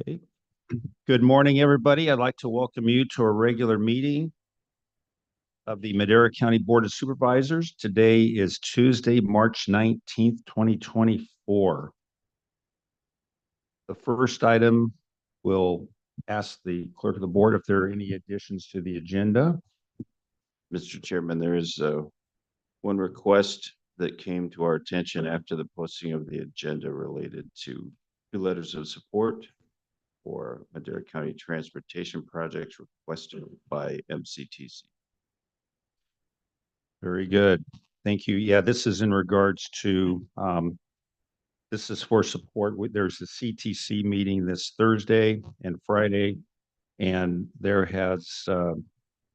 Okay. Good morning, everybody. I'd like to welcome you to a regular meeting of the Madera County Board of Supervisors. Today is Tuesday, March 19th, 2024. The first item, we'll ask the clerk of the board if there are any additions to the agenda. Mr. Chairman, there is one request that came to our attention after the posting of the agenda related to 2 letters of support for Madera County transportation projects requested by MCTC. Very good. Thank you. Yeah, this is in regards to, this is for support. There's a CTC meeting this Thursday and Friday, and there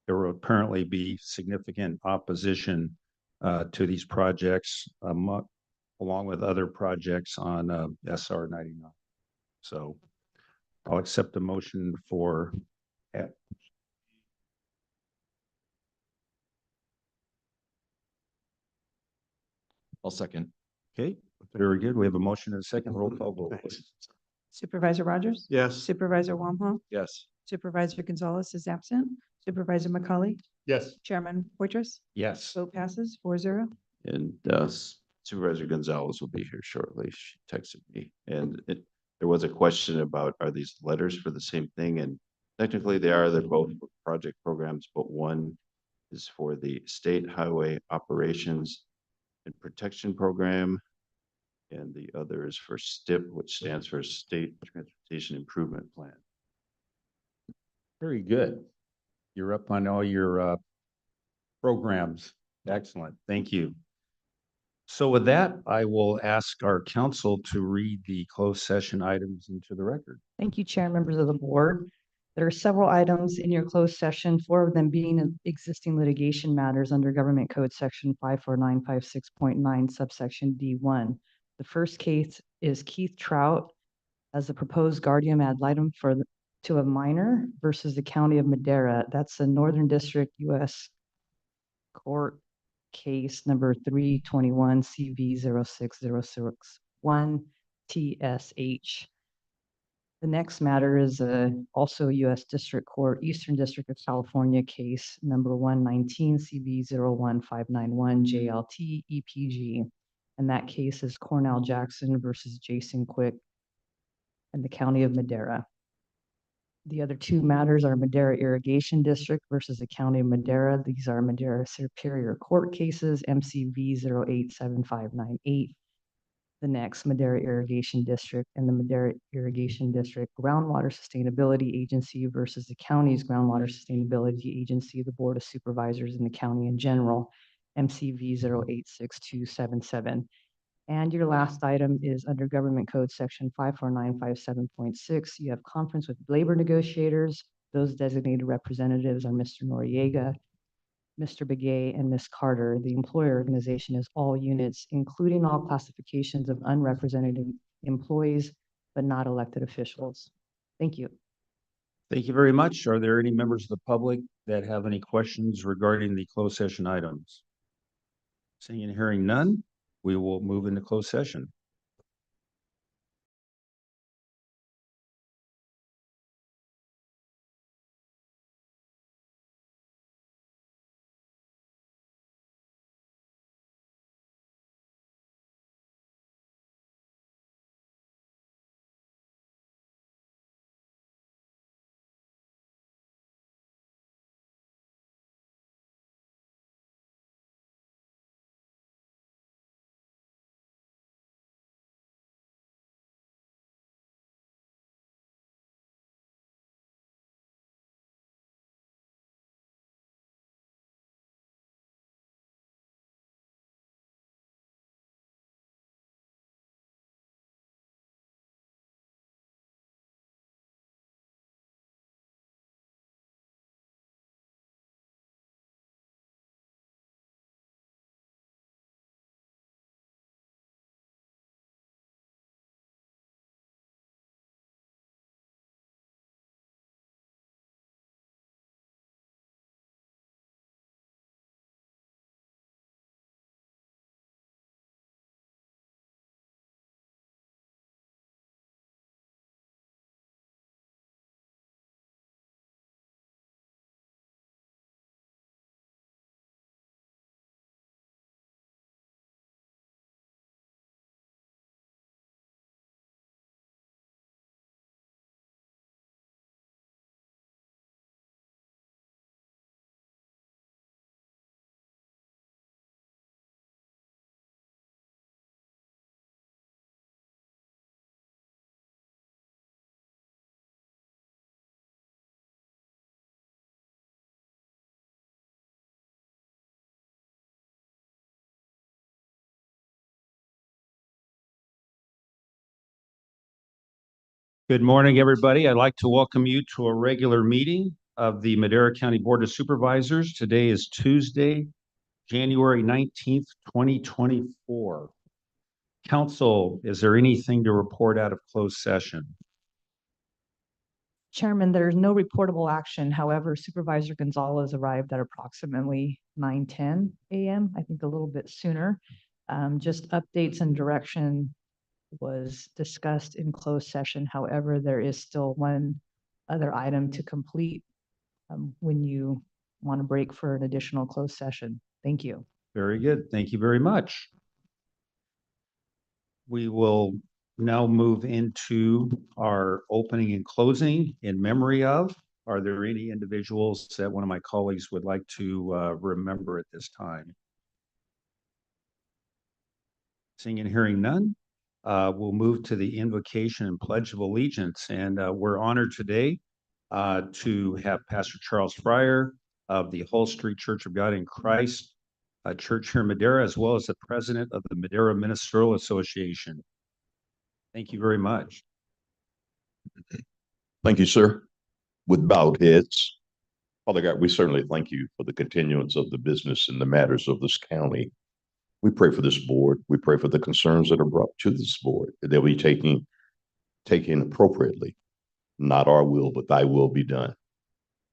will apparently be significant opposition to these projects, along with other projects on SR 99. So I'll accept the motion for. I'll second. Okay, very good. We have a motion and a second. Roll call vote, please. Supervisor Rogers? Yes. Supervisor Wamhaugh? Yes. Supervisor Gonzalez is absent. Supervisor McCauley? Yes. Chairman Poitras? Yes. Vote passes 4-0. And Supervisor Gonzalez will be here shortly. She texted me, and there was a question about, are these letters for the same thing? And technically they are. They're both project programs, but one is for the State Highway Operations and Protection Program, and the other is for STIP, which stands for State Transportation Improvement Plan. Very good. You're up on all your programs. Excellent. Thank you. So with that, I will ask our counsel to read the closed session items into the record. Thank you, Chair, members of the board. There are several items in your closed session, 4 of them being existing litigation matters under Government Code Section 54956.9, subsection D1. The first case is Keith Trout as the proposed guardian ad litem to a minor versus the County of Madera. That's a Northern District U.S. Court case number 321 CV 06061 TSH. The next matter is also U.S. District Court, Eastern District of California case number 119 CB 01591 JLT EPG. And that case is Cornell Jackson versus Jason Quick and the County of Madera. The other 2 matters are Madera Irrigation District versus the County of Madera. These are Madera Superior Court cases, MCV 087598. The next, Madera Irrigation District and the Madera Irrigation District Groundwater Sustainability Agency versus the county's Groundwater Sustainability Agency, the Board of Supervisors in the county in general, MCV 086277. And your last item is under Government Code Section 54957.6. You have conference with labor negotiators. Those designated representatives are Mr. Noriega, Mr. Begay, and Ms. Carter. The employer organization is all units, including all classifications of unrepresented employees, but not elected officials. Thank you. Thank you very much. Are there any members of the public that have any questions regarding the closed session items? Seeing and hearing none, we will move into closed session. Good morning, everybody. I'd like to welcome you to a regular meeting of the Madera County Board of Supervisors. Today is Tuesday, January 19th, 2024. Council, is there anything to report out of closed session? Chairman, there's no reportable action. However, Supervisor Gonzalez arrived at approximately 9:10 a.m., I think a little bit sooner. Just updates and direction was discussed in closed session. However, there is still one other item to complete when you want to break for an additional closed session. Thank you. Very good. Thank you very much. We will now move into our opening and closing in memory of. Are there any individuals that one of my colleagues would like to remember at this time? Seeing and hearing none, we'll move to the invocation and pledge of allegiance. And we're honored today to have Pastor Charles Fryer of the Hull Street Church of God in Christ, a church here in Madera, as well as the president of the Madera Ministerial Association. Thank you very much. Thank you, sir. With bowed heads, Father God, we certainly thank you for the continuance of the business and the matters of this county. We pray for this board. We pray for the concerns that are brought to this board, that they'll be taken appropriately. Not our will, but thy will be done.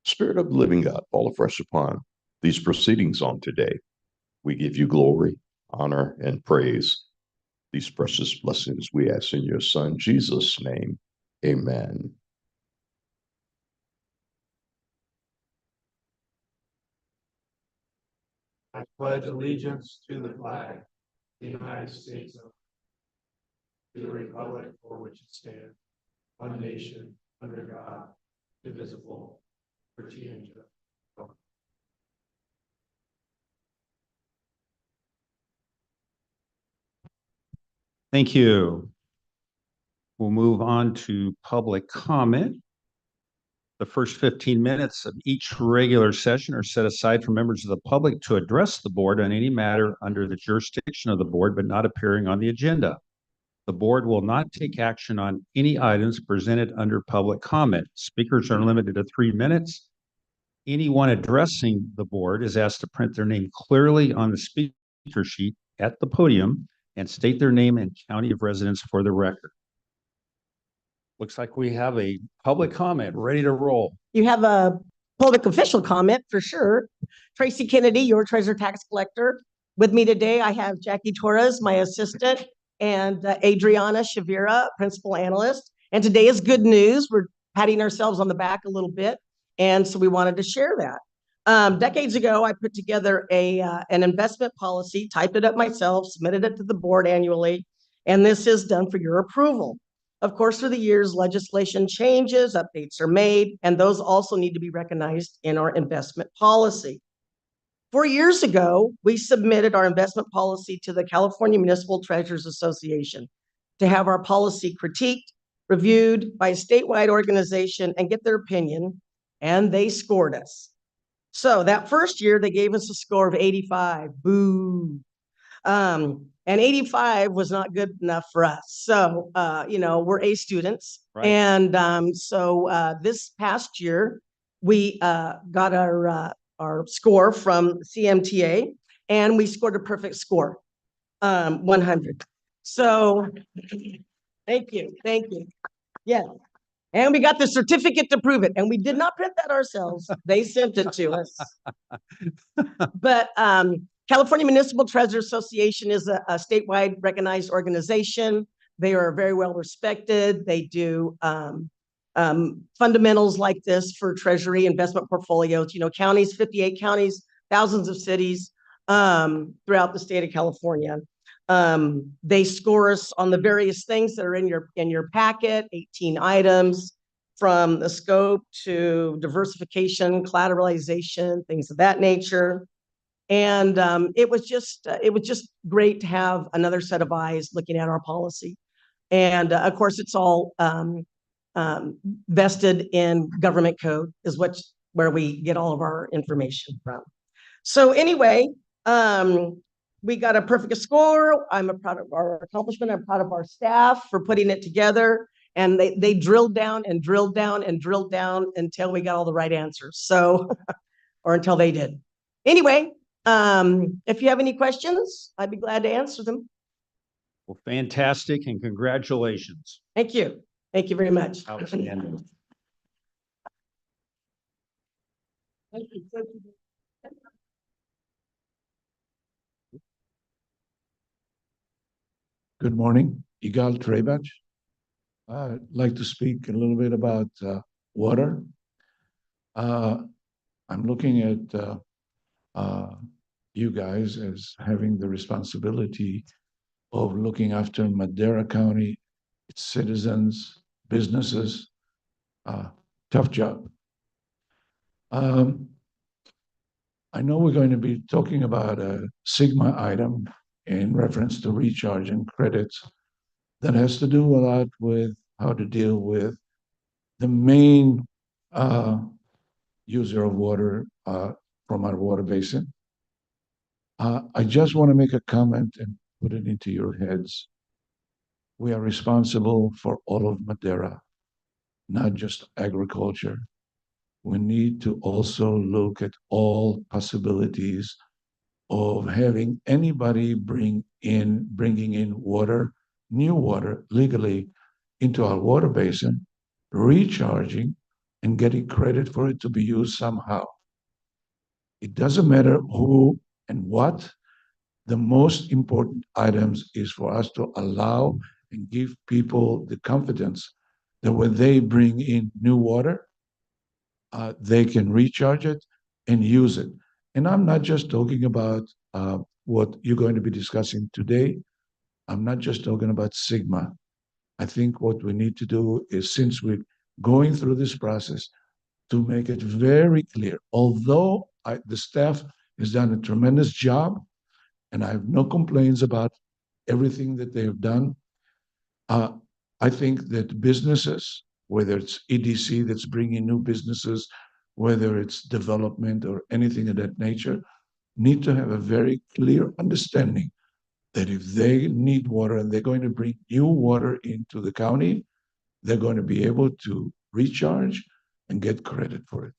Spirit of the living God, fall afresh upon these proceedings on today. We give you glory, honor, and praise. These precious blessings we ask in your Son, Jesus' name. Amen. I pledge allegiance to the flag, the United States of to the republic for which it stands, one nation, under God, indivisible, liberty and justice. Thank you. We'll move on to public comment. The first 15 minutes of each regular session are set aside for members of the public to address the board on any matter under the jurisdiction of the board, but not appearing on the agenda. The board will not take action on any items presented under public comment. Speakers are limited to 3 minutes. Anyone addressing the board is asked to print their name clearly on the speaker sheet at the podium and state their name and county of residence for the record. Looks like we have a public comment ready to roll. You have a public official comment for sure. Tracy Kennedy, your treasurer tax collector. With me today, I have Jackie Torres, my assistant, and Adriana Shavira, principal analyst. And today is good news. We're patting ourselves on the back a little bit. And so we wanted to share that. Decades ago, I put together an investment policy, typed it up myself, submitted it to the board annually, and this is done for your approval. Of course, through the years, legislation changes, updates are made, and those also need to be recognized in our investment policy. 4 years ago, we submitted our investment policy to the California Municipal Treasurers Association to have our policy critiqued, reviewed by a statewide organization and get their opinion, and they scored us. So that first year, they gave us a score of 85. Boo. And 85 was not good enough for us. So, we're A students. Right. And so this past year, we got our score from CMTA, and we scored a perfect score, 100. So thank you. Thank you. Yeah. And we got the certificate to prove it. And we did not print that ourselves. They sent it to us. But California Municipal Treasurers Association is a statewide recognized organization. They are very well respected. They do fundamentals like this for treasury investment portfolios. Counties, 58 counties, thousands of cities throughout the state of California. They score us on the various things that are in your packet, 18 items, from the scope to diversification, collateralization, things of that nature. And it was just great to have another set of eyes looking at our policy. And of course, it's all vested in government code, is where we get all of our information from. So anyway, we got a perfect score. I'm proud of our accomplishment. I'm proud of our staff for putting it together. And they drilled down and drilled down and drilled down until we got all the right answers. So, or until they did. Anyway, if you have any questions, I'd be glad to answer them. Well, fantastic and congratulations. Thank you. Thank you very much. Outstanding. Good morning, Igal Trebach. I'd like to speak a little bit about water. I'm looking at you guys as having the responsibility of looking after Madera County, its citizens, businesses. Tough job. I know we're going to be talking about a Sigma item in reference to recharging credits that has to do a lot with how to deal with the main user of water from our water basin. I just want to make a comment and put it into your heads. We are responsible for all of Madera, not just agriculture. We need to also look at all possibilities of having anybody bringing in water, new water legally into our water basin, recharging and getting credit for it to be used somehow. It doesn't matter who and what. The most important items is for us to allow and give people the confidence that when they bring in new water, they can recharge it and use it. And I'm not just talking about what you're going to be discussing today. I'm not just talking about Sigma. I think what we need to do is, since we're going through this process, to make it very clear, although the staff has done a tremendous job, and I have no complaints about everything that they have done. I think that businesses, whether it's EDC that's bringing new businesses, whether it's development or anything of that nature, need to have a very clear understanding that if they need water and they're going to bring new water into the county, they're going to be able to recharge and get credit for it.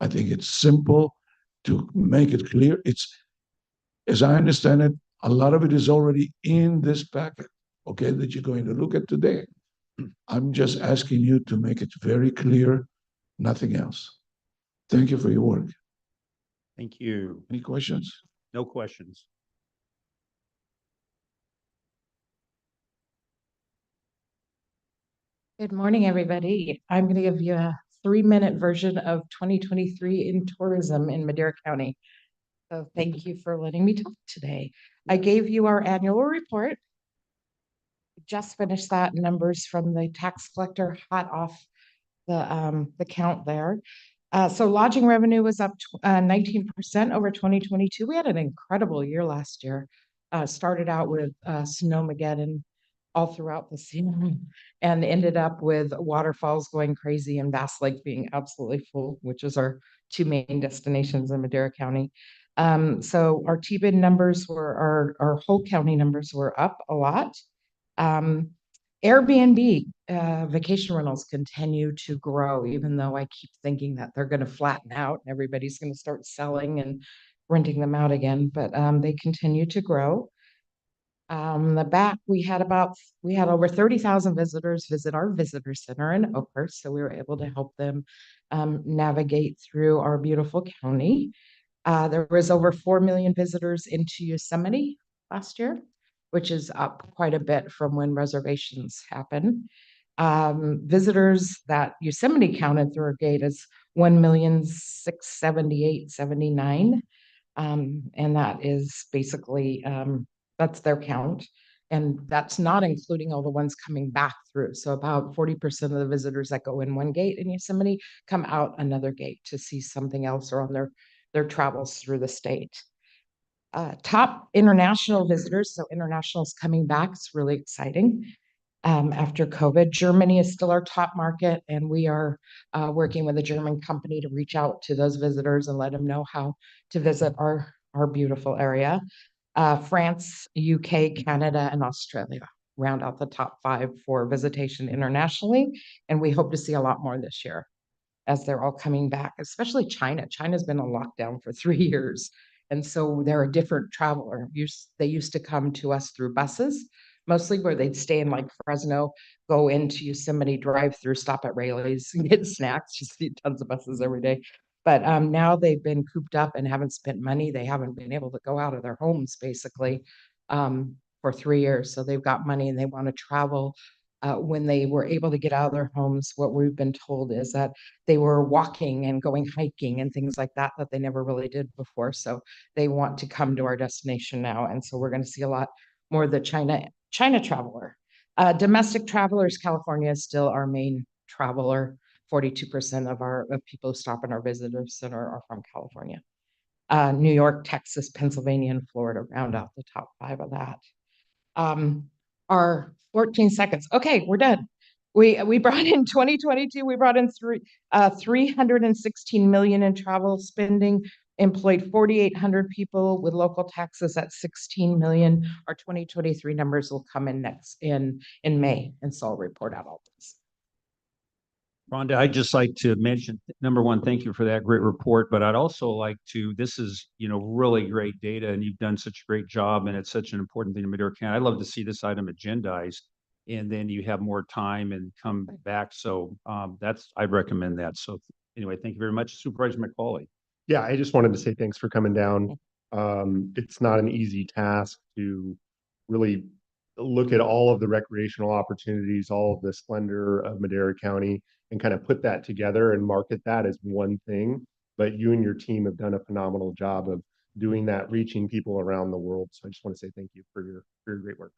I think it's simple to make it clear. It's, as I understand it, a lot of it is already in this packet, okay, that you're going to look at today. I'm just asking you to make it very clear, nothing else. Thank you for your work. Thank you. Any questions? No questions. Good morning, everybody. I'm going to give you a 3-minute version of 2023 in tourism in Madera County. So thank you for letting me talk today. I gave you our annual report. Just finished that, numbers from the tax collector hot off the count there. So lodging revenue was up 19% over 2022. We had an incredible year last year. Started out with Snowmageddon all throughout the season and ended up with waterfalls going crazy and Bass Lake being absolutely full, which is our two main destinations in Madera County. So our TBID numbers were, our whole county numbers were up a lot. Airbnb vacation rentals continue to grow, even though I keep thinking that they're going to flatten out and everybody's going to start selling and renting them out again, but they continue to grow. We had over 30,000 visitors visit our visitor center in Oakhurst, so we were able to help them navigate through our beautiful county. There was over 4 million visitors into Yosemite last year, which is up quite a bit from when reservations happen. Visitors that Yosemite counted through our gate is 1,678,079. And that is basically, that's their count. And that's not including all the ones coming back through. So about 40% of the visitors that go in one gate in Yosemite come out another gate to see something else or on their travels through the state. Top international visitors, so international is coming back. It's really exciting. After COVID, Germany is still our top market, and we are working with a German company to reach out to those visitors and let them know how to visit our beautiful area. France, UK, Canada, and Australia round out the top 5 for visitation internationally. And we hope to see a lot more this year as they're all coming back, especially China. China's been on lockdown for 3 years. And so they're a different traveler. They used to come to us through buses, mostly where they'd stay in like Fresno, go into Yosemite, drive through, stop at Rayleigh's and get snacks. You see tons of buses every day. But now they've been cooped up and haven't spent money. They haven't been able to go out of their homes basically for 3 years. So they've got money and they want to travel. When they were able to get out of their homes, what we've been told is that they were walking and going hiking and things like that they never really did before. So they want to come to our destination now. And so we're going to see a lot more of the China traveler. Domestic travelers, California is still our main traveler. 42% of people who stop in our visitor center are from California. New York, Texas, Pennsylvania, and Florida round out the top 5 of that. Our 14 seconds. Okay, we're done. We brought in 2022, we brought in 316 million in travel spending, employed 4,800 people with local taxes at 16 million. Our 2023 numbers will come in in May, and so I'll report out all this. Rhonda, I'd just like to mention, number one, thank you for that great report, but I'd also like to, this is, really great data and you've done such a great job and it's such an important thing in Madera County. I'd love to see this item agendized and then you have more time and come back. So I'd recommend that. So anyway, thank you very much, Supervisor McCauley. Yeah, I just wanted to say thanks for coming down. It's not an easy task to really look at all of the recreational opportunities, all of the splendor of Madera County, and kind of put that together and market that as one thing. But you and your team have done a phenomenal job of doing that, reaching people around the world. So I just want to say thank you for your great work.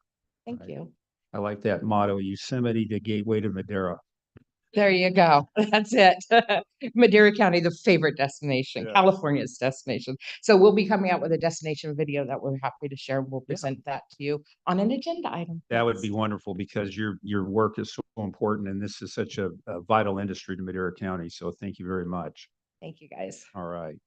Thank you. I like that motto, Yosemite, the gateway to Madera. There you go. That's it. Madera County, the favorite destination, Yeah. California's destination. So we'll be coming out with a destination video that we're happy to share. We'll present that to you on an agenda item. That would be wonderful because your work is so important and this is such a vital industry to Madera County. So thank you very much. Thank you, guys. All right.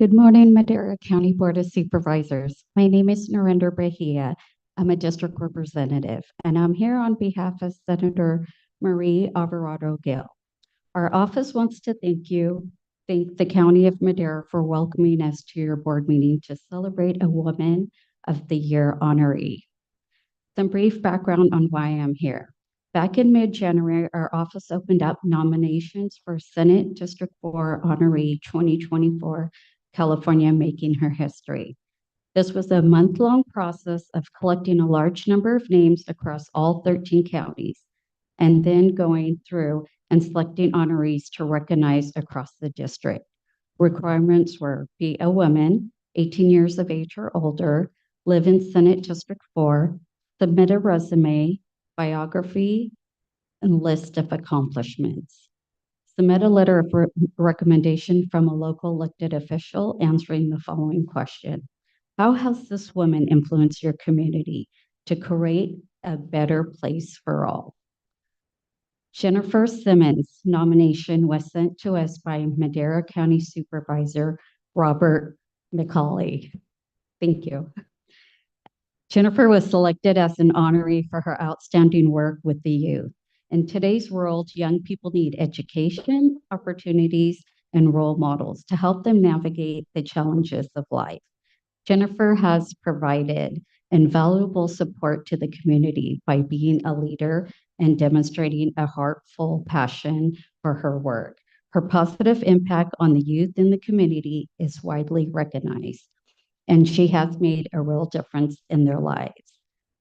Good morning, Madera County Board of Supervisors. My name is Narendra Bahia. I'm a district representative, and I'm here on behalf of Senator Marie Alvarado Gill. Our office wants to thank the County of Madera for welcoming us to your board meeting to celebrate a Woman of the Year honoree. Some brief background on why I'm here. Back in mid-January, our office opened up nominations for Senate District 4 honoree 2024, California Making Her History. This was a month-long process of collecting a large number of names across all 13 counties, and then going through and selecting honorees to recognize across the district. Requirements were be a woman, 18 years of age or older, live in Senate District 4, submit a resume, biography, and list of accomplishments. Submit a letter of recommendation from a local elected official answering the following question. How has this woman influenced your community to create a better place for all? Jennifer Simmons' nomination was sent to us by Madera County Supervisor Robert McCauley. Thank you. Jennifer was selected as an honoree for her outstanding work with the youth. In today's world, young people need education, opportunities, and role models to help them navigate the challenges of life. Jennifer has provided invaluable support to the community by being a leader and demonstrating a heartful passion for her work. Her positive impact on the youth in the community is widely recognized, and she has made a real difference in their lives.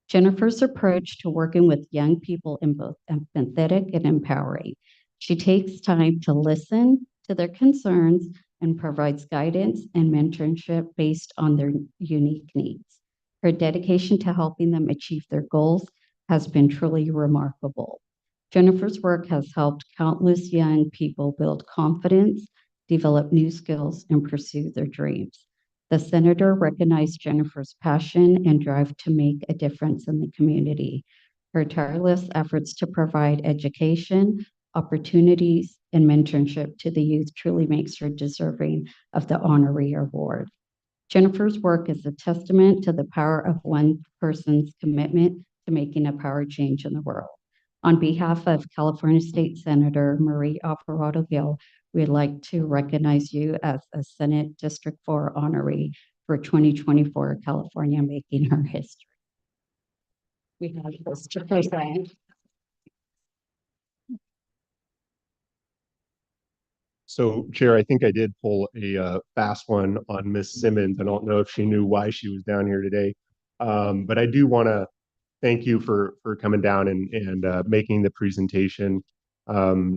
Jennifer's approach to working with young people is both empathetic and empowering. She takes time to listen to their concerns and provides guidance and mentorship based on their unique needs. Her dedication to helping them achieve their goals has been truly remarkable. Jennifer's work has helped countless young people build confidence, develop new skills, and pursue their dreams. The senator recognized Jennifer's passion and drive to make a difference in the community. Her tireless efforts to provide education, opportunities, and mentorship to the youth truly makes her deserving of the honorary award. Jennifer's work is a testament to the power of one person's commitment to making a power change in the world. On behalf of California State Senator Marie Alvarado Gil, we'd like to recognize you as a Senate District 4 honoree for 2024 California, making her history. We have this to present. So Chair, I think I did pull a fast one on Miss Simmons. I don't know if she knew why she was down here today. But I do want to thank you for coming down and making the presentation.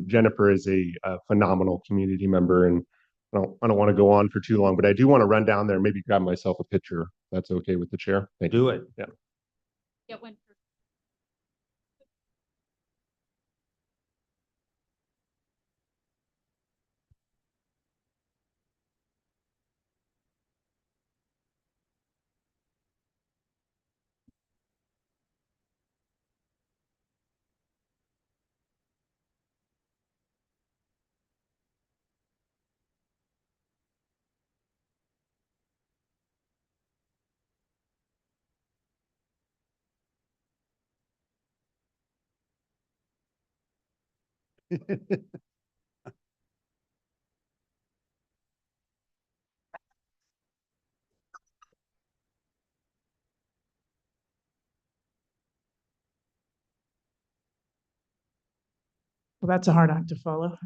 Jennifer is a phenomenal community member, and I don't want to go on for too long, but I do want to run down there and maybe grab myself a picture. If that's okay with the chair. Thank you. Do it. Yeah. Get one. Well, that's a hard act to follow.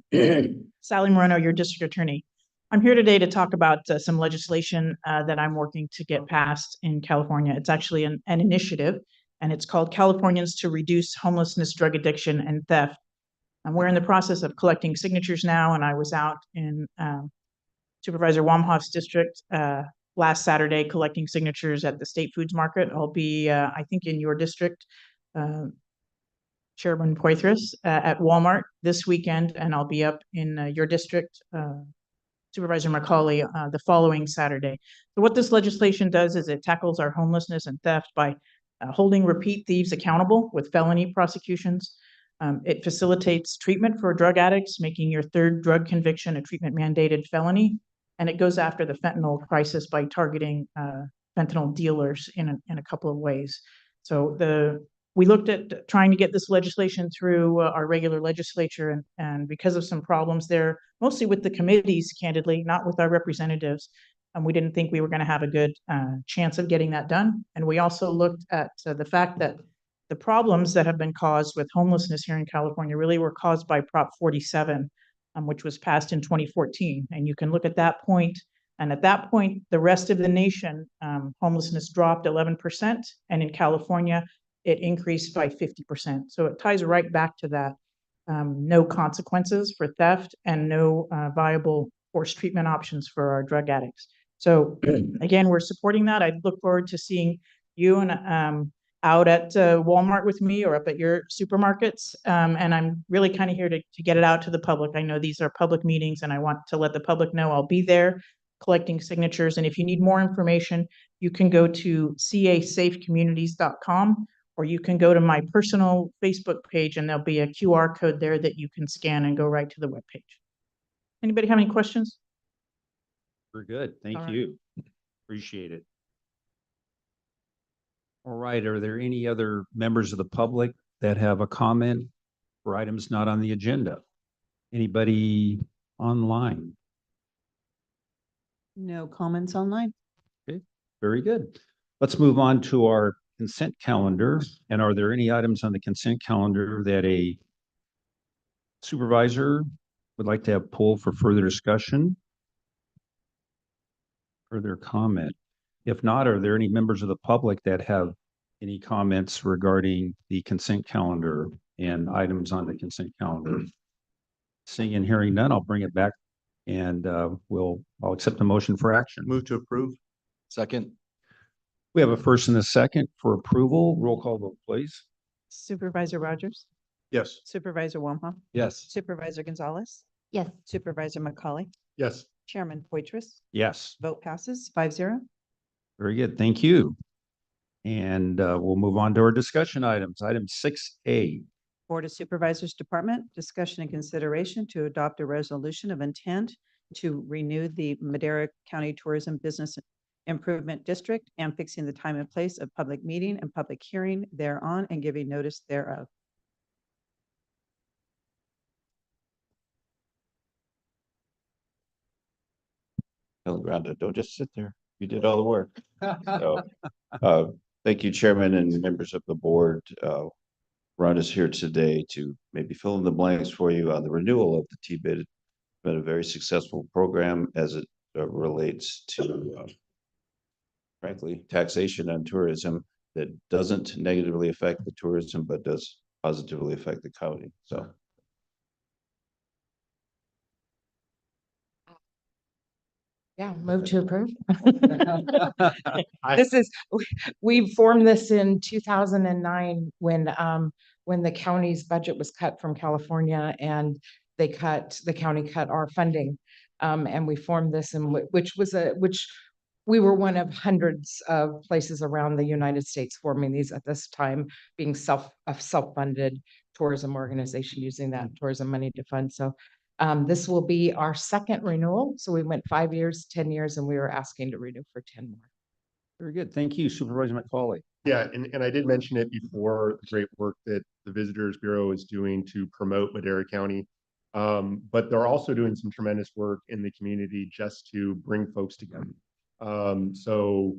Sally Moreno, your district attorney. I'm here today to talk about some legislation that I'm working to get passed in California. It's actually an initiative, and it's called Californians to Reduce Homelessness, Drug Addiction, and Theft. And we're in the process of collecting signatures now, and I was out in Supervisor Wamhoff's district last Saturday collecting signatures at the State Foods Market. I'll be, I think, in your district, Chairman Poitras, at Walmart this weekend, and I'll be up in your district, Supervisor McCauley, the following Saturday. So what this legislation does is it tackles our homelessness and theft by holding repeat thieves accountable with felony prosecutions. It facilitates treatment for drug addicts, making your third drug conviction a treatment mandated felony. And it goes after the fentanyl crisis by targeting fentanyl dealers in a couple of ways. So we looked at trying to get this legislation through our regular legislature, and because of some problems there, mostly with the committees, candidly, not with our representatives, we didn't think we were going to have a good chance of getting that done. And we also looked at the fact that the problems that have been caused with homelessness here in California really were caused by Prop 47, which was passed in 2014. And you can look at that point, and at that point, the rest of the nation, homelessness dropped 11%, and in California, it increased by 50%. So it ties right back to that. No consequences for theft and no viable forced treatment options for our drug addicts. So again, we're supporting that. I look forward to seeing you and out at Walmart with me or up at your supermarkets. And I'm really kind of here to get it out to the public. I know these are public meetings, and I want to let the public know I'll be there collecting signatures. And if you need more information, you can go to casafecommunities.com, or you can go to my personal Facebook page, and there'll be a QR code there that you can scan and go right to the webpage. Anybody have any questions? We're good. All Thank right. you. Appreciate it. All right. Are there any other members of the public that have a comment for items not on the agenda? Anybody online? No comments online. Okay, very good. Let's move on to our consent calendar. And are there any items on the consent calendar that a supervisor would like to have pulled for further discussion? Further comment? If not, are there any members of the public that have any comments regarding the consent calendar and items on the consent calendar? Seeing and hearing none, I'll bring it back, and I'll accept a motion for action. Move to approve. Second. We have a first and a second for approval. Roll call vote, please. Supervisor Rogers, Yes. Supervisor Wamhoff, Yes. Supervisor Gonzalez, Yes. Supervisor McCauley, Yes. Chairman Poitras. Yes, Vote passes 5-0. very good. Thank you. And we'll move on to our discussion items. Item 6A. Board of Supervisors Department, discussion and consideration to adopt a resolution of intent to renew the Madera County Tourism Business Improvement District and fixing the time and place of public meeting and public hearing thereon and giving notice thereof. Granda, don't just sit there. You did all the work. So, thank you, Chairman and members of the board. Ron is here today to maybe fill in the blanks for you on the renewal of the T-bid. It's been a very successful program as it relates to, frankly, taxation on tourism that doesn't negatively affect the tourism, but does positively affect the county. So Yeah, move to approve. This is, we formed this in 2009 when the county's budget was cut from California and the county cut our funding. And we formed this and which we were one of hundreds of places around the United States forming these at this time, being a self-funded tourism organization using that tourism money to fund. So this will be our second renewal. So we went 5 years, 10 years, and we were asking to renew for 10 more. Very good. Thank you, Supervisor McCauley. Yeah, and I did mention it before, the great work that the Visitors Bureau is doing to promote Madera County. But they're also doing some tremendous work in the community just to bring folks together. So,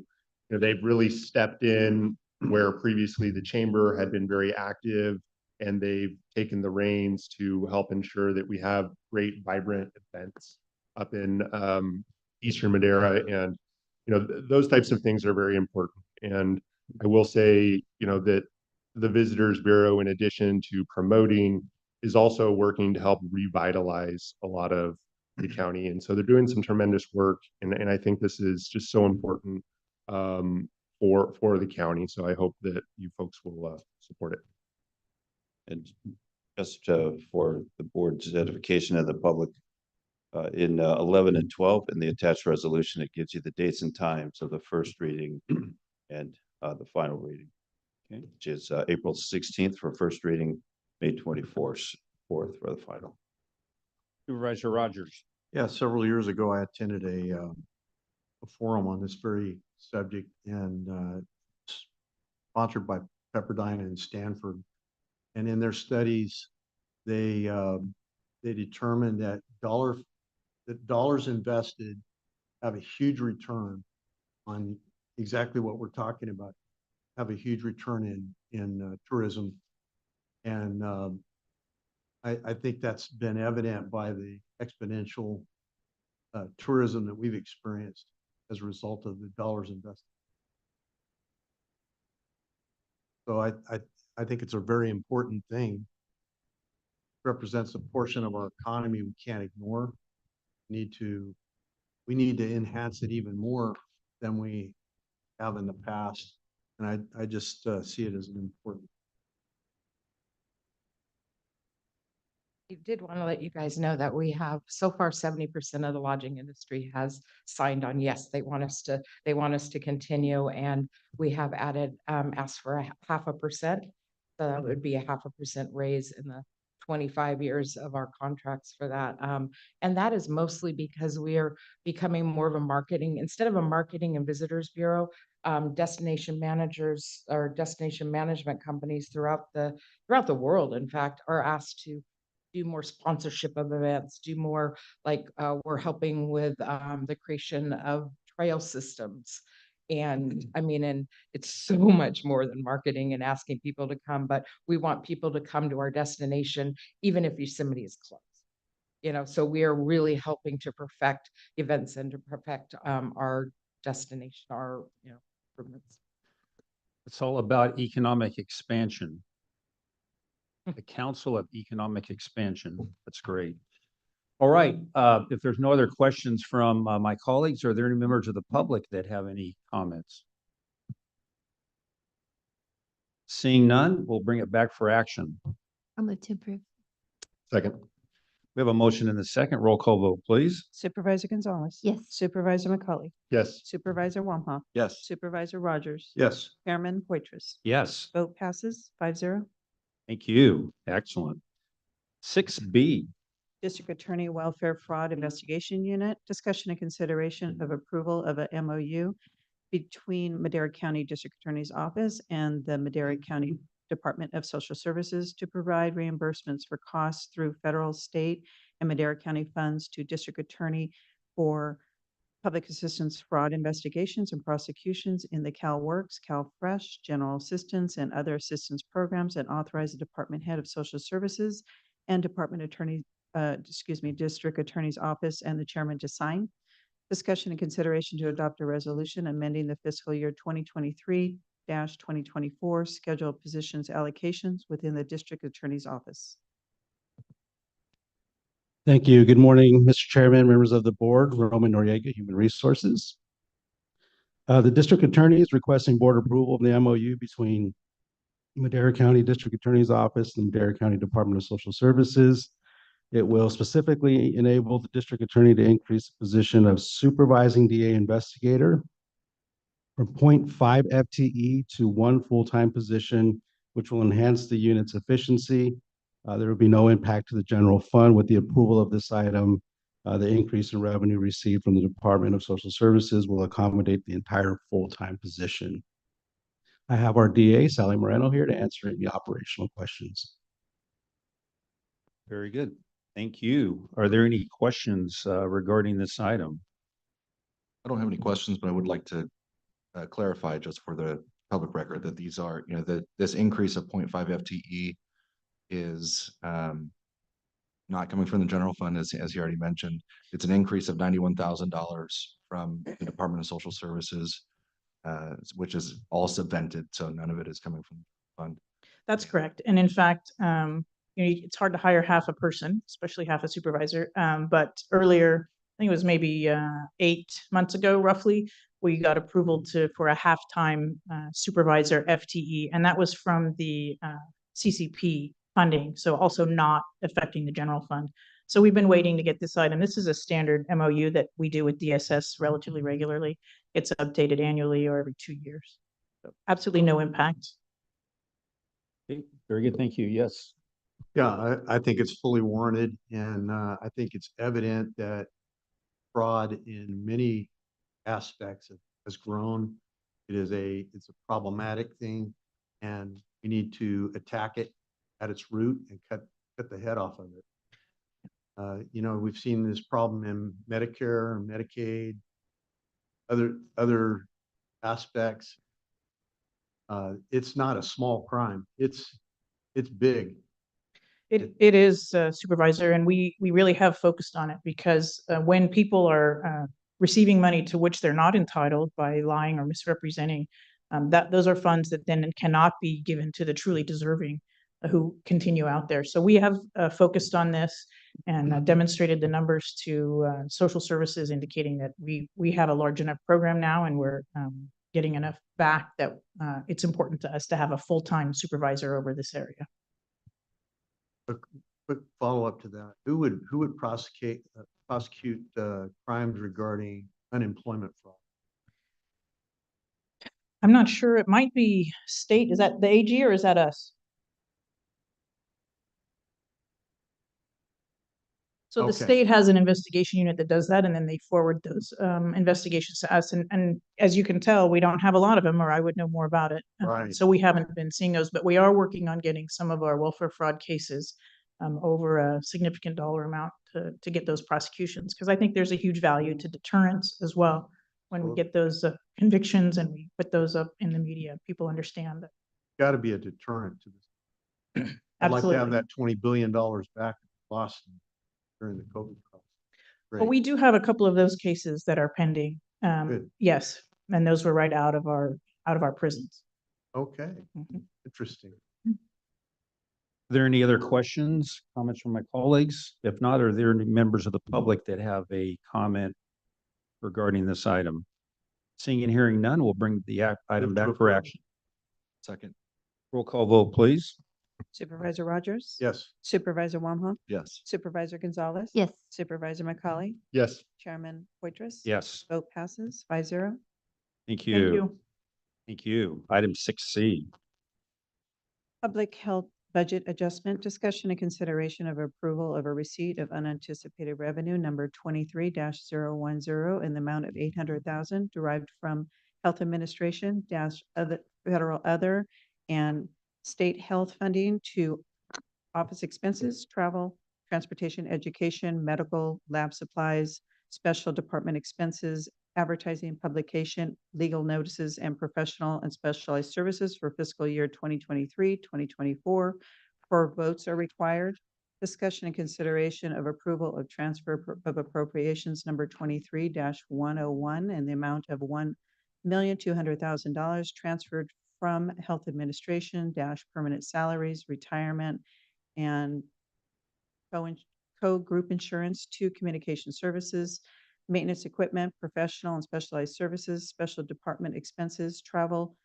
you know, they've really stepped in where previously the chamber had been very active, and they've taken the reins to help ensure that we have great, vibrant events up in Eastern Madera. And, you know, those types of things are very important. And I will say, you know, that the Visitors Bureau, in addition to promoting, is also working to help revitalize a lot of the county. And so they're doing some tremendous work. And I think this is just so important for the county. So I hope that you folks will support it. and just for the board's edification of the public, in 11 and 12 in the attached resolution, it gives you the dates and times of the first reading and the final reading, okay, which is April 16th for first reading, May 24th for the final. Supervisor Rogers. Yeah, several years ago, I attended a forum on this very subject and sponsored by Pepperdine and Stanford. And in their studies, they determined that dollars invested have a huge return on exactly what we're talking about, have a huge return in tourism. And I think that's been evident by the exponential tourism that we've experienced as a result of the dollars invested. So I think it's a very important thing. Represents a portion of our economy we can't ignore. We need to enhance it even more than we have in the past. And I just see it as an important. I did want to let you guys know that we have so far 70% of the lodging industry has signed on. Yes, they want us to continue, and we have asked for a 0.5%. So that would be a 0.5% raise in the 25 years of our contracts for that. And that is mostly because we are becoming more of a marketing, instead of a marketing and visitors bureau, destination managers or destination management companies throughout the world, in fact, are asked to do more sponsorship of events, do more like we're helping with the creation of trail systems. And I mean, and it's so much more than marketing and asking people to come, but we want people to come to our destination, even if Yosemite is closed. You know, so we are really helping to perfect events and to perfect our destination, our, you know, improvements. It's all about economic expansion. The Council of Economic Expansion. That's great. All right. If there's no other questions from my colleagues, are there any members of the public that have any comments? Seeing none, we'll bring it back for action. I'll move to approve. Second. We have a motion in the second. Roll call vote, please. Supervisor Gonzalez. Yes. Supervisor McCauley. Yes. Supervisor Wamhaugh. Yes. Supervisor Rogers. Yes. Chairman Poitras. Yes, Vote passes 5-0. thank you. Excellent. 6B, District Attorney Welfare Fraud Investigation Unit, discussion and consideration of approval of a MOU between Madera County District Attorney's Office and the Madera County Department of Social Services to provide reimbursements for costs through federal, state, and Madera County funds to District Attorney for public assistance fraud investigations and prosecutions in the CalWorks, CalFresh, General Assistance, and other assistance programs, and authorize the Department Head of Social Services and District Attorney's Office and the Chairman to sign. Discussion and consideration to adopt a resolution amending the fiscal year 2023-2024 scheduled positions allocations within the District Attorney's Office. Thank you. Good morning, Mr. Chairman, members of the board. Roman Noriega, Human Resources. The district attorney is requesting board approval of the MOU between Madera County District Attorney's Office and Madera County Department of Social Services. It will specifically enable the district attorney to increase the position of supervising DA investigator from 0.5 FTE to 1 full-time position, which will enhance the unit's efficiency. There will be no impact to the general fund. With the approval of this item, the increase in revenue received from the Department of Social Services will accommodate the entire full-time position. I have our DA, Sally Moreno, here to answer any operational questions. very good. Thank you. Are there any questions regarding this item? I don't have any questions, but I would like to clarify just for the public record that these are, that this increase of 0.5 FTE is not coming from the general fund, as you already mentioned. It's an increase of $91,000 from the Department of Social Services, which is all subvented, so none of it is coming from the fund. That's correct. And in fact, it's hard to hire half a person, especially half a supervisor. But earlier, I think it was maybe 8 months ago, roughly, we got approval for a half-time supervisor FTE, and that was from the CCP funding, so also not affecting the general fund. So we've been waiting to get this item. This is a standard MOU that we do with DSS relatively regularly. It's updated annually or every 2 years. So absolutely no impact. Okay, very good. Thank you. Yes. Yeah, I think it's fully warranted, and I think it's evident that fraud in many aspects has grown. It's a problematic thing, and we need to attack it at its root and cut the head off of it. We've seen this problem in Medicare, Medicaid, other aspects. It's not a small crime. It's big. It is, Supervisor, and we really have focused on it because when people are receiving money to which they're not entitled by lying or misrepresenting, those are funds that then cannot be given to the truly deserving who continue out there. So we have focused on this and demonstrated the numbers to social services, indicating that we have a large enough program now, and we're getting enough back that it's important to us to have a full-time supervisor over this area. A quick follow-up to that. Who would prosecute crimes regarding unemployment fraud? I'm not sure. It might be state. Is that the AG or is that us? So the Okay. state has an investigation unit that does that, and then they forward those investigations to us. And as you can tell, we don't have a lot of them, or I would know more about it. Right. So we haven't been seeing those, but we are working on getting some of our welfare fraud cases over a significant dollar amount to get those prosecutions, because I think there's a huge value to deterrence as well. When we get those convictions and we put those up in the media, people understand that. Got to be a deterrent to this. I'd like to have Absolutely. that $20 billion back in Boston during the COVID crisis. But we do have a couple of those cases that are pending. Good. Yes, and those were right out of our prisons. Okay, Mhm. interesting. Are there any other questions, comments from my colleagues? If not, are there any members of the public that have a comment regarding this item? Seeing and hearing none, we'll bring the item Move to back for approve. action. Second. Roll call vote, please. Supervisor Rogers? Yes. Supervisor Wamhaugh? Yes. Supervisor Gonzalez? Yes. Supervisor McCauley? Yes. Chairman Poitras? Yes, Vote passes 5-0. thank Thank you. you. Thank you. Item 6C. Public health budget adjustment, discussion and consideration of approval of a receipt of unanticipated revenue number 23-010 in the amount of 800,000 derived from health administration dash other federal other and state health funding to office expenses, travel, transportation, education, medical, lab supplies, special department expenses, advertising, publication, legal notices, and professional and specialized services for fiscal year 2023, 2024. 4 votes are required. Discussion and consideration of approval of transfer of appropriations number 23-101 in the amount of $1,200,000 transferred from health administration dash permanent salaries, retirement, and co-group insurance to communication services, maintenance equipment, professional and specialized services, special department expenses, travel,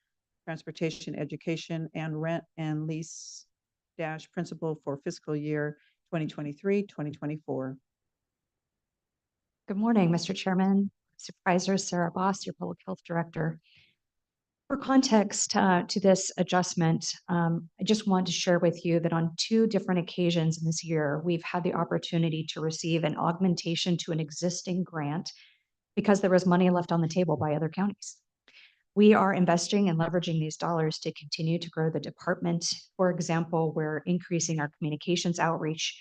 transportation, education, and rent and lease dash principal for fiscal year 2023, 2024. Good morning, Mr. Chairman, Supervisor Sarah Boss, your Public Health Director. For context to this adjustment, I just want to share with you that on 2 different occasions in this year, we've had the opportunity to receive an augmentation to an existing grant because there was money left on the table by other counties. We are investing and leveraging these dollars to continue to grow the department. For example, we're increasing our communications outreach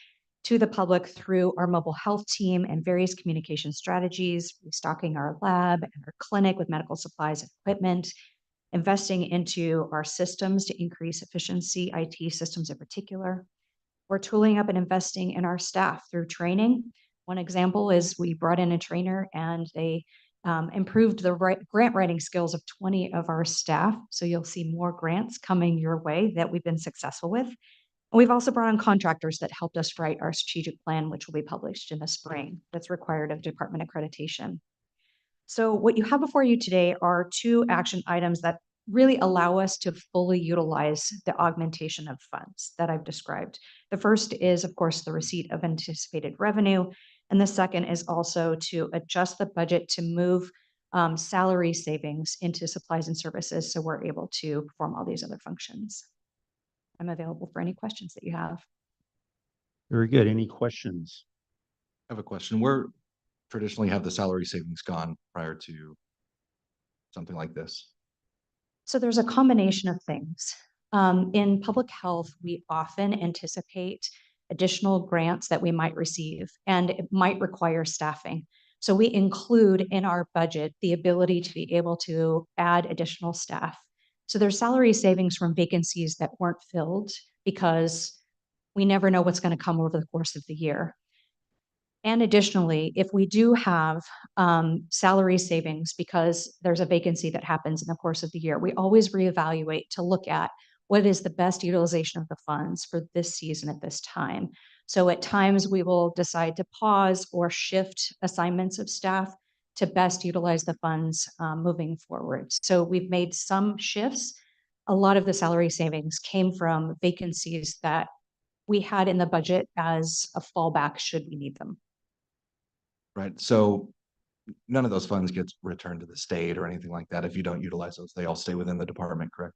to the public through our mobile health team and various communication strategies, restocking our lab and our clinic with medical supplies and equipment, investing into our systems to increase efficiency, IT systems in particular. We're tooling up and investing in our staff through training. One example is we brought in a trainer and they improved the grant writing skills of 20 of our staff. So you'll see more grants coming your way that we've been successful with. And we've also brought on contractors that helped us write our strategic plan, which will be published in the spring. That's required of department accreditation. So what you have before you today are 2 action items that really allow us to fully utilize the augmentation of funds that I've described. The first is, of course, the receipt of anticipated revenue. And the second is also to adjust the budget to move salary savings into supplies and services so we're able to perform all these other functions. I'm available for any questions that you have. Very good. Any questions? I have a question. Where traditionally have the salary savings gone prior to something like this? So there's a combination of things. In public health, we often anticipate additional grants that we might receive, and it might require staffing. So we include in our budget the ability to be able to add additional staff. So there's salary savings from vacancies that weren't filled because we never know what's going to come over the course of the year. And additionally, if we do have salary savings because there's a vacancy that happens in the course of the year, we always reevaluate to look at what is the best utilization of the funds for this season at this time. So at times we will decide to pause or shift assignments of staff to best utilize the funds moving forward. So we've made some shifts. A lot of the salary savings came from vacancies that we had in the budget as a fallback should we need them. Right. So none of those funds gets returned to the state or anything like that. If you don't utilize those, they all stay within the department, correct?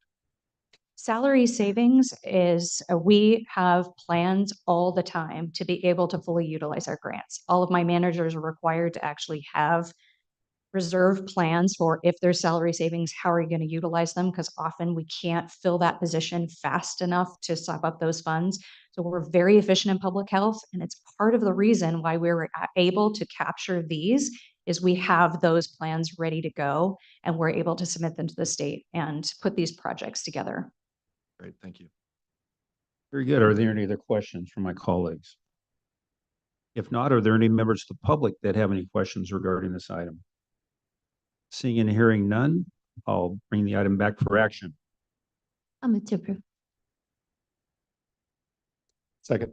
Salary savings is, we have plans all the time to be able to fully utilize our grants. All of my managers are required to actually have reserve plans for if there's salary savings, how are you going to utilize them? Because often we can't fill that position fast enough to sop up those funds. So we're very efficient in public health. And it's part of the reason why we were able to capture these is we have those plans ready to go and we're able to submit them to the state and put these projects together. Great. Thank you. Very good. Are there any other questions from my colleagues? If not, are there any members of the public that have any questions regarding this item? Seeing and hearing none, I'll bring the item back for action. I'll move to approve. Second.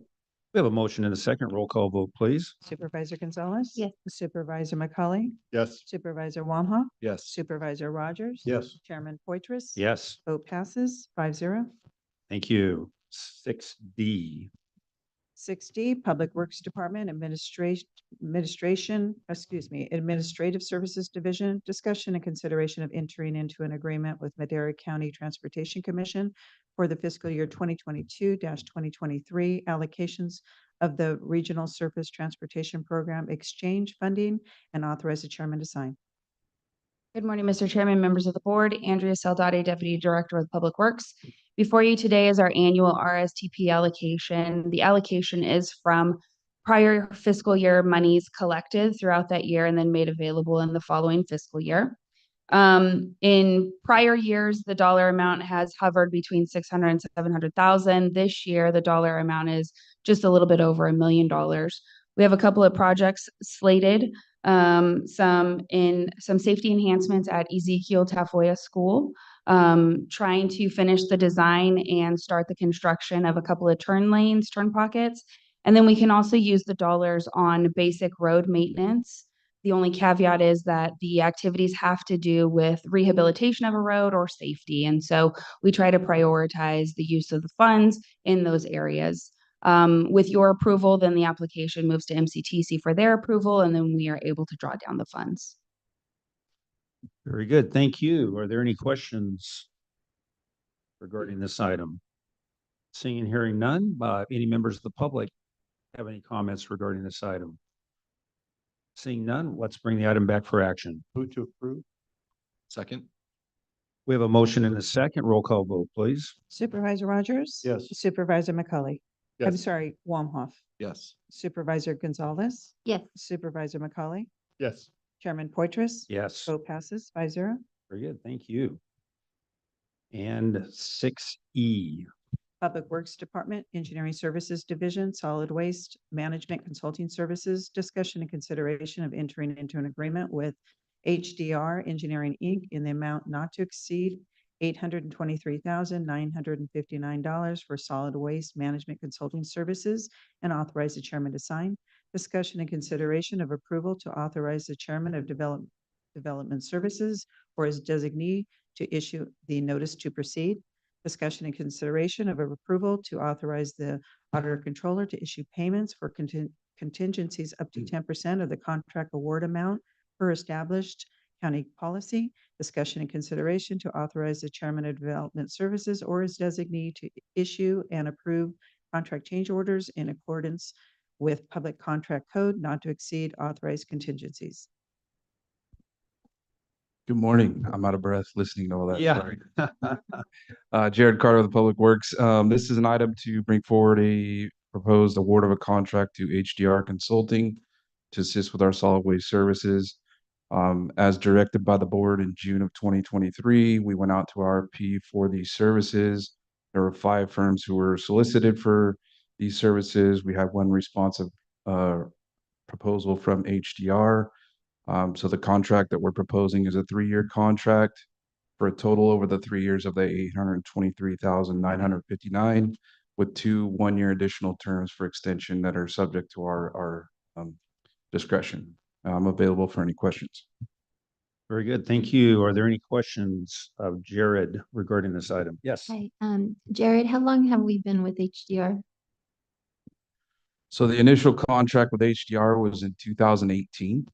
We have a motion and a second. Roll call vote, please. Supervisor Gonzalez? Yes. Supervisor McCauley? Yes. Supervisor Wamhaugh? Yes. Supervisor Rogers? Yes. Chairman Poitras? Yes, Vote passes 5-0. thank you. 6D. 6D, Public Works Department Administrative Services Division, discussion and consideration of entering into an agreement with Madera County Transportation Commission for the fiscal year 2022-2023 allocations of the Regional Surface Transportation Program exchange funding and authorize the chairman to sign. Good morning, Mr. Chairman, members of the board. Andrea Saldati, Deputy Director with Public Works. Before you today is our annual RSTP allocation. The allocation is from prior fiscal year monies collected throughout that year and then made available in the following fiscal year. In prior years, the dollar amount has hovered between 600 and 700,000. This year, the dollar amount is just a little bit over $1 million. We have a couple of projects slated, some safety enhancements at Ezekiel Tafoya School, trying to finish the design and start the construction of a couple of turn pockets. And then we can also use the dollars on basic road maintenance. The only caveat is that the activities have to do with rehabilitation of a road or safety. And so we try to prioritize the use of the funds in those areas. With your approval, then the application moves to MCTC for their approval, and then we are able to draw down the funds. Very good. Thank you. Are there any questions regarding this item? Seeing and hearing none, any members of the public have any comments regarding this item? Seeing none, let's bring the item back for action. Move to approve. Second. We have a motion and a second. Roll call vote, please. Supervisor Rogers? Yes. Supervisor McCauley? I'm Yes. sorry, Wamhoff. Yes. Supervisor Gonzalez? Yes. Supervisor McCauley? Yes. Chairman Poitras? Yes. Vote passes 5-0. Very good. Thank you. And 6E. Public Works Department, Engineering Services Division, Solid Waste Management Consulting Services, discussion and consideration of entering into an agreement with HDR Engineering, Inc. in the amount not to exceed $823,959 for solid waste management consulting services and authorize the chairman to sign. Discussion and consideration of approval to authorize the chairman of Development Services or his designee to issue the notice to proceed. Discussion and consideration of approval to authorize the auditor controller to issue payments for contingencies up to 10% of the contract award amount per established county policy. Discussion and consideration to authorize the chairman of Development Services or his designee to issue and approve contract change orders in accordance with Public Contract Code not to exceed authorized contingencies. Good morning. I'm out of breath listening to all that. Yeah. Sorry. Jared Carter of the Public Works. This is an item to bring forward a proposed award of a contract to HDR Consulting to assist with our solid waste services. As directed by the board in June of 2023, we went out to RFP for these services. There were 5 firms who were solicited for these services. We had one responsive proposal from HDR. So the contract that we're proposing is a 3-year contract for a total over the 3 years of the $823,959 with 2 one-year additional terms for extension that are subject to our discretion. I'm available for any questions. Very good. Thank you. Are there any questions of Jared regarding this item? Yes. Hi, Jared, how long have we been with HDR? So the initial contract with HDR was in 2018.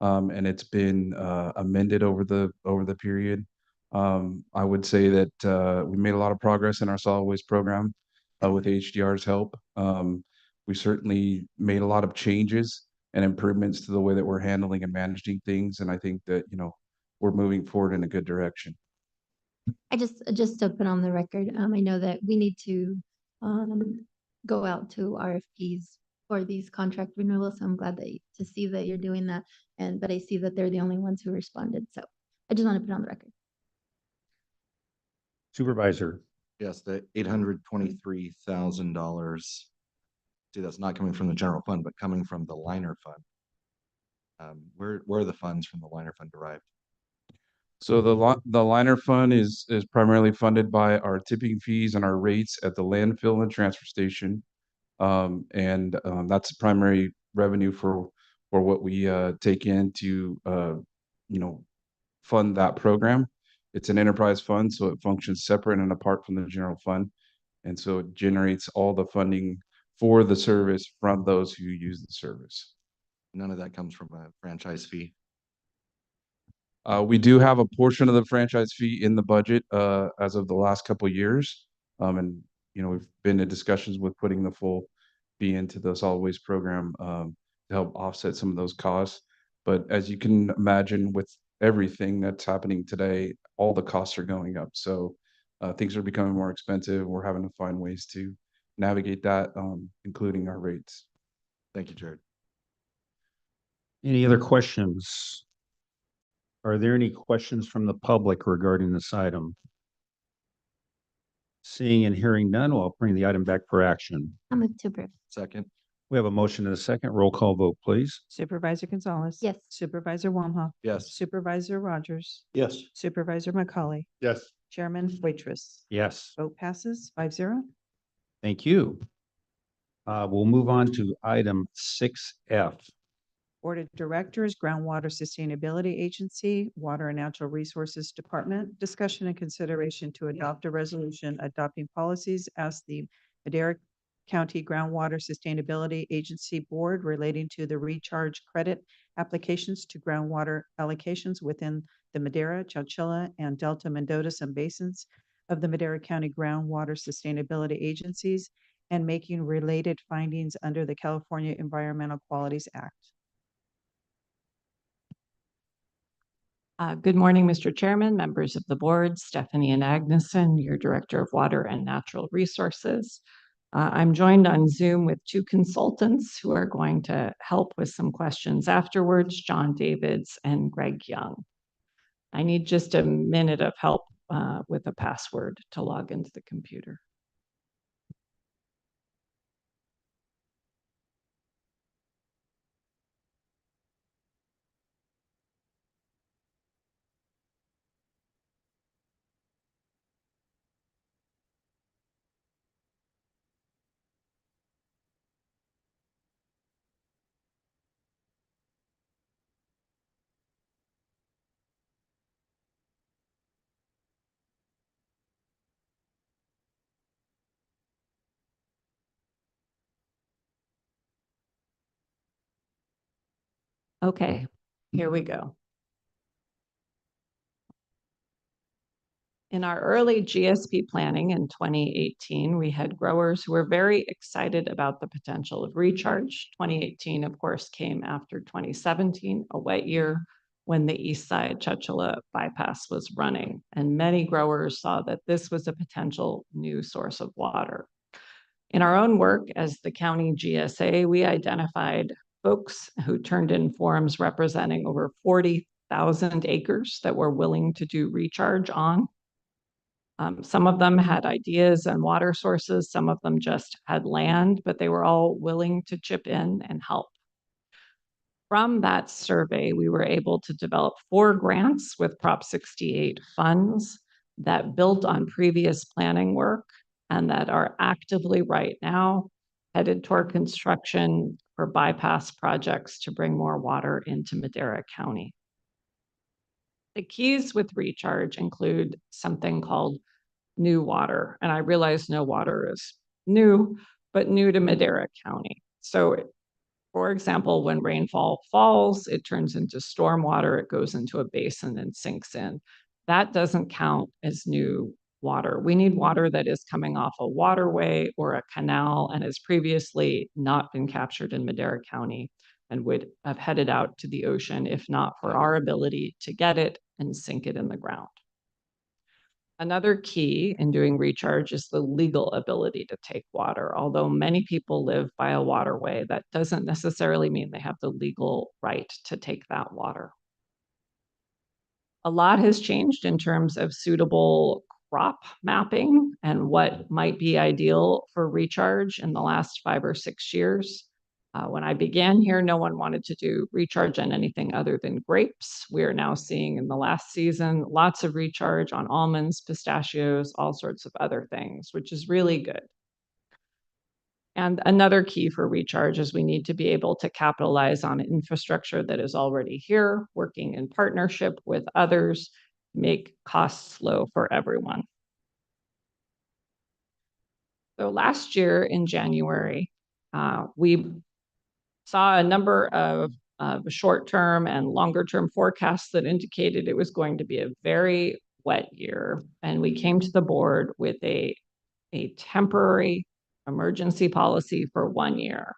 And it's been amended over the period. I would say that we made a lot of progress in our solid waste program with HDR's help. We certainly made a lot of changes and improvements to the way that we're handling and managing things. And I think that, we're moving forward in a good direction. I just to put on the record, I know that we need to go out to RFPs for these contract renewals. So I'm glad to see that you're doing that. But I see that they're the only ones who responded. So I just want to put it on the record. Supervisor. Yes, the $823,000. See, that's not coming from the general fund, but coming from the liner fund. Where are the funds from the liner fund derived? So the liner fund is primarily funded by our tipping fees and our rates at the landfill and transfer station. That's primary revenue for what we take in to fund that program. It's an enterprise fund, so it functions separate and apart from the general fund. And so it generates all the funding for the service from those who use the service. None of that comes from a franchise fee. We do have a portion of the franchise fee in the budget as of the last couple of years. And, we've been in discussions with putting the full fee into the solid waste program to help offset some of those costs. But as you can imagine, with everything that's happening today, all the costs are going up. So things are becoming more expensive. We're having to find ways to navigate that, including our rates. Thank you, Jared. Any other questions? Are there any questions from the public regarding this item? Seeing and hearing none, I'll bring the item back for action. I'll move to approve. Second. We have a motion and a second. Roll call vote, please. Supervisor Gonzalez. Yes. Supervisor Wamhaugh. Yes. Supervisor Rogers. Yes. Supervisor McCauley. Yes. Chairman Waitress. Yes, Vote passes 5-0. thank you. We'll move on to item 6F. Board of Directors, Groundwater Sustainability Agency, Water and Natural Resources Department, discussion and consideration to adopt a resolution adopting policies as the Madera County Groundwater Sustainability Agency Board relating to the recharge credit applications to groundwater allocations within the Madera, Chowchilla, and Delta Mendoza basins of the Madera County Groundwater Sustainability Agencies and making related findings under the California Environmental Qualities Act. Good morning, Mr. Chairman, members of the board, Stephanie and Agneson, your Director of Water and Natural Resources. I'm joined on Zoom with two consultants who are going to help with some questions afterwards, John Davids and Greg Young. I need just a minute of help with a password to log into the computer. Okay, here we go. In our early GSP planning in 2018, we had growers who were very excited about the potential of recharge. 2018, of course, came after 2017, a wet year when the East Side Chowchilla bypass was running. And many growers saw that this was a potential new source of water. In our own work as the county GSA, we identified folks who turned in forms representing over 40,000 acres that were willing to do recharge on. Some of them had ideas and water sources, some of them just had land, but they were all willing to chip in and help. From that survey, we were able to develop 4 grants with Prop 68 funds that built on previous planning work and that are actively right now headed toward construction for bypass projects to bring more water into Madera County. The keys with recharge include something called new water. And I realize no water is new, but new to Madera County. So, for example, when rainfall falls, it turns into storm water, it goes into a basin and sinks in. That doesn't count as new water. We need water that is coming off a waterway or a canal and has previously not been captured in Madera County and would have headed out to the ocean if not for our ability to get it and sink it in the ground. Another key in doing recharge is the legal ability to take water. Although many people live by a waterway, that doesn't necessarily mean they have the legal right to take that water. A lot has changed in terms of suitable crop mapping and what might be ideal for recharge in the last 5 or 6 years. When I began here, no one wanted to do recharge on anything other than grapes. We are now seeing in the last season lots of recharge on almonds, pistachios, all sorts of other things, which is really good. And another key for recharge is we need to be able to capitalize on infrastructure that is already here, working in partnership with others, make costs low for everyone. So last year in January, we saw a number of short-term and longer-term forecasts that indicated it was going to be a very wet year. And we came to the board with a temporary emergency policy for 1 year.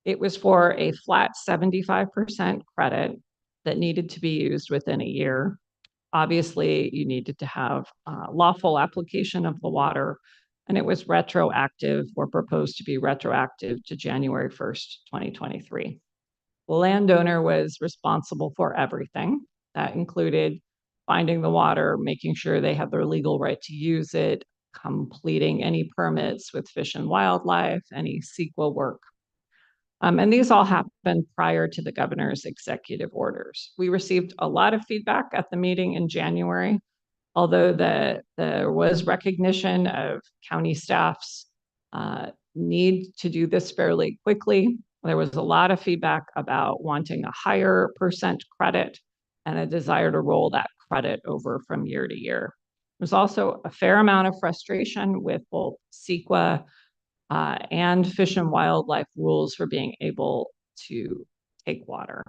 It was for a flat 75% credit that needed to be used within a year. Obviously, you needed to have lawful application of the water, and it was retroactive or proposed to be retroactive to January 1st, 2023. The landowner was responsible for everything. That included finding the water, making sure they have their legal right to use it, completing any permits with Fish and Wildlife, any CEQA work. And these all happened prior to the governor's executive orders. We received a lot of feedback at the meeting in January, although there was recognition of county staff's need to do this fairly quickly. There was a lot of feedback about wanting a higher percent credit and a desire to roll that credit over from year to year. There's also a fair amount of frustration with both CEQA and Fish and Wildlife rules for being able to take water.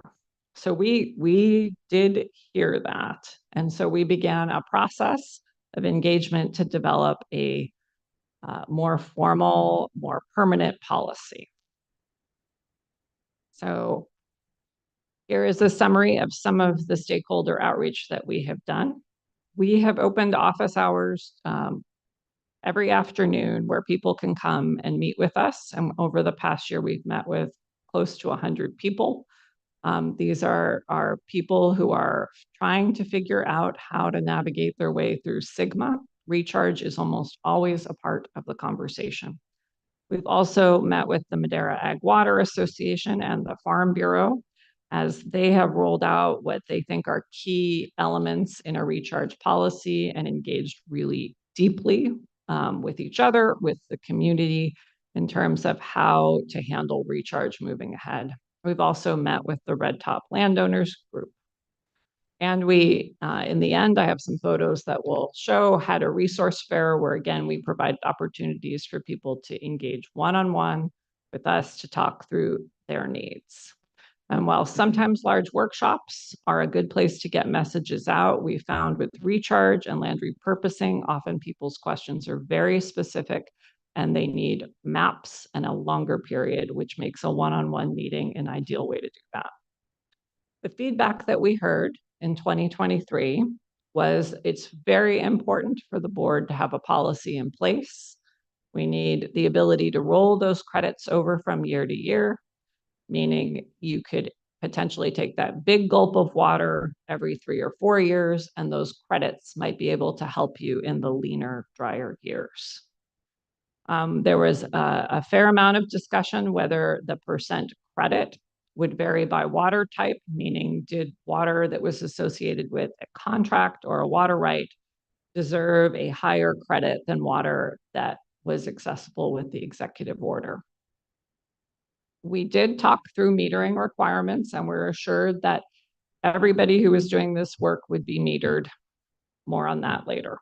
So we did hear that. And so we began a process of engagement to develop a more formal, more permanent policy. So here is a summary of some of the stakeholder outreach that we have done. We have opened office hours every afternoon where people can come and meet with us. And over the past year, we've met with close to 100 people. These are people who are trying to figure out how to navigate their way through SGMA. Recharge is almost always a part of the conversation. We've also met with the Madera Ag Water Association and the Farm Bureau as they have rolled out what they think are key elements in a recharge policy and engaged really deeply with each other, with the community in terms of how to handle recharge moving ahead. We've also met with the Red Top Landowners Group. And we, in the end, I have some photos that will show had a resource fair where, again, we provide opportunities for people to engage one-on-one with us to talk through their needs. And while sometimes large workshops are a good place to get messages out, we found with recharge and land repurposing, often people's questions are very specific and they need maps and a longer period, which makes a one-on-one meeting an ideal way to do that. The feedback that we heard in 2023 was it's very important for the board to have a policy in place. We need the ability to roll those credits over from year to year, meaning you could potentially take that big gulp of water every 3 or 4 years, and those credits might be able to help you in the leaner, drier years. There was a fair amount of discussion whether the percent credit would vary by water type, meaning did water that was associated with a contract or a water right deserve a higher credit than water that was accessible with the executive order. We did talk through metering requirements and we're assured that everybody who was doing this work would be metered. More on that later.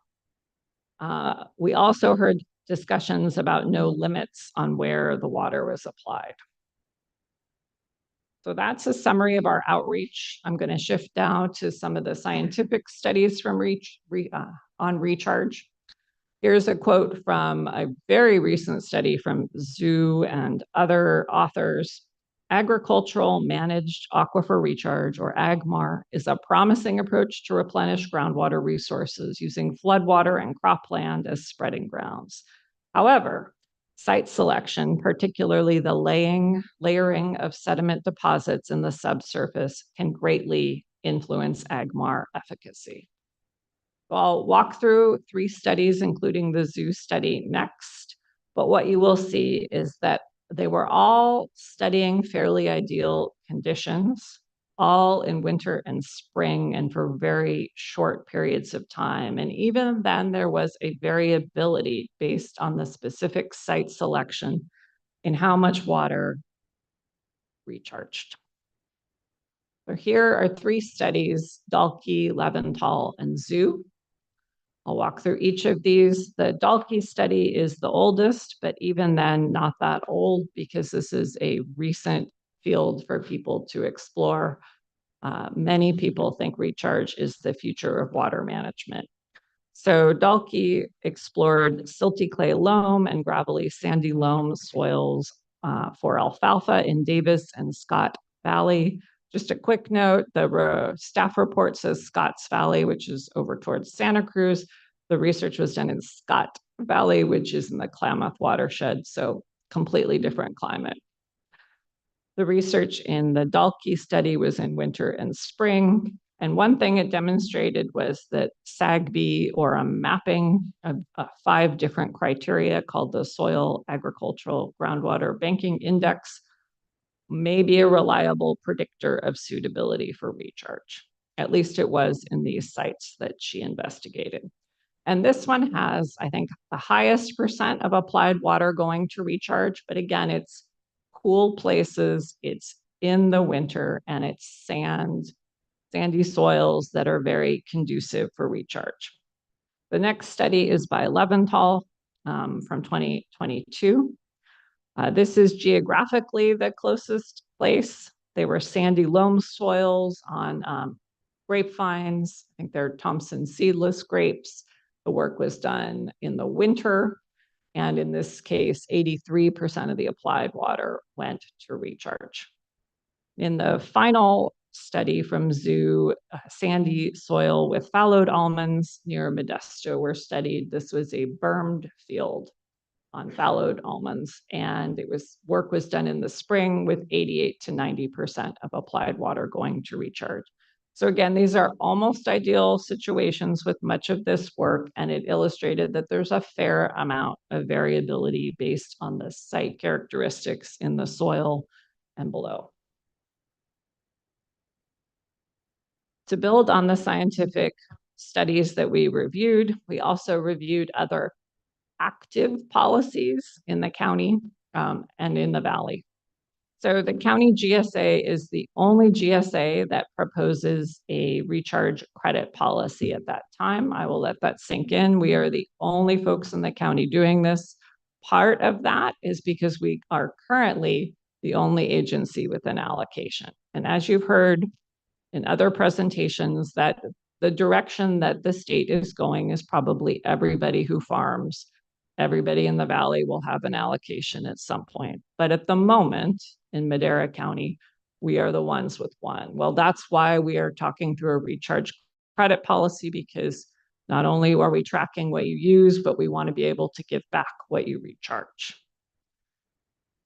We also heard discussions about no limits on where the water was applied. So that's a summary of our outreach. I'm going to shift now to some of the scientific studies from on recharge. Here's a quote from a very recent study from Zoo and other authors. Agricultural managed aquifer recharge, or AGMAR, is a promising approach to replenish groundwater resources using floodwater and cropland as spreading grounds. However, site selection, particularly the layering of sediment deposits in the subsurface, can greatly influence AGMAR efficacy. I'll walk through 3 studies, including the Zoo study next, but what you will see is that they were all studying fairly ideal conditions, all in winter and spring and for very short periods of time. And even then there was a variability based on the specific site selection in how much water recharged. So here are 3 studies, Dalkey, Leventhal, and Zoo. I'll walk through each of these. The Dalkey study is the oldest, but even then not that old because this is a recent field for people to explore. Many people think recharge is the future of water management. So Dalkey explored silty clay loam and gravelly sandy loam soils for alfalfa in Davis and Scott Valley. Just a quick note, the staff report says Scotts Valley, which is over towards Santa Cruz. The research was done in Scott Valley, which is in the Klamath watershed, so completely different climate. The research in the Dalkey study was in winter and spring. And one thing it demonstrated was that SAGB, or a mapping of 5 different criteria called the Soil Agricultural Groundwater Banking Index, may be a reliable predictor of suitability for recharge. At least it was in these sites that she investigated. And this one has, I think, the highest percent of applied water going to recharge, but again, it's cool places, it's in the winter, and it's sandy soils that are very conducive for recharge. The next study is by Leventhal from 2022. This is geographically the closest place. They were sandy loam soils on grapevines. I think they're Thompson seedless grapes. The work was done in the winter. And in this case, 83% of the applied water went to recharge. In the final study from Zoo, sandy soil with fallowed almonds near Modesto were studied. This was a bermed field on fallowed almonds, and work was done in the spring with 88 to 90% of applied water going to recharge. So again, these are almost ideal situations with much of this work, and it illustrated that there's a fair amount of variability based on the site characteristics in the soil and below. To build on the scientific studies that we reviewed, we also reviewed other active policies in the county and in the valley. So the county GSA is the only GSA that proposes a recharge credit policy at that time. I will let that sink in. We are the only folks in the county doing this. Part of that is because we are currently the only agency with an allocation. And as you've heard in other presentations, that the direction that the state is going is probably everybody who farms. Everybody in the valley will have an allocation at some point. But at the moment in Madera County, we are the ones with one. Well, that's why we are talking through a recharge credit policy, because not only are we tracking what you use, but we want to be able to give back what you recharge.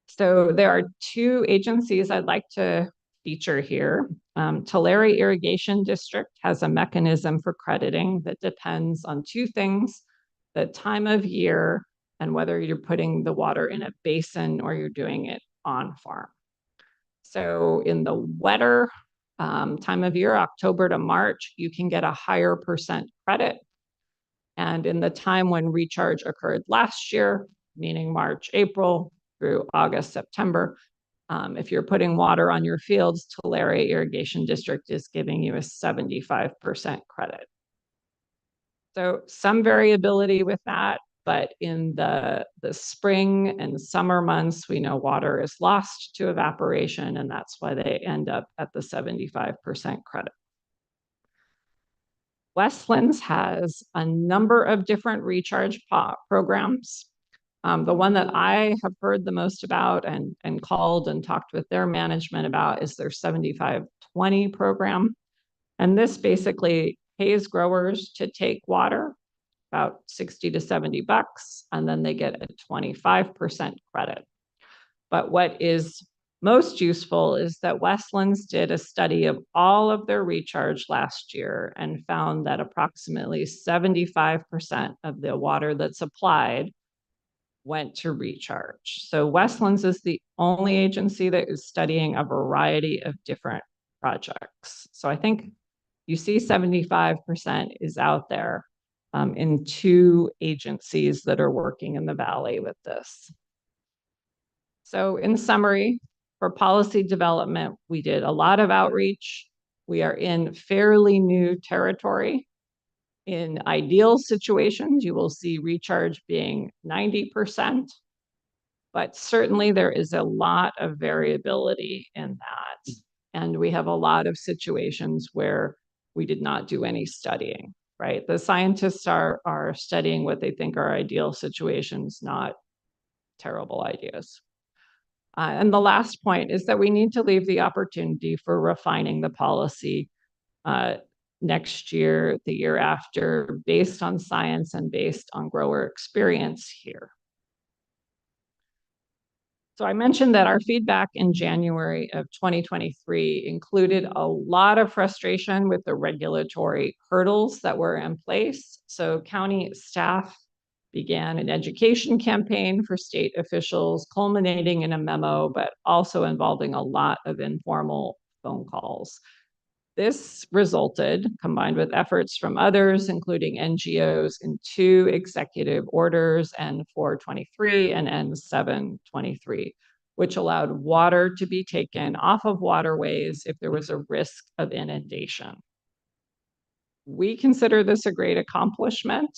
So there are 2 agencies I'd like to feature here. Tulare Irrigation District has a mechanism for crediting that depends on 2 things: the time of year and whether you're putting the water in a basin or you're doing it on farm. So in the wetter time of year, October to March, you can get a higher percent credit. And in the time when recharge occurred last year, meaning March, April through August, September, if you're putting water on your fields, Tulare Irrigation District is giving you a 75% credit. So some variability with that, but in the spring and summer months, we know water is lost to evaporation, and that's why they end up at the 75% credit. Westlands has a number of different recharge programs. The one that I have heard the most about and called and talked with their management about is their 75/20 program. And this basically pays growers to take water, about 60 to 70 bucks, and then they get a 25% credit. But what is most useful is that Westlands did a study of all of their recharge last year and found that approximately 75% of the water that's applied went to recharge. So Westlands is the only agency that is studying a variety of different projects. So I think you see 75% is out there in 2 agencies that are working in the valley with this. So in summary, for policy development, we did a lot of outreach. We are in fairly new territory. In ideal situations, you will see recharge being 90%, but certainly there is a lot of variability in that. And we have a lot of situations where we did not do any studying, right? The scientists are studying what they think are ideal situations, not terrible ideas. And the last point is that we need to leave the opportunity for refining the policy next year, the year after, based on science and based on grower experience here. So I mentioned that our feedback in January of 2023 included a lot of frustration with the regulatory hurdles that were in place. So county staff began an education campaign for state officials, culminating in a memo, but also involving a lot of informal phone calls. This resulted, combined with efforts from others, including NGOs, in 2 executive orders, N423 and N723, which allowed water to be taken off of waterways if there was a risk of inundation. We consider this a great accomplishment.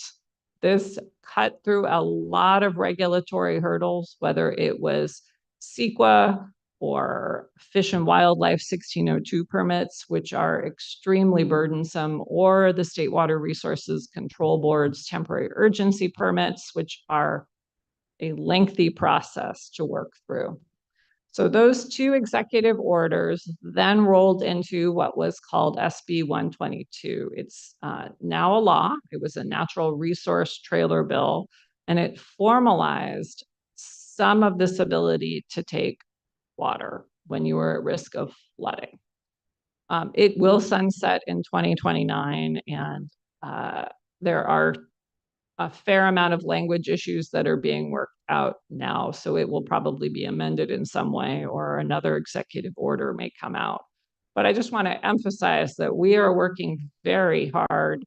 This cut through a lot of regulatory hurdles, whether it was CEQA or Fish and Wildlife 1602 permits, which are extremely burdensome, or the State Water Resources Control Board's temporary urgency permits, which are a lengthy process to work through. So those 2 executive orders then rolled into what was called SB 122. It's now a law. It was a natural resource trailer bill, and it formalized some of this ability to take water when you were at risk of flooding. It will sunset in 2029, and there are a fair amount of language issues that are being worked out now, so it will probably be amended in some way, or another executive order may come out. But I just want to emphasize that we are working very hard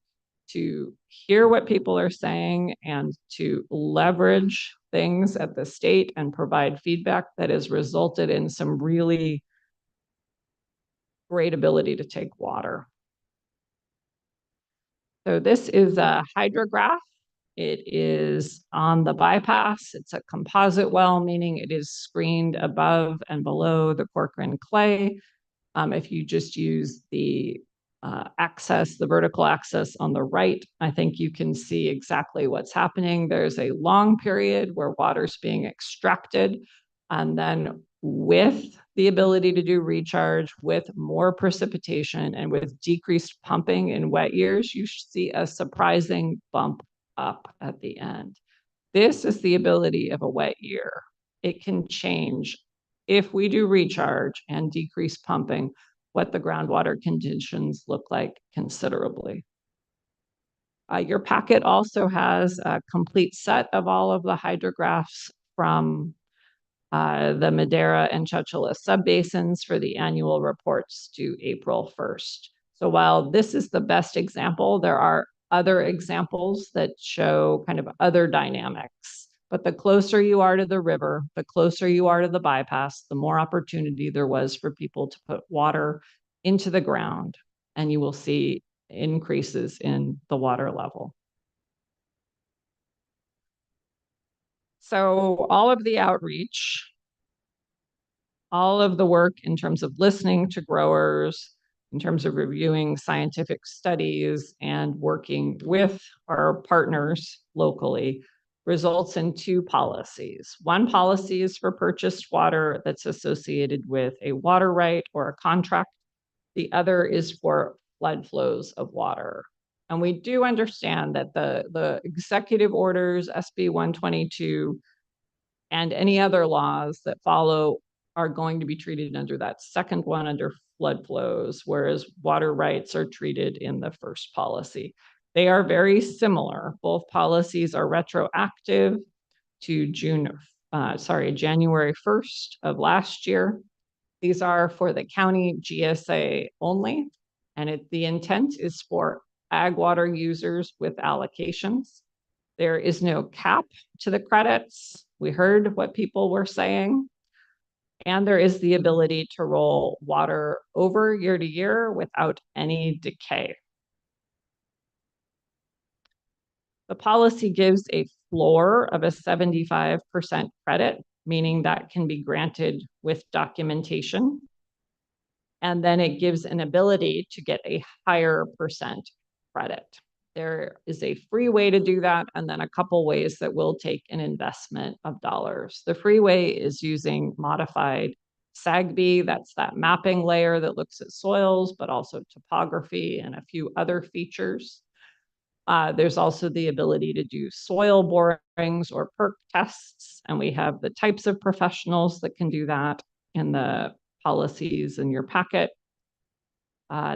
to hear what people are saying and to leverage things at the state and provide feedback that has resulted in some really great ability to take water. So this is a hydrograph. It is on the bypass. It's a composite well, meaning it is screened above and below the Corcoran clay. If you just use the access, the vertical access on the right, I think you can see exactly what's happening. There's a long period where water's being extracted, and then with the ability to do recharge, with more precipitation and with decreased pumping in wet years, you see a surprising bump up at the end. This is the ability of a wet year. It can change, if we do recharge and decrease pumping, what the groundwater conditions look like considerably. Your packet also has a complete set of all of the hydrographs from the Madera and Chowchilla subbasins for the annual reports due April 1st. So while this is the best example, there are other examples that show kind of other dynamics. But the closer you are to the river, the closer you are to the bypass, the more opportunity there was for people to put water into the ground, and you will see increases in the water level. So all of the outreach, all of the work in terms of listening to growers, in terms of reviewing scientific studies and working with our partners locally, results in 2 policies. One policy is for purchased water that's associated with a water right or a contract. The other is for flood flows of water. And we do understand that the executive orders, SB 122, and any other laws that follow are going to be treated under that second one, under flood flows, whereas water rights are treated in the first policy. They are very similar. Both policies are retroactive to January 1st of last year. These are for the county GSA only, and the intent is for ag water users with allocations. There is no cap to the credits. We heard what people were saying. And there is the ability to roll water over year to year without any decay. The policy gives a floor of a 75% credit, meaning that can be granted with documentation. And then it gives an ability to get a higher percent credit. There is a free way to do that, and then a couple ways that will take an investment of dollars. The free way is using modified SAGB, that's that mapping layer that looks at soils, but also topography and a few other features. There's also the ability to do soil borings or perk tests, and we have the types of professionals that can do that in the policies in your packet.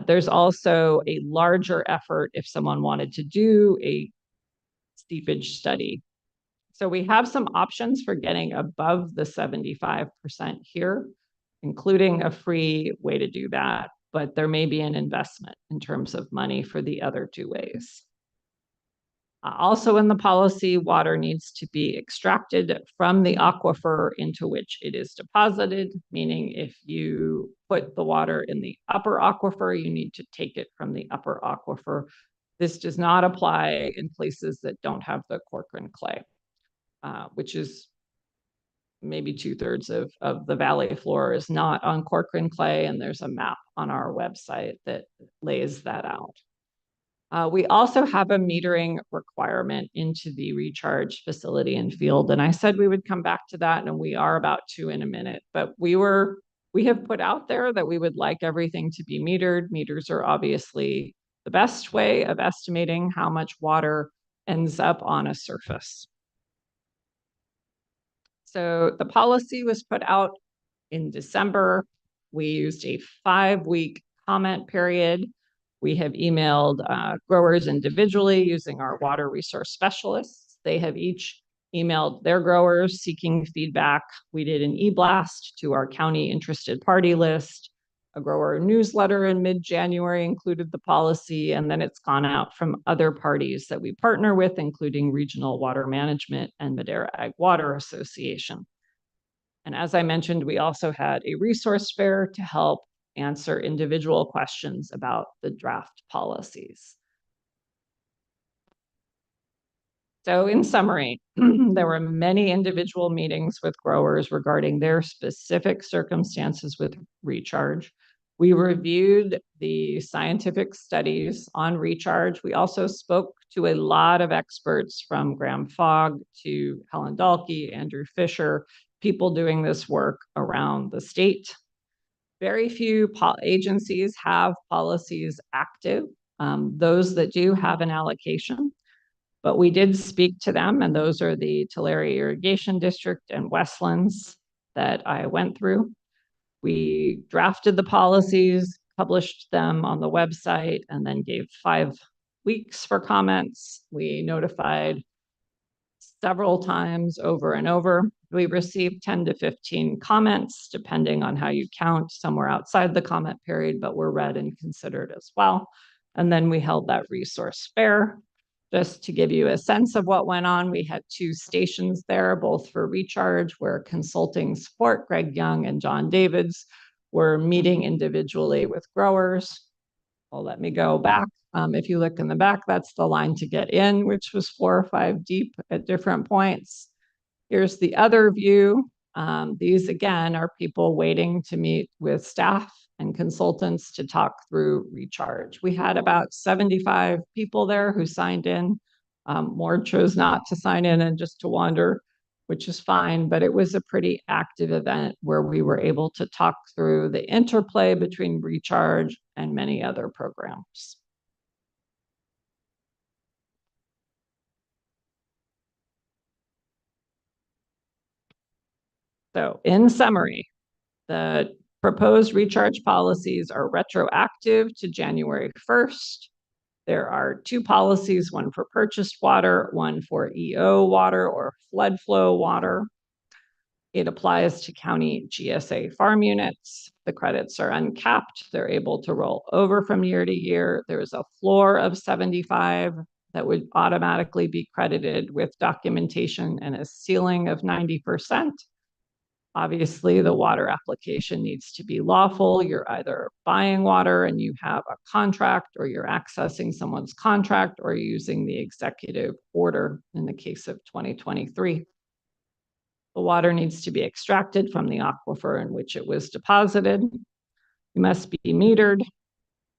There's also a larger effort if someone wanted to do a steepage study. So we have some options for getting above the 75% here, including a free way to do that, but there may be an investment in terms of money for the other two ways. Also in the policy, water needs to be extracted from the aquifer into which it is deposited, meaning if you put the water in the upper aquifer, you need to take it from the upper aquifer. This does not apply in places that don't have the Corcoran clay, which is maybe 2/3 of the valley floor is not on Corcoran clay, and there's a map on our website that lays that out. We also have a metering requirement into the recharge facility and field. And I said we would come back to that, and we are about to in a minute. But we have put out there that we would like everything to be metered. Meters are obviously the best way of estimating how much water ends up on a surface. So the policy was put out in December. We used a 5-week comment period. We have emailed growers individually using our water resource specialists. They have each emailed their growers seeking feedback. We did an e-blast to our county interested party list. A grower newsletter in mid-January included the policy, and then it's gone out from other parties that we partner with, including Regional Water Management and Madera Ag Water Association. And as I mentioned, we also had a resource fair to help answer individual questions about the draft policies. So in summary, there were many individual meetings with growers regarding their specific circumstances with recharge. We reviewed the scientific studies on recharge. We also spoke to a lot of experts, from Graham Fogg to Helen Dahlke, Andrew Fisher, people doing this work around the state. Very few agencies have policies active. Those that do have an allocation, but we did speak to them, and those are the Tulare Irrigation District and Westlands that I went through. We drafted the policies, published them on the website, and then gave 5 weeks for comments. We notified several times over and over. We received 10 to 15 comments, depending on how you count. Some were outside the comment period, but were read and considered as well. And then we held that resource fair. Just to give you a sense of what went on, we had 2 stations there, both for recharge, where consulting support, Greg Young and John Davids, were meeting individually with growers. Well, let me go back. If you look in the back, that's the line to get in, which was 4 or 5 deep at different points. Here's the other view. These, again, are people waiting to meet with staff and consultants to talk through recharge. We had about 75 people there who signed in. More chose not to sign in and just to wander, which is fine, but it was a pretty active event where we were able to talk through the interplay between recharge and many other programs. So in summary, the proposed recharge policies are retroactive to January 1st. There are 2 policies, one for purchased water, one for EO water or flood flow water. It applies to county GSA farm units. The credits are uncapped. They're able to roll over from year to year. There is a floor of 75 that would automatically be credited with documentation, and a ceiling of 90%. Obviously, the water application needs to be lawful. You're either buying water and you have a contract, or you're accessing someone's contract, or using the executive order in the case of 2023. The water needs to be extracted from the aquifer in which it was deposited. You must be metered.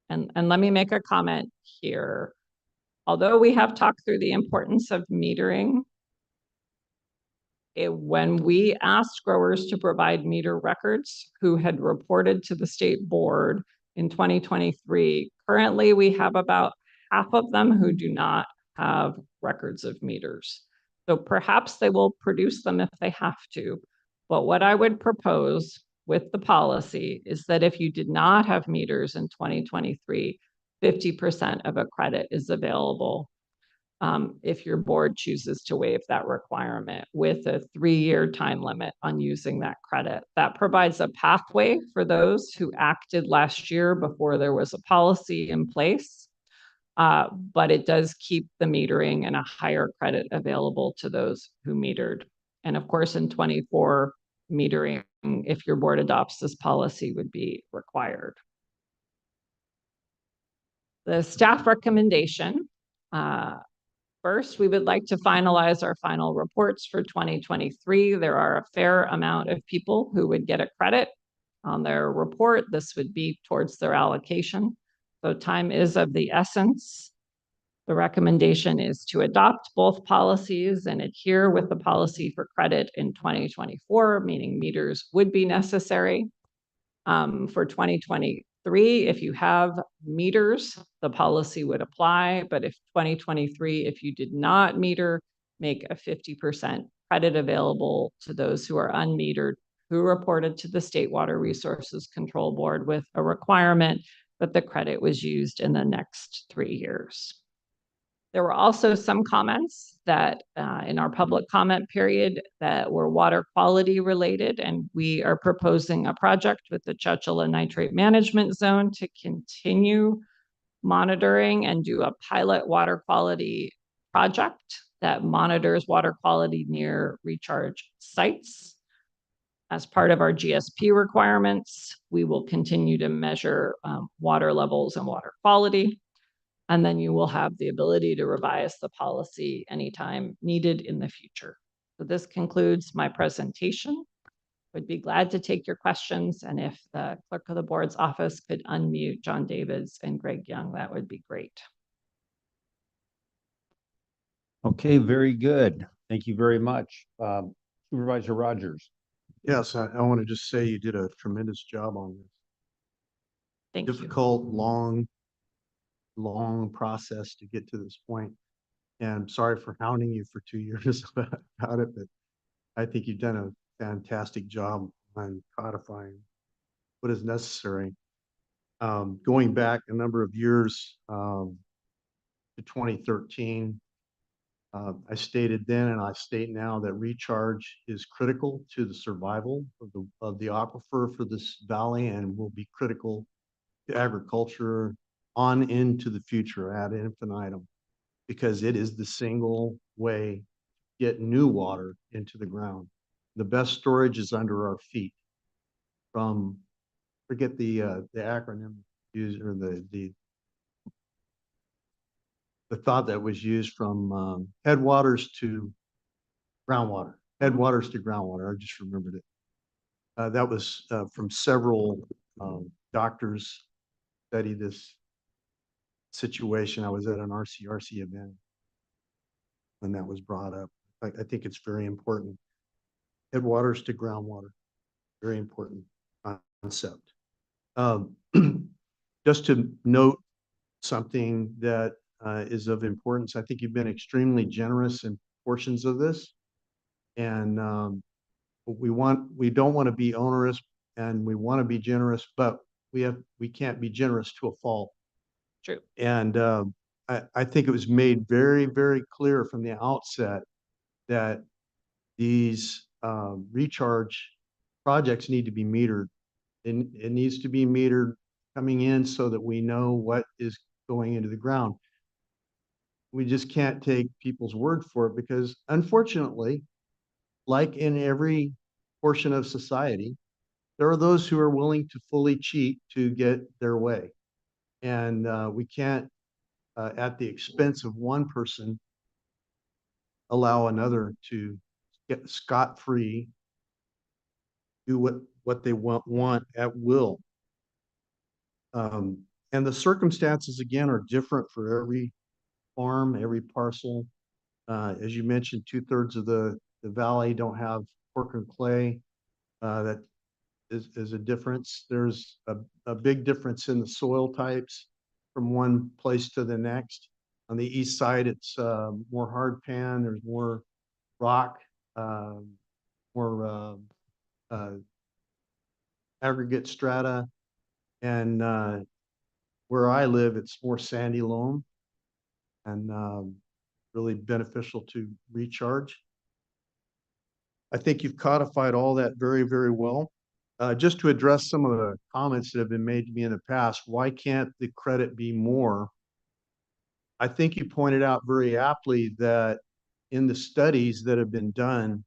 And let me make a comment here. Although we have talked through the importance of metering, when we asked growers to provide meter records who had reported to the state board in 2023, currently we have about half of them who do not have records of meters. So perhaps they will produce them if they have to. But what I would propose with the policy is that if you did not have meters in 2023, 50% of a credit is available if your board chooses to waive that requirement with a 3-year time limit on using that credit. That provides a pathway for those who acted last year before there was a policy in place, but it does keep the metering and a higher credit available to those who metered. And of course, in 24, metering, if your board adopts this policy, would be required. The staff recommendation, first, we would like to finalize our final reports for 2023. There are a fair amount of people who would get a credit on their report. This would be towards their allocation. So time is of the essence. The recommendation is to adopt both policies and adhere with the policy for credit in 2024, meaning meters would be necessary. For 2023, if you have meters, the policy would apply. But if 2023, if you did not meter, make a 50% credit available to those who are unmetered, who reported to the State Water Resources Control Board with a requirement that the credit was used in the next 3 years. There were also some comments that in our public comment period that were water quality related, and we are proposing a project with the Chowchilla Nitrate Management Zone to continue monitoring and do a pilot water quality project that monitors water quality near recharge sites. As part of our GSP requirements, we will continue to measure water levels and water quality. And then you will have the ability to revise the policy anytime needed in the future. So this concludes my presentation. Would be glad to take your questions. And if the clerk of the board's office could unmute John Davids and Greg Young, that would be great. Okay, very good. Thank you very much. Supervisor Rogers. Yes, I want to just say you did a tremendous job on this. Thank you. Difficult, long process to get to this point. And I'm sorry for hounding you for 2 years about it, but I think you've done a fantastic job on codifying what is necessary. Going back a number of years to 2013, I stated then and I state now that recharge is critical to the survival of the aquifer for this valley and will be critical to agriculture on into the future ad infinitum, because it is the single way to get new water into the ground. The best storage is under our feet. From, forget the acronym used, or the thought that was used, from headwaters to groundwater. Headwaters to groundwater, I just remembered it. That was from several doctors study this situation. I was at an RCRC event when that was brought up. I think it's very important. Headwaters to groundwater, very important concept. Just to note something that is of importance, I think you've been extremely generous in portions of this, and we don't want to be onerous, and we want to be generous, but we can't be generous to a fault. True. And I think it was made very, very clear from the outset that these recharge projects need to be metered. It needs to be metered coming in so that we know what is going into the ground. We just can't take people's word for it, because unfortunately, like in every portion of society, there are those who are willing to fully cheat to get their way. And we can't, at the expense of one person, allow another to get scot-free, do what they want at will. And the circumstances, again, are different for every farm, every parcel. As you mentioned, 2/3 of the valley don't have pork and clay. That is a difference. There's a big difference in the soil types from one place to the next. On the east side, it's more hard pan. There's more rock, more aggregate strata. And where I live, it's more sandy loam and really beneficial to recharge. I think you've codified all that very, very well. Just to address some of the comments that have been made to me in the past, why can't the credit be more? I think you pointed out very aptly that in the studies that have been done,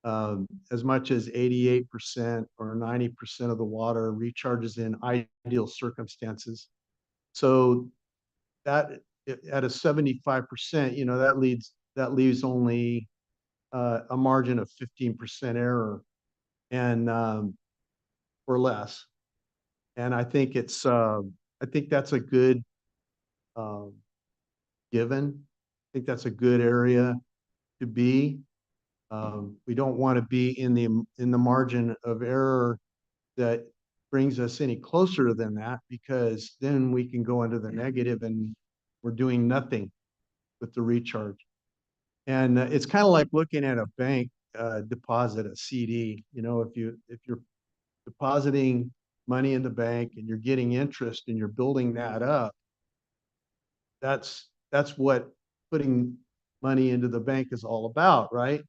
as much as 88% or 90% of the water recharges in ideal circumstances. So that at a 75%, that leaves only a margin of 15% error and or less. And I think that's a good given. I think that's a good area to be. We don't want to be in the margin of error that brings us any closer than that, because then we can go into the negative and we're doing nothing with the recharge. And it's kind of like looking at a bank deposit, a CD. If you're depositing money in the bank and you're getting interest and you're building that up, that's what putting money into the bank is all about, right?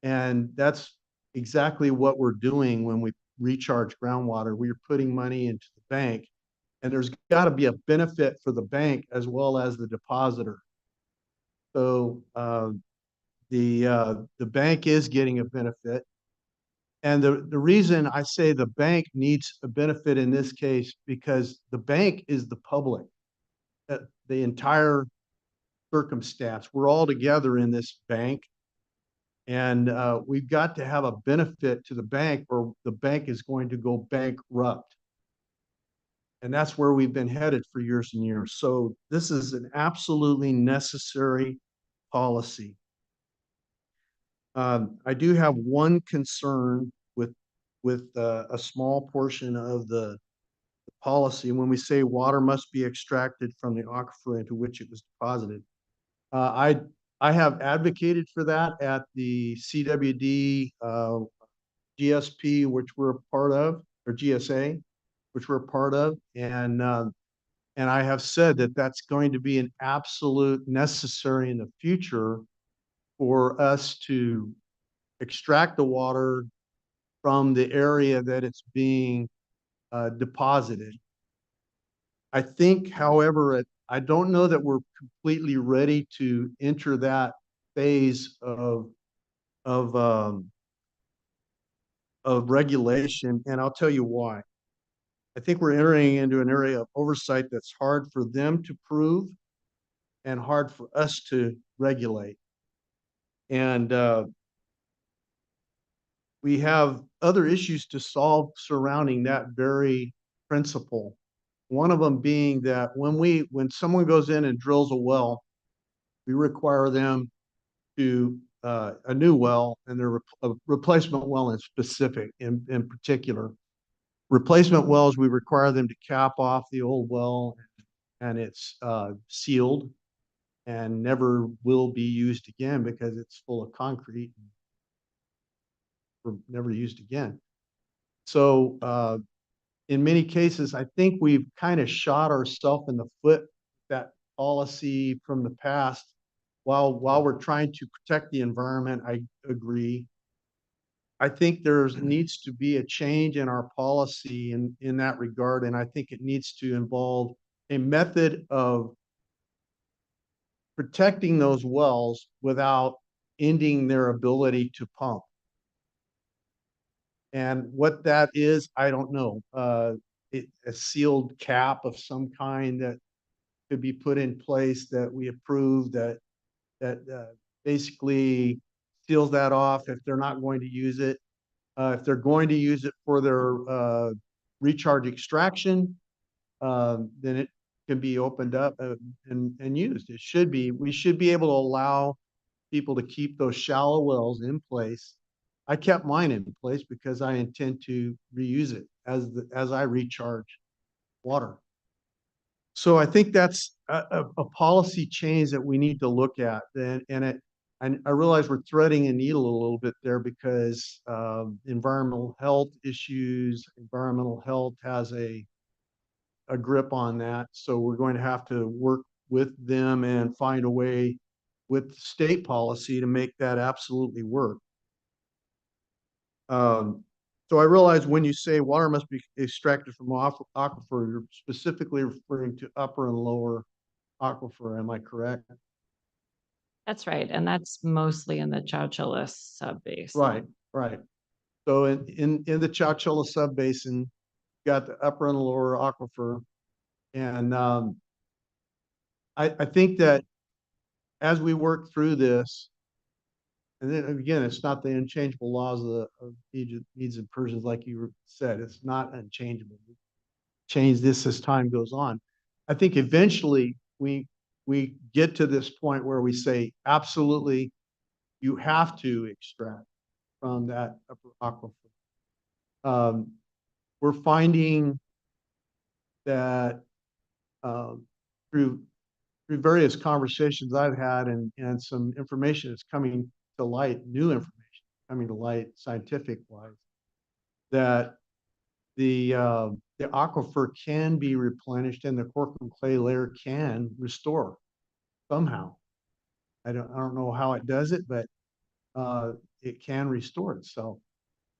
And that's exactly what we're doing when we recharge groundwater. We're putting money into the bank, and there's got to be a benefit for the bank as well as the depositor. So the bank is getting a benefit. And the reason I say the bank needs a benefit in this case, because the bank is the public, the entire circumstance. We're all together in this bank, and we've got to have a benefit to the bank, or the bank is going to go bankrupt. And that's where we've been headed for years and years. So this is an absolutely necessary policy. I do have one concern with a small portion of the policy. When we say water must be extracted from the aquifer into which it was deposited, I have advocated for that at the CWD GSP, which we're a part of, or GSA, which we're a part of, and I have said that that's going to be an absolute necessary in the future for us to extract the water from the area that it's being deposited. I think, however, I don't know that we're completely ready to enter that phase of regulation, and I'll tell you why. I think we're entering into an area of oversight that's hard for them to prove and hard for us to regulate. And we have other issues to solve surrounding that very principle. One of them being that when someone goes in and drills a well, we require them to a new well, and they're a replacement well in particular. Replacement wells, we require them to cap off the old well, and it's sealed and never will be used again because it's full of concrete. Never used again. So in many cases, I think we've kind of shot ourselves in the foot, that policy from the past. While we're trying to protect the environment, I agree. I think there needs to be a change in our policy in that regard, and I think it needs to involve a method of protecting those wells without ending their ability to pump. And what that is, I don't know. A sealed cap of some kind that could be put in place that we approve that basically seals that off if they're not going to use it. If they're going to use it for their recharge extraction, then it can be opened up and used. It should be. We should be able to allow people to keep those shallow wells in place. I kept mine in place because I intend to reuse it as I recharge water. So I think that's a policy change that we need to look at. And I realize we're threading a needle a little bit there because environmental health issues, environmental health has a grip on that. So we're going to have to work with them and find a way with state policy to make that absolutely work. So I realize when you say water must be extracted from aquifer, you're specifically referring to upper and lower aquifer. Am I correct? That's right. And that's mostly in the Chowchilla subbasin. Right, right. So in the Chowchilla subbasin, you got the upper and lower aquifer. And I think that as we work through this, and then again, it's not the unchangeable laws of Medes and Persians, like you said. It's not unchangeable. We change this as time goes on. I think eventually we get to this point where we say, absolutely, you have to extract from that upper aquifer. We're finding that through various conversations I've had and some information that's coming to light, new information coming to light scientific wise, that the aquifer can be replenished and the cork clay layer can restore somehow. I don't know how it does it, but it can restore it. So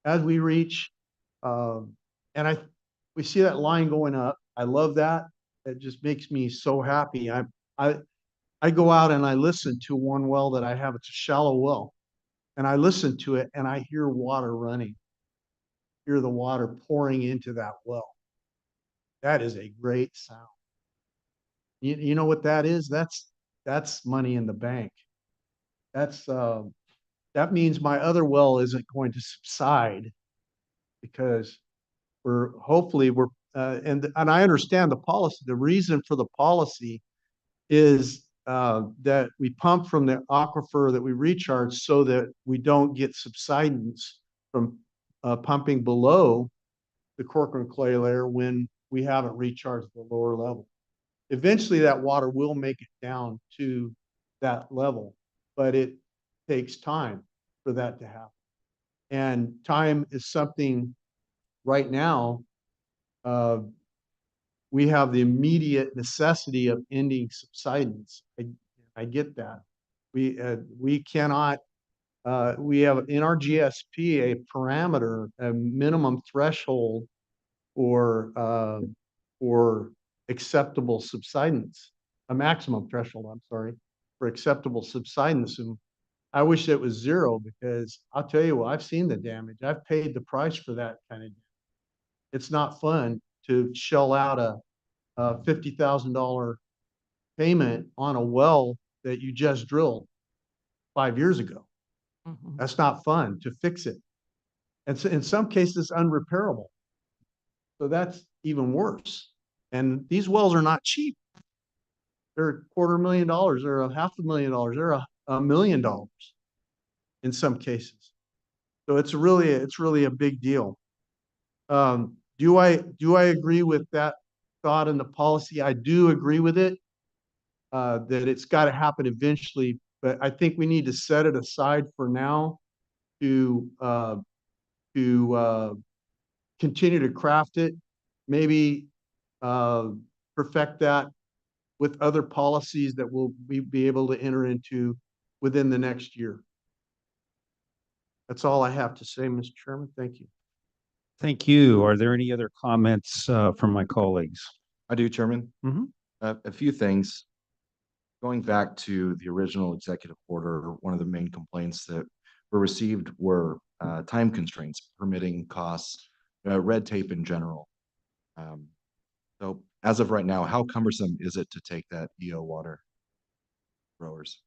as we reach, and we see that line going up. I love that. It just makes me so happy. I go out and I listen to one well that I have. It's a shallow well, and I listen to it and I hear water running. Hear the water pouring into that well. That is a great sound. You know what that is? That's money in the bank. That means my other well isn't going to subside because we're and I understand the policy. The reason for the policy is that we pump from the aquifer that we recharge so that we don't get subsidence from pumping below the cork and clay layer when we haven't recharged the lower level. Eventually that water will make it down to that level, but it takes time for that to happen. And time is something right now, we have the immediate necessity of ending subsidence. I get that. We cannot, we have in our GSP a parameter, a minimum threshold for acceptable subsidence, a maximum threshold, I'm sorry, for acceptable subsidence. And I wish it was zero because I'll tell you what, I've seen the damage. I've paid the price for that kind of damage. It's not fun to shell out a $50,000 payment on a well that you just drilled 5 years ago. That's not fun to fix it. And so in some cases, unrepairable. So that's even worse. And these wells are not cheap. They're $250,000, they're $500,000, they're $1 million in some cases. So it's really a big deal. Do I agree with that thought in the policy? I do agree with it, that it's got to happen eventually, but I think we need to set it aside for now to continue to craft it, maybe perfect that with other policies that we'll be able to enter into within the next year. That's all I have to say, Mr. Chairman. Thank you. Thank you. Are there any other comments from my colleagues? I do, Chairman. Mhm. A few things. Going back to the original executive order, one of the main complaints that were received were time constraints, permitting costs, red tape in general. So as of right now, how cumbersome is it to take that EO water, growers?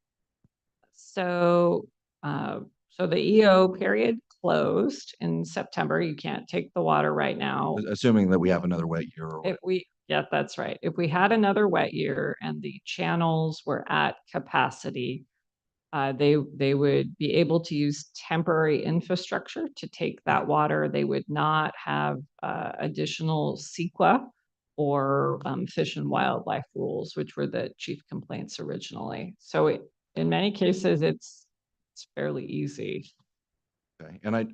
So, so the EO period closed in September. You can't take the water right now. Assuming that we have another wet year or If we, yeah, that's right. If we had another wet year and the channels were at capacity, they would be able to use temporary infrastructure to take that water. They would not have additional CEQA or fish and wildlife rules, which were the chief complaints originally. So in many cases, it's fairly easy. Okay, and I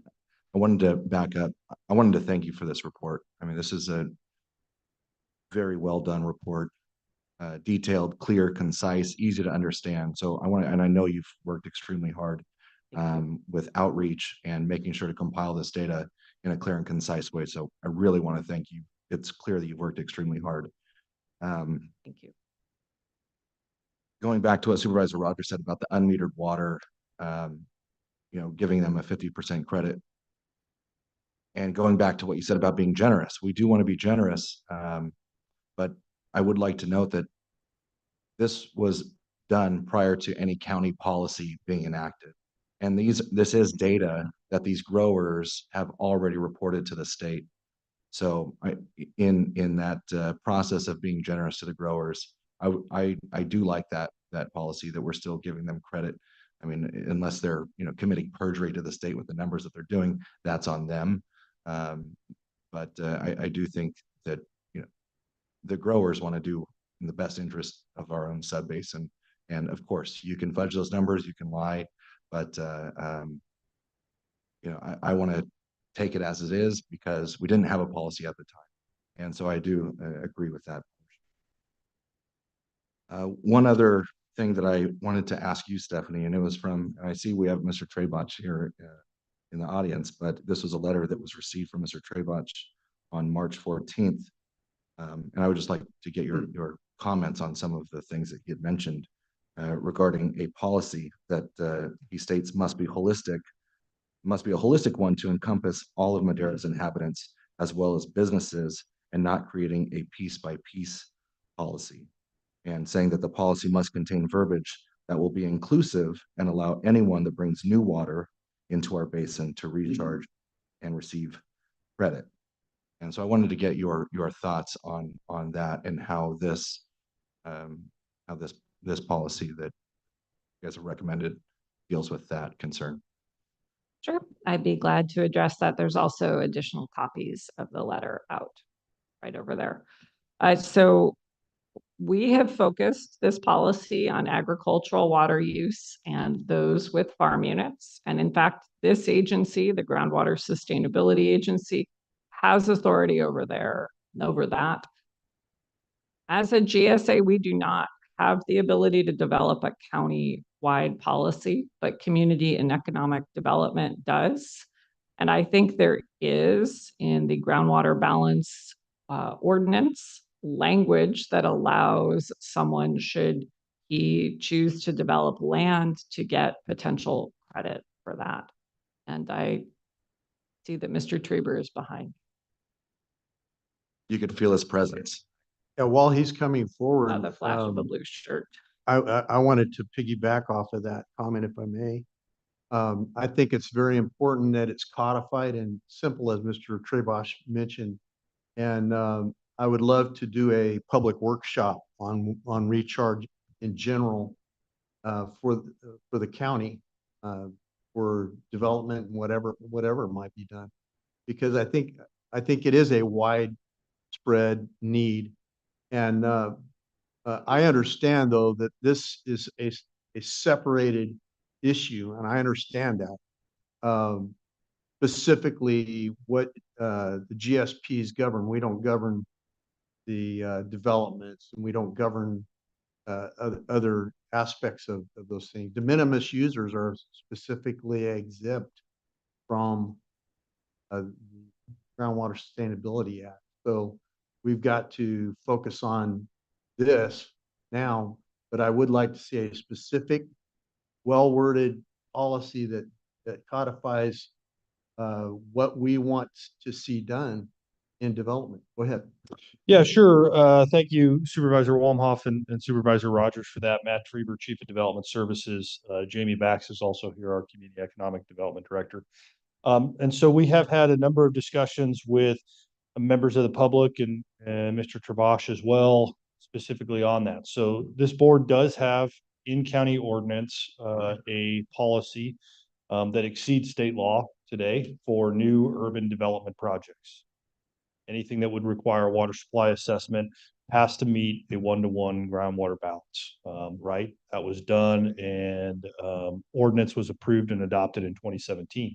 wanted to back up. I wanted to thank you for this report. I mean, this is a very well done report, detailed, clear, concise, easy to understand. So I want to, and I know you've worked extremely hard with outreach and making sure to compile this data in a clear and concise way. So I really want to thank you. It's clear that you've worked extremely hard. Thank you. Going back to what Supervisor Rogers said about the unmetered water, giving them a 50% credit. And going back to what you said about being generous, we do want to be generous, but I would like to note that this was done prior to any county policy being enacted. And this is data that these growers have already reported to the state. So in that process of being generous to the growers, I do like that policy that we're still giving them credit. I mean, unless they're committing perjury to the state with the numbers that they're doing, that's on them. But I do think that the growers want to do in the best interest of our own sub base, and of course you can fudge those numbers, you can lie, but I want to take it as it is because we didn't have a policy at the time, and so I do agree with that. One other thing that I wanted to ask you, Stephanie, and it was from, I see we have Mr. Trebach here in the audience, but this was a letter that was received from Mr. Trebach on March 14th. And I would just like to get your comments on some of the things that he had mentioned regarding a policy that he states must be a holistic one to encompass all of Madera's inhabitants as well as businesses, and not creating a piece by piece policy, and saying that the policy must contain verbiage that will be inclusive and allow anyone that brings new water into our basin to recharge and receive credit. And so I wanted to get your thoughts on that and how this policy that you guys have recommended deals with that concern. Sure, I'd be glad to address that. There's also additional copies of the letter out right over there. So we have focused this policy on agricultural water use and those with farm units. And in fact, this agency, the Groundwater Sustainability Agency, has authority over that. As a GSA, we do not have the ability to develop a county-wide policy, but community and economic development does. And I think there is in the groundwater balance ordinance language that allows someone, should he choose to develop land, to get potential credit for that. And I see that Mr. Traber is behind. You could feel his presence. Yeah, while he's coming forward, The flash of a blue shirt. I wanted to piggyback off of that comment, if I may. I think it's very important that it's codified and simple, as Mr. Trebach mentioned. And I would love to do a public workshop on recharge in general for the county for development and whatever might be done, because I think it is a widespread need. And I understand, though, that this is a separated issue, and I understand that. Specifically, what the GSPs govern. We don't govern the developments, and we don't govern other aspects of those things. De minimis users are specifically exempt from the Groundwater Sustainability Act. So we've got to focus on this now, but I would like to see a specific, well-worded policy that codifies what we want to see done in development. Go ahead. Yeah, sure. Thank you Supervisor Walmhoff and Supervisor Rogers for that. Matt Trieber, Chief of Development Services. Jamie Bax is also here, our Community Economic Development Director. And so we have had a number of discussions with members of the public and Mr. Trabosh as well, specifically on that. So this board does have in county ordinance a policy that exceeds state law today for new urban development projects. Anything that would require a water supply assessment has to meet a 1-to-1 groundwater balance, right? That was done and ordinance was approved and adopted in 2017.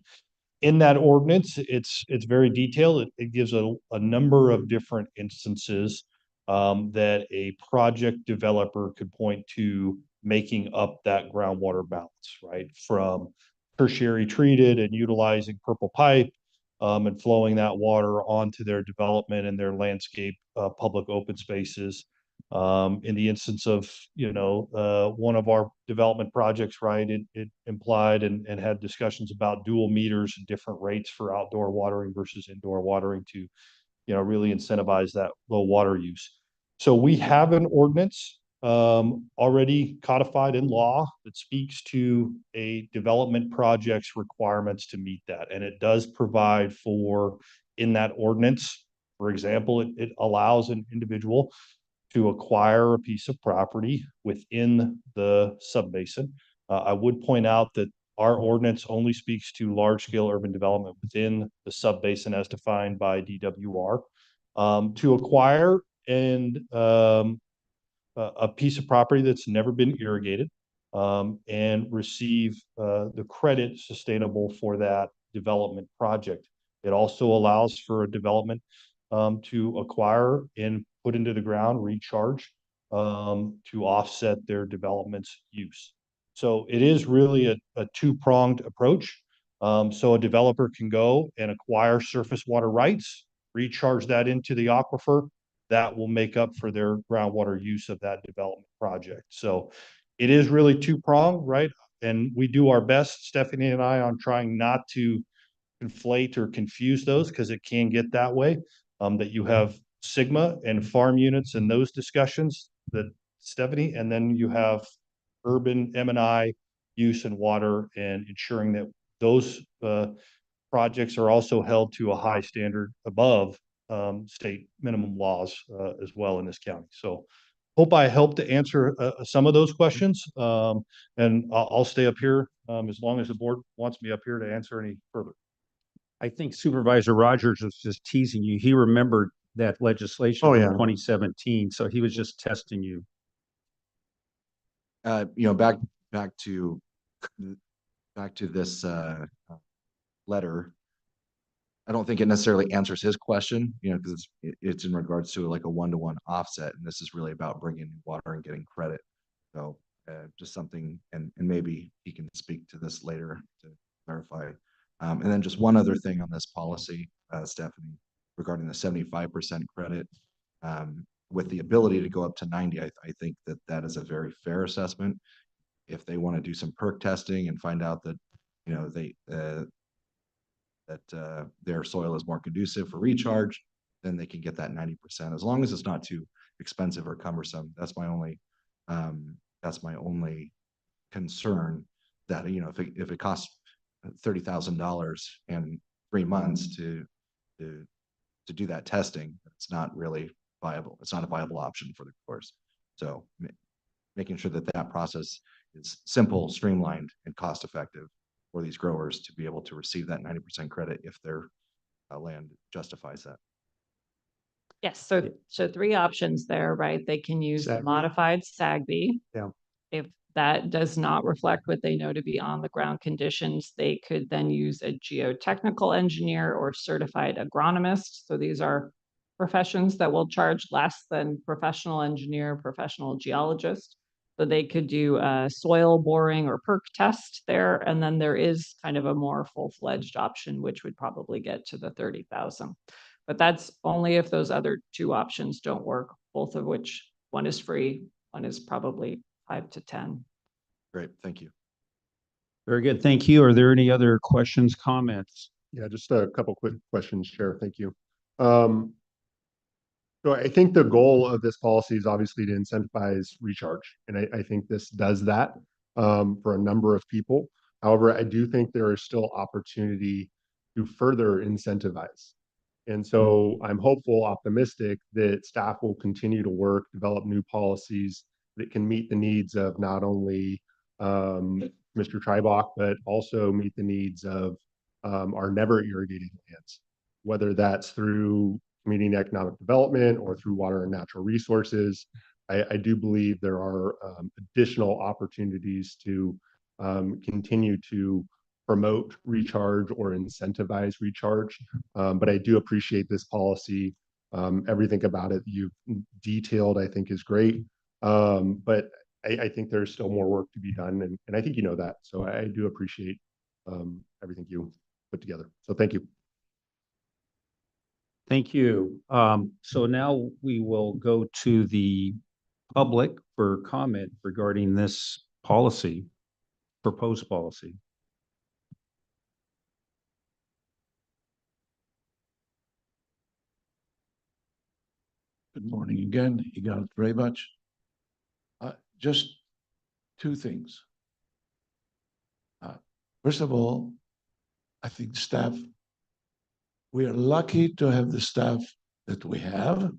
In that ordinance, it's very detailed. It gives a number of different instances that a project developer could point to making up that groundwater balance, right? From tertiary treated and utilizing purple pipe and flowing that water onto their development and their landscape public open spaces. In the instance of, one of our development projects, right, it implied and had discussions about dual meters and different rates for outdoor watering versus indoor watering to, really incentivize that low water use. So we have an ordinance already codified in law that speaks to a development project's requirements to meet that. And it does provide for, in that ordinance, for example, it allows an individual to acquire a piece of property within the subbasin. I would point out that our ordinance only speaks to large-scale urban development within the subbasin as defined by DWR. To acquire and a piece of property that's never been irrigated and receive the credit sustainable for that development project. It also allows for a development to acquire and put into the ground, recharge to offset their development's use. So it is really a two-pronged approach. So a developer can go and acquire surface water rights, recharge that into the aquifer. That will make up for their groundwater use of that development project. So it is really two-pronged, right? And we do our best, Stephanie and I, on trying not to conflate or confuse those because it can get that way. That you have Sigma and farm units and those discussions that Stephanie, and then you have urban M&I use and water and ensuring that those projects are also held to a high standard above state minimum laws as well in this county. So hope I helped to answer some of those questions. And I'll stay up here as long as the board wants me up here to answer any further. I think Supervisor Rogers was just teasing you. He remembered that legislation Oh, from yeah. 2017, so he was just testing you. Back to this letter. I don't think it necessarily answers his question, because it's in regards to like a 1-to-1 offset, and this is really about bringing in water and getting credit. So just something, and maybe he can speak to this later to clarify. And then just one other thing on this policy, Stephanie, regarding the 75% credit, with the ability to go up to 90, I think that is a very fair assessment. If they want to do some perk testing and find out that, their soil is more conducive for recharge, then they can get that 90%, as long as it's not too expensive or cumbersome. That's my only concern, that, if it costs $30,000 in 3 months to do that testing, it's not really viable. It's not a viable option for the course. So making sure that process is simple, streamlined, and cost effective for these growers to be able to receive that 90% credit if their land justifies that. Yes, so 3 options there, right? They can use the SAGB. modified SAGB. Yeah. If that does not reflect what they know to be on the ground conditions, they could then use a geotechnical engineer or certified agronomist. So these are professions that will charge less than professional engineer, professional geologist. So they could do a soil boring or perk test there. And then there is kind of a more full-fledged option, which would probably get to the 30,000. But that's only if those other 2 options don't work, both of which, one is free, one is probably 5 to 10. Great, thank you. Very good. Thank you. Are there any other questions, comments? Yeah, just a couple quick questions, Chair. Thank you. Um, so I think the goal of this policy is obviously to incentivize recharge, and I think this does that for a number of people. However, I do think there is still opportunity to further incentivize. And so I'm hopeful, optimistic that staff will continue to work, develop new policies that can meet the needs of not only Mr. Tribach, but also meet the needs of our never irrigated lands, whether that's through community and economic development or through water and natural resources. I do believe there are additional opportunities to continue to promote recharge or incentivize recharge. But I do appreciate this policy. Everything about it you've detailed, I think, is great. But I think there's still more work to be done, and I think you know that. So I do appreciate everything you put together. So thank you. Thank you. So now we will go to the public for comment regarding this policy, proposed policy. Good morning again, Igal Trebach. Just two things. First of all, I think staff, we are lucky to have the staff that we have.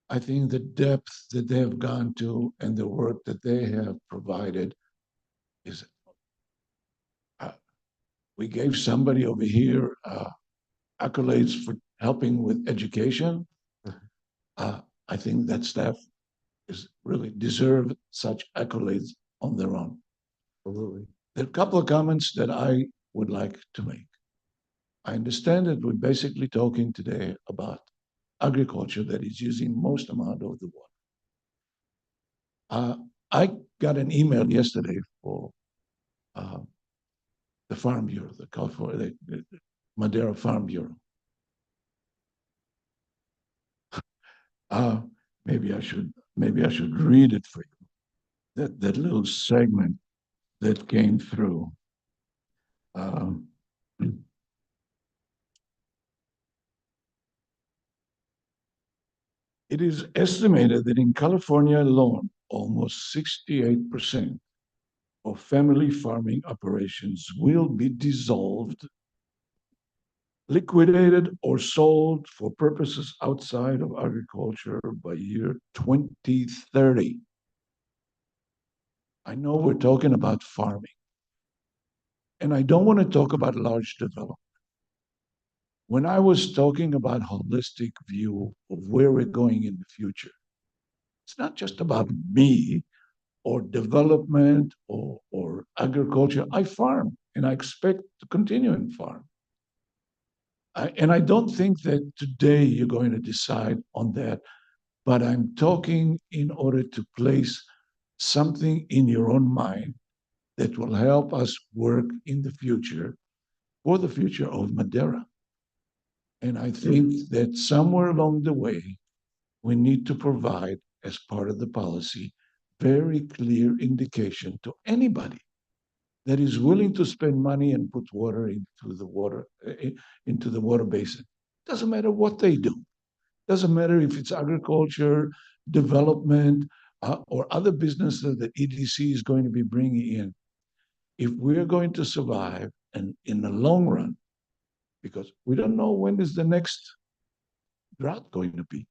I think the depth that they have gone to and the work that they have provided is, we gave somebody over here accolades for helping with education. I think that staff is really deserve such accolades on their own. Absolutely. There are a couple of comments that I would like to make. I understand that we're basically talking today about agriculture that is using most amount of the water. I got an email yesterday for the Farm Bureau, the Madera Farm Bureau. Maybe I should read it for you. That little segment that came through. It is estimated that in California alone, almost 68% of family farming operations will be dissolved, liquidated, or sold for purposes outside of agriculture by year 2030. I know we're talking about farming, and I don't want to talk about large development. When I was talking about holistic view of where we're going in the future, it's not just about me or development or agriculture. I farm, and I expect to continue in farm. And I don't think that today you're going to decide on that, but I'm talking in order to place something in your own mind that will help us work in the future for the future of Madera. And I think that somewhere along the way, we need to provide, as part of the policy, very clear indication to anybody that is willing to spend money and put water into the water basin. Doesn't matter what they do. Doesn't matter if it's agriculture, development, or other businesses that EDC is going to be bringing in. If we're going to survive, and in the long run, because we don't know when is the next drought going to be,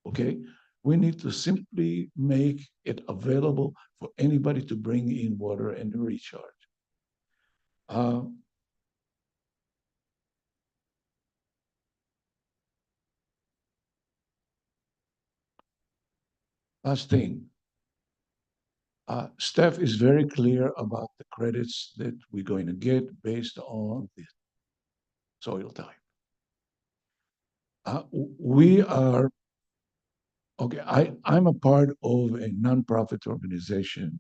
okay? We need to simply make it available for anybody to bring in water and recharge. Last thing, staff is very clear about the credits that we're going to get based on the soil type. We are, okay, I'm a part of a nonprofit organization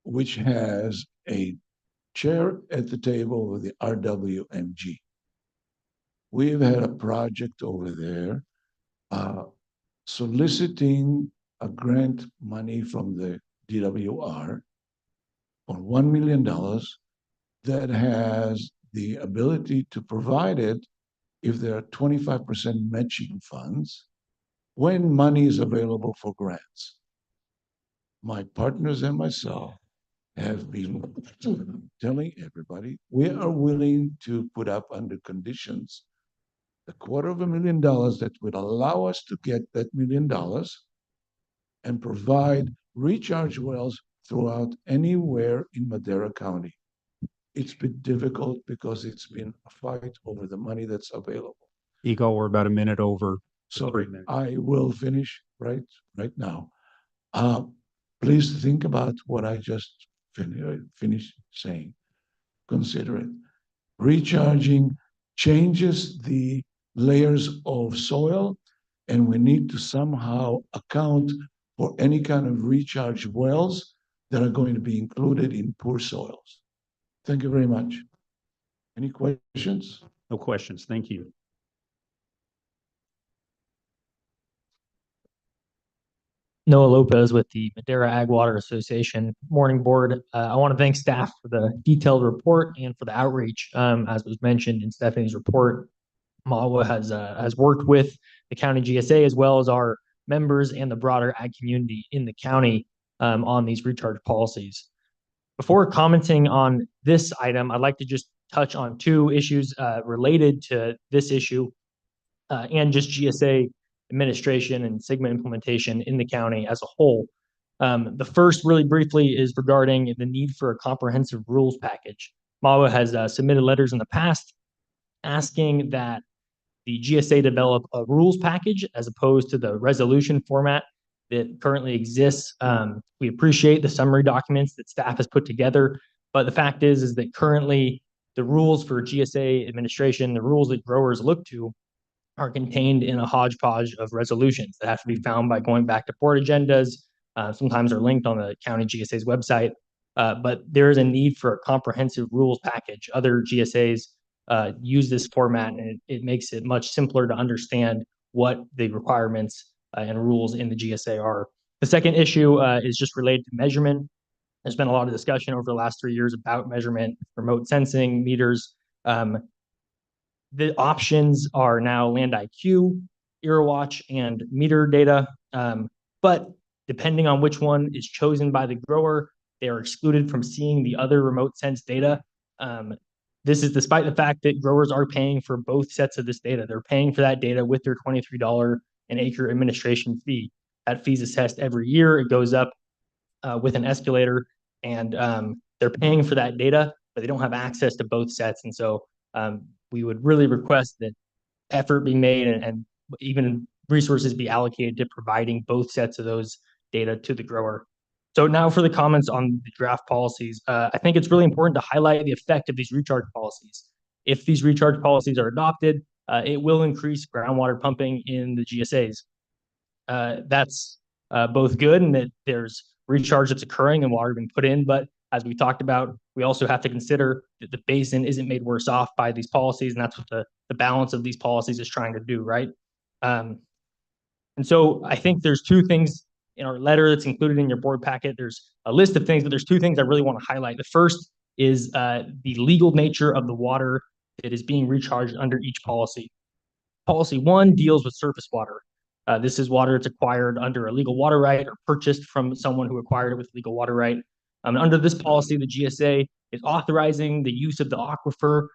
which has a chair at the table with the RWMG. We've had a project over there soliciting a grant money from the DWR or $1 million that has the ability to provide it if there are 25% matching funds when money is available for grants. My partners and myself have been telling everybody we are willing to put up under conditions $250,000 that would allow us to get that $1 million and provide recharge wells throughout anywhere in Madera County. It's been difficult because it's been a fight over the money that's available. Eagle, we're about a minute over. So 3 minutes. I will finish right now. Please think about what I just finished saying. Consider it. Recharging changes the layers of soil, and we need to somehow account for any kind of recharge wells that are going to be included in poor soils. Thank you very much. Any questions? No questions. Thank you. Noah Lopez with the Madera Ag Water Association Morning Board. I want to thank staff for the detailed report and for the outreach. As was mentioned in Stephanie's report, MAWA has worked with the county GSA as well as our members and the broader ag community in the county on these recharge policies. Before commenting on this item, I'd like to just touch on two issues related to this issue and just GSA administration and SGMA implementation in the county as a whole. The first, really briefly, is regarding the need for a comprehensive rules package. MAWA has submitted letters in the past asking that the GSA develop a rules package as opposed to the resolution format that currently exists. We appreciate the summary documents that staff has put together, but the fact is that currently the rules for GSA administration, the rules that growers look to, are contained in a hodgepodge of resolutions that have to be found by going back to board agendas. Sometimes are linked on the county GSA's website, but there is a need for a comprehensive rules package. Other GSAs use this format, and it makes it much simpler to understand what the requirements and rules in the GSA are. The second issue is just related to measurement. There's been a lot of discussion over the last 3 years about measurement, remote sensing, meters. The options are now Land IQ, EraWatch, and meter data. But depending on which one is chosen by the grower, they are excluded from seeing the other remote sense data. This is despite the fact that growers are paying for both sets of this data. They're paying for that data with their $23 an acre administration fee. That fee is assessed every year. It goes up with an escalator, and they're paying for that data, but they don't have access to both sets. And so we would really request that effort be made and even resources be allocated to providing both sets of those data to the grower. So now for the comments on the draft policies, I think it's really important to highlight the effect of these recharge policies. If these recharge policies are adopted, it will increase groundwater pumping in the GSAs. That's both good in that there's recharge that's occurring and water being put in, but as we talked about, we also have to consider that the basin isn't made worse off by these policies, and that's what the balance of these policies is trying to do, right? And so I think there's two things in our letter that's included in your board packet. There's a list of things, but there's two things I really want to highlight. The first is the legal nature of the water that is being recharged under each policy. Policy 1 deals with surface water. This is water that's acquired under a legal water right or purchased from someone who acquired it with legal water right. Under this policy, the GSA is authorizing the use of the aquifer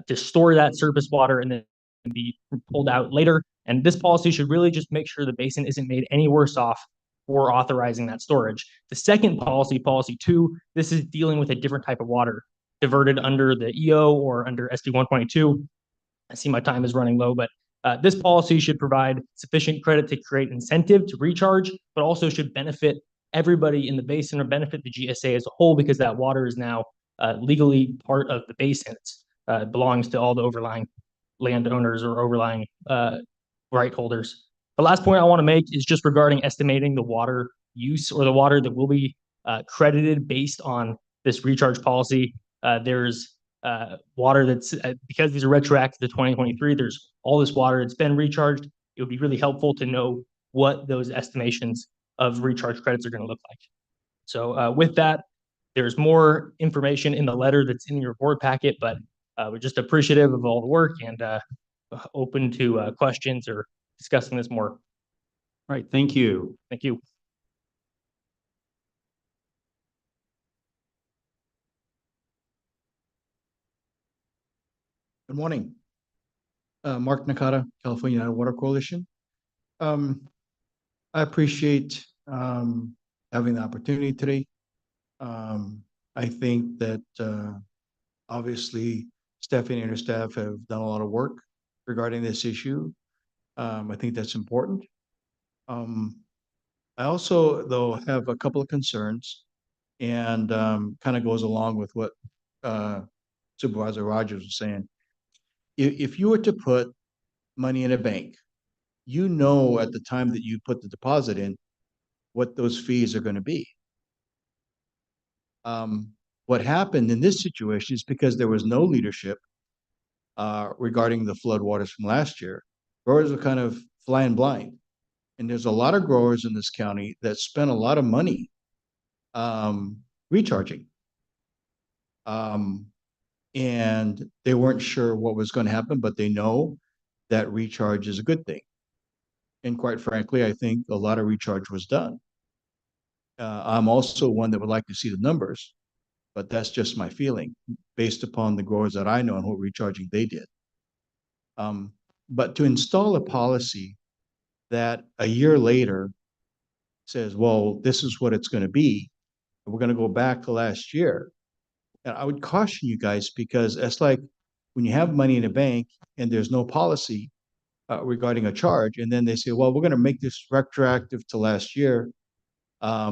to store that surface water and then be pulled out later. And this policy should really just make sure the basin isn't made any worse off for authorizing that storage. The second policy, policy 2, this is dealing with a different type of water diverted under the EO or under SB 122. I see my time is running low, but this policy should provide sufficient credit to create incentive to recharge, but also should benefit everybody in the basin or benefit the GSA as a whole because that water is now legally part of the basin. It belongs to all the overlying landowners or overlying right holders. The last point I want to make is just regarding estimating the water use or the water that will be credited based on this recharge policy. There's water that's, because these are retroactive to 2023, there's all this water that's been recharged. It would be really helpful to know what those estimations of recharge credits are going to look like. So with that, There's more information in the letter that's in your board packet, but we're just appreciative of all the work and open to questions or discussing this more. All right, thank you. Thank you. Good morning. Mark Nakata, California United Water Coalition. I appreciate having the opportunity today. I think that obviously Stephanie and her staff have done a lot of work regarding this issue. I think that's important. I also, though, have a couple of concerns and kind of goes along with what Supervisor Rogers was saying. If you were to put money in a bank, you know at the time that you put the deposit in what those fees are going to be. What happened in this situation is because there was no leadership regarding the floodwaters from last year, growers were kind of flying blind. And there's a lot of growers in this county that spent a lot of money recharging. And they weren't sure what was going to happen, but they know that recharge is a good thing. And quite frankly, I think a lot of recharge was done. I'm also one that would like to see the numbers, but that's just my feeling based upon the growers that I know and what recharging they did. But to install a policy that a year later says, well, this is what it's going to be, and we're going to go back to last year. And I would caution you guys because it's like when you have money in a bank and there's no policy regarding a charge, and then they say, well, we're going to make this retroactive to last year. I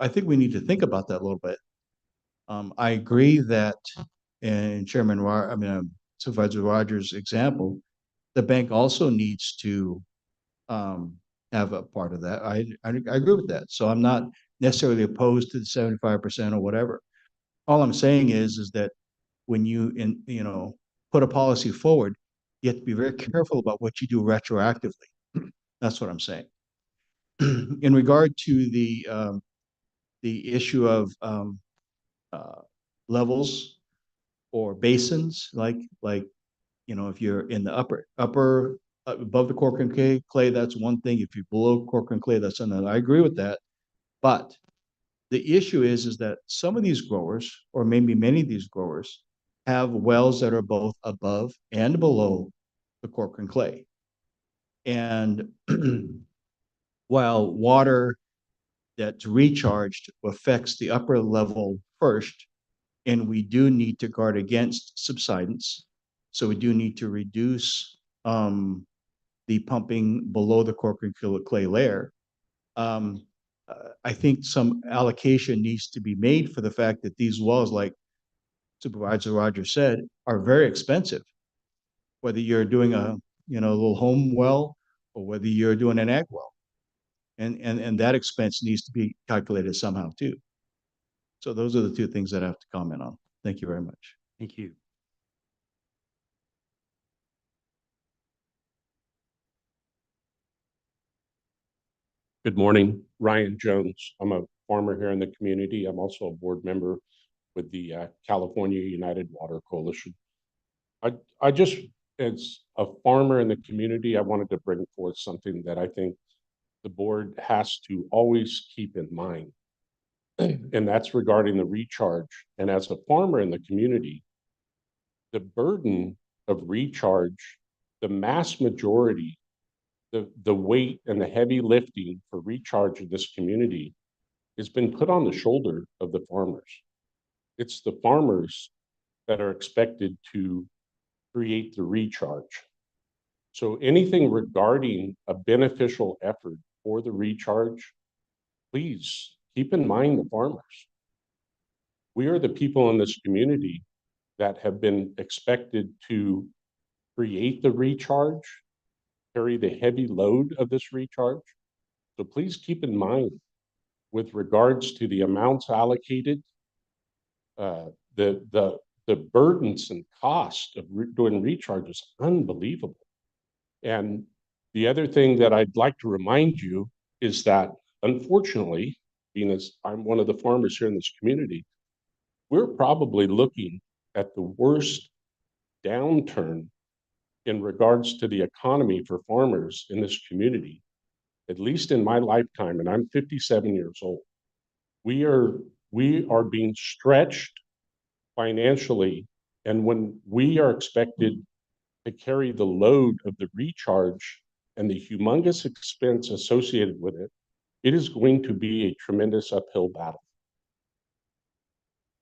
think we need to think about that a little bit. I agree that in Supervisor Rogers' example, the bank also needs to have a part of that. I agree with that. So I'm not necessarily opposed to the 75% or whatever. All I'm saying is that when you put a policy forward, you have to be very careful about what you do retroactively. That's what I'm saying. In regard to the issue of levels or basins, like if you're in the upper above the cork and clay, that's one thing. If you're below cork and clay, that's another. I agree with that. But the issue is that some of these growers, or maybe many of these growers, have wells that are both above and below the cork and clay. And while water that's recharged affects the upper level first, and we do need to guard against subsidence, so we do need to reduce the pumping below the cork and clay layer. I think some allocation needs to be made for the fact that these wells, like Supervisor Rogers said, are very expensive. Whether you're doing a little home well or whether you're doing an ag well, and that expense needs to be calculated somehow too. So those are the two things that I have to comment on. Thank you very much. Thank you. Good morning, Ryan Jones. I'm a farmer here in the community. I'm also a board member with the California United Water Coalition. I just, as a farmer in the community, I wanted to bring forth something that I think the board has to always keep in mind. And that's regarding the recharge. And as a farmer in the community, the burden of recharge, the mass majority, the weight and the heavy lifting for recharge of this community has been put on the shoulder of the farmers. It's the farmers that are expected to create the recharge. So anything regarding a beneficial effort for the recharge, please keep in mind the farmers. We are the people in this community that have been expected to create the recharge, carry the heavy load of this recharge. So please keep in mind, with regards to the amounts allocated, the burdens and cost of doing recharge is unbelievable. And the other thing that I'd like to remind you is that, unfortunately, being as I'm one of the farmers here in this community, we're probably looking at the worst downturn in regards to the economy for farmers in this community, at least in my lifetime, and I'm 57 years old. We are being stretched financially, and when we are expected to carry the load of the recharge and the humongous expense associated with it, it is going to be a tremendous uphill battle.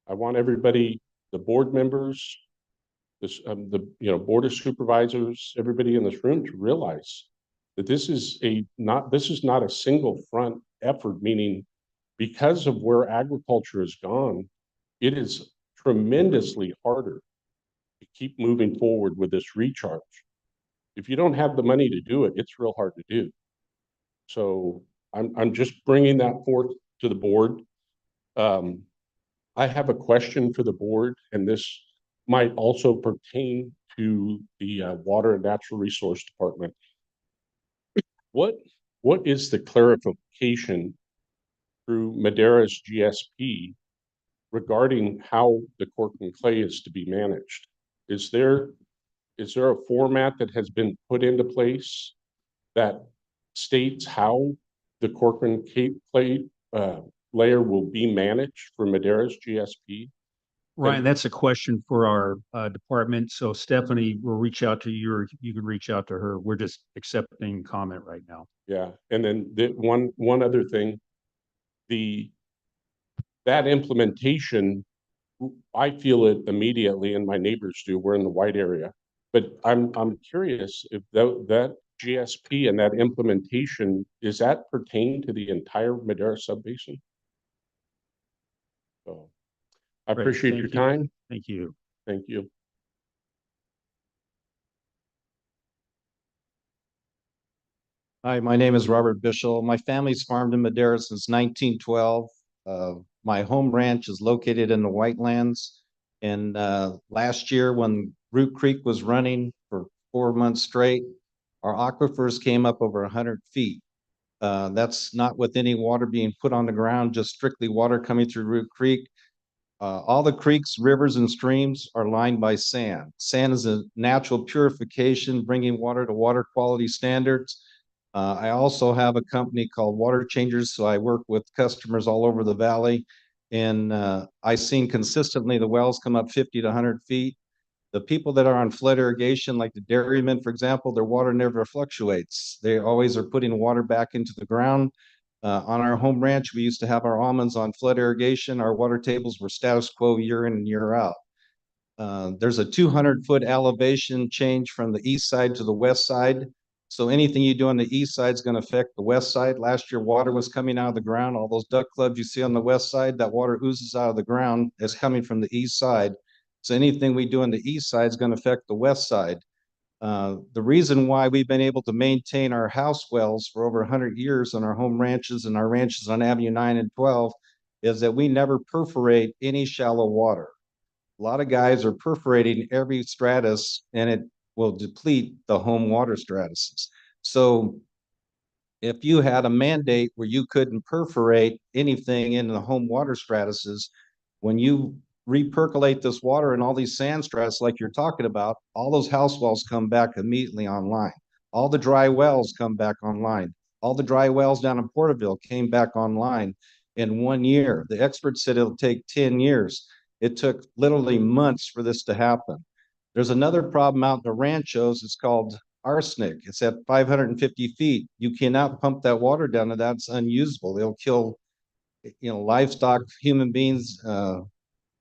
I want everybody, the board members, the board of supervisors, everybody in this room to realize that this is not a single front effort, meaning because of where agriculture has gone, it is tremendously harder to keep moving forward with this recharge. If you don't have the money to do it, it's real hard to do. So I'm just bringing that forth to the board. I have a question for the board, and this might also pertain to the Water and Natural Resource Department. What is the clarification through Madera's GSP regarding how the cork and clay is to be managed? Is there a format that has been put into place that states how the cork and clay layer will be managed for Madera's GSP? Ryan, that's a question for our department. So Stephanie will reach out to you, or you can reach out to her. We're just accepting comment right now. Yeah, and then one other thing, that implementation, I feel it immediately, and my neighbors do. We're in the white area, but I'm curious if that GSP and that implementation, is that pertain to the entire Madera subbasin? So I Great. appreciate your time. Thank you. Thank you. Hi, my name is Robert Bishel. My family's farmed in Madera since 1912. My home ranch is located in the Whitelands. And last year, when Root Creek was running for 4 months straight, our aquifers came up over 100 feet. That's not with any water being put on the ground, just strictly water coming through Root Creek. All the creeks, rivers, and streams are lined by sand. Sand is a natural purification, bringing water to water quality standards. I also have a company called Water Changers, so I work with customers all over the valley. And I've seen consistently the wells come up 50 to 100 feet. The people that are on flood irrigation, like the dairymen, for example, their water never fluctuates. They always are putting water back into the ground. On our home ranch, we used to have our almonds on flood irrigation. Our water tables were status quo year in and year out. There's a 200-foot elevation change from the east side to the west side. So anything you do on the east side is going to affect the west side. Last year, water was coming out of the ground. All those duck clubs you see on the west side, that water oozes out of the ground. It's coming from the east side. So anything we do on the east side is going to affect the west side. The reason why we've been able to maintain our house wells for over 100 years on our home ranches and our ranches on Avenue 9 and 12 is that we never perforate any shallow water. A lot of guys are perforating every stratus, and it will deplete the home water stratuses. So if you had a mandate where you couldn't perforate anything in the home water stratuses, when you repercolate this water and all these sand stratus like you're talking about, all those house wells come back immediately online. All the dry wells come back online. All the dry wells down in Porterville came back online in 1 year. The experts said it'll take 10 years. It took literally months for this to happen. There's another problem out in the ranchos. It's called arsenic. It's at 550 feet. You cannot pump that water down to that. It's unusable. It'll kill, livestock, human beings,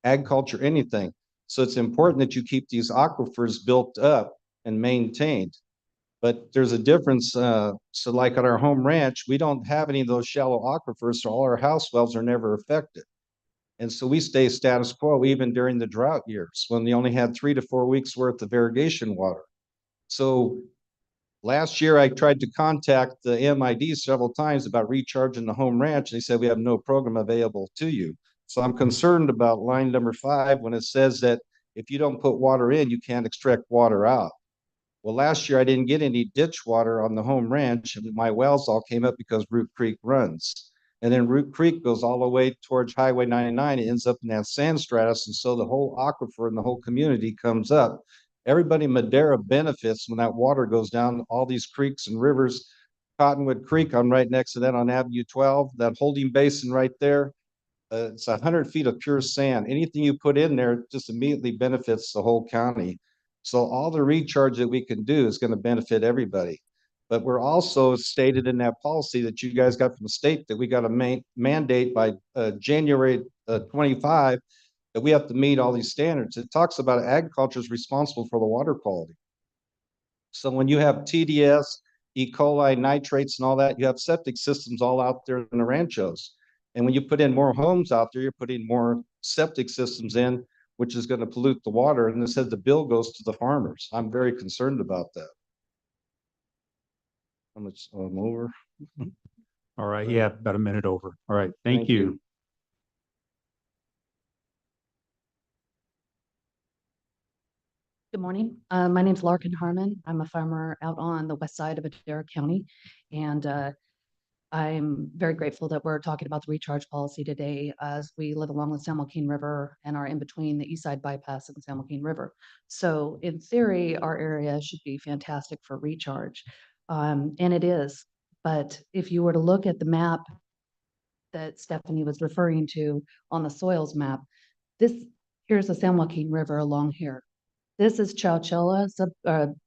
agriculture, anything. So it's important that you keep these aquifers built up and maintained. But there's a difference. So like at our home ranch, we don't have any of those shallow aquifers, so all our house wells are never affected. And so we stay status quo even during the drought years when they only had 3 to 4 weeks worth of irrigation water. So last year I tried to contact the MID several times about recharging the home ranch. They said we have no program available to you. So I'm concerned about line number 5 when it says that if you don't put water in, you can't extract water out. Well, last year I didn't get any ditch water on the home ranch, and my wells all came up because Root Creek runs. And then Root Creek goes all the way towards Highway 99. It ends up in that sand stratus. And so the whole aquifer and the whole community comes up. Everybody in Madera benefits when that water goes down all these creeks and rivers. Cottonwood Creek, I'm right next to that on Avenue 12, that holding basin right there. It's 100 feet of pure sand. Anything you put in there just immediately benefits the whole county. So all the recharge that we can do is going to benefit everybody. But we're also stated in that policy that you guys got from the state that we got to mandate by January 25 that we have to meet all these standards. It talks about agriculture is responsible for the water quality. So when you have TDS, E. coli, nitrates, and all that, you have septic systems all out there in the ranchos. And when you put in more homes out there, you're putting more septic systems in, which is going to pollute the water. And it says the bill goes to the farmers. I'm very concerned about that. How much I'm over? All right, yeah, about a minute over. All right, thank Thank you. you. Good morning. My name's Larkin Harmon. I'm a farmer out on the west side of Madera County. And I'm very grateful that we're talking about the recharge policy today as we live along the San Joaquin River and are in between the East Side Bypass and the San Joaquin River. So in theory, our area should be fantastic for recharge. And it is. But if you were to look at the map that Stephanie was referring to on the soils map, here's the San Joaquin River along here. This is Chowchilla,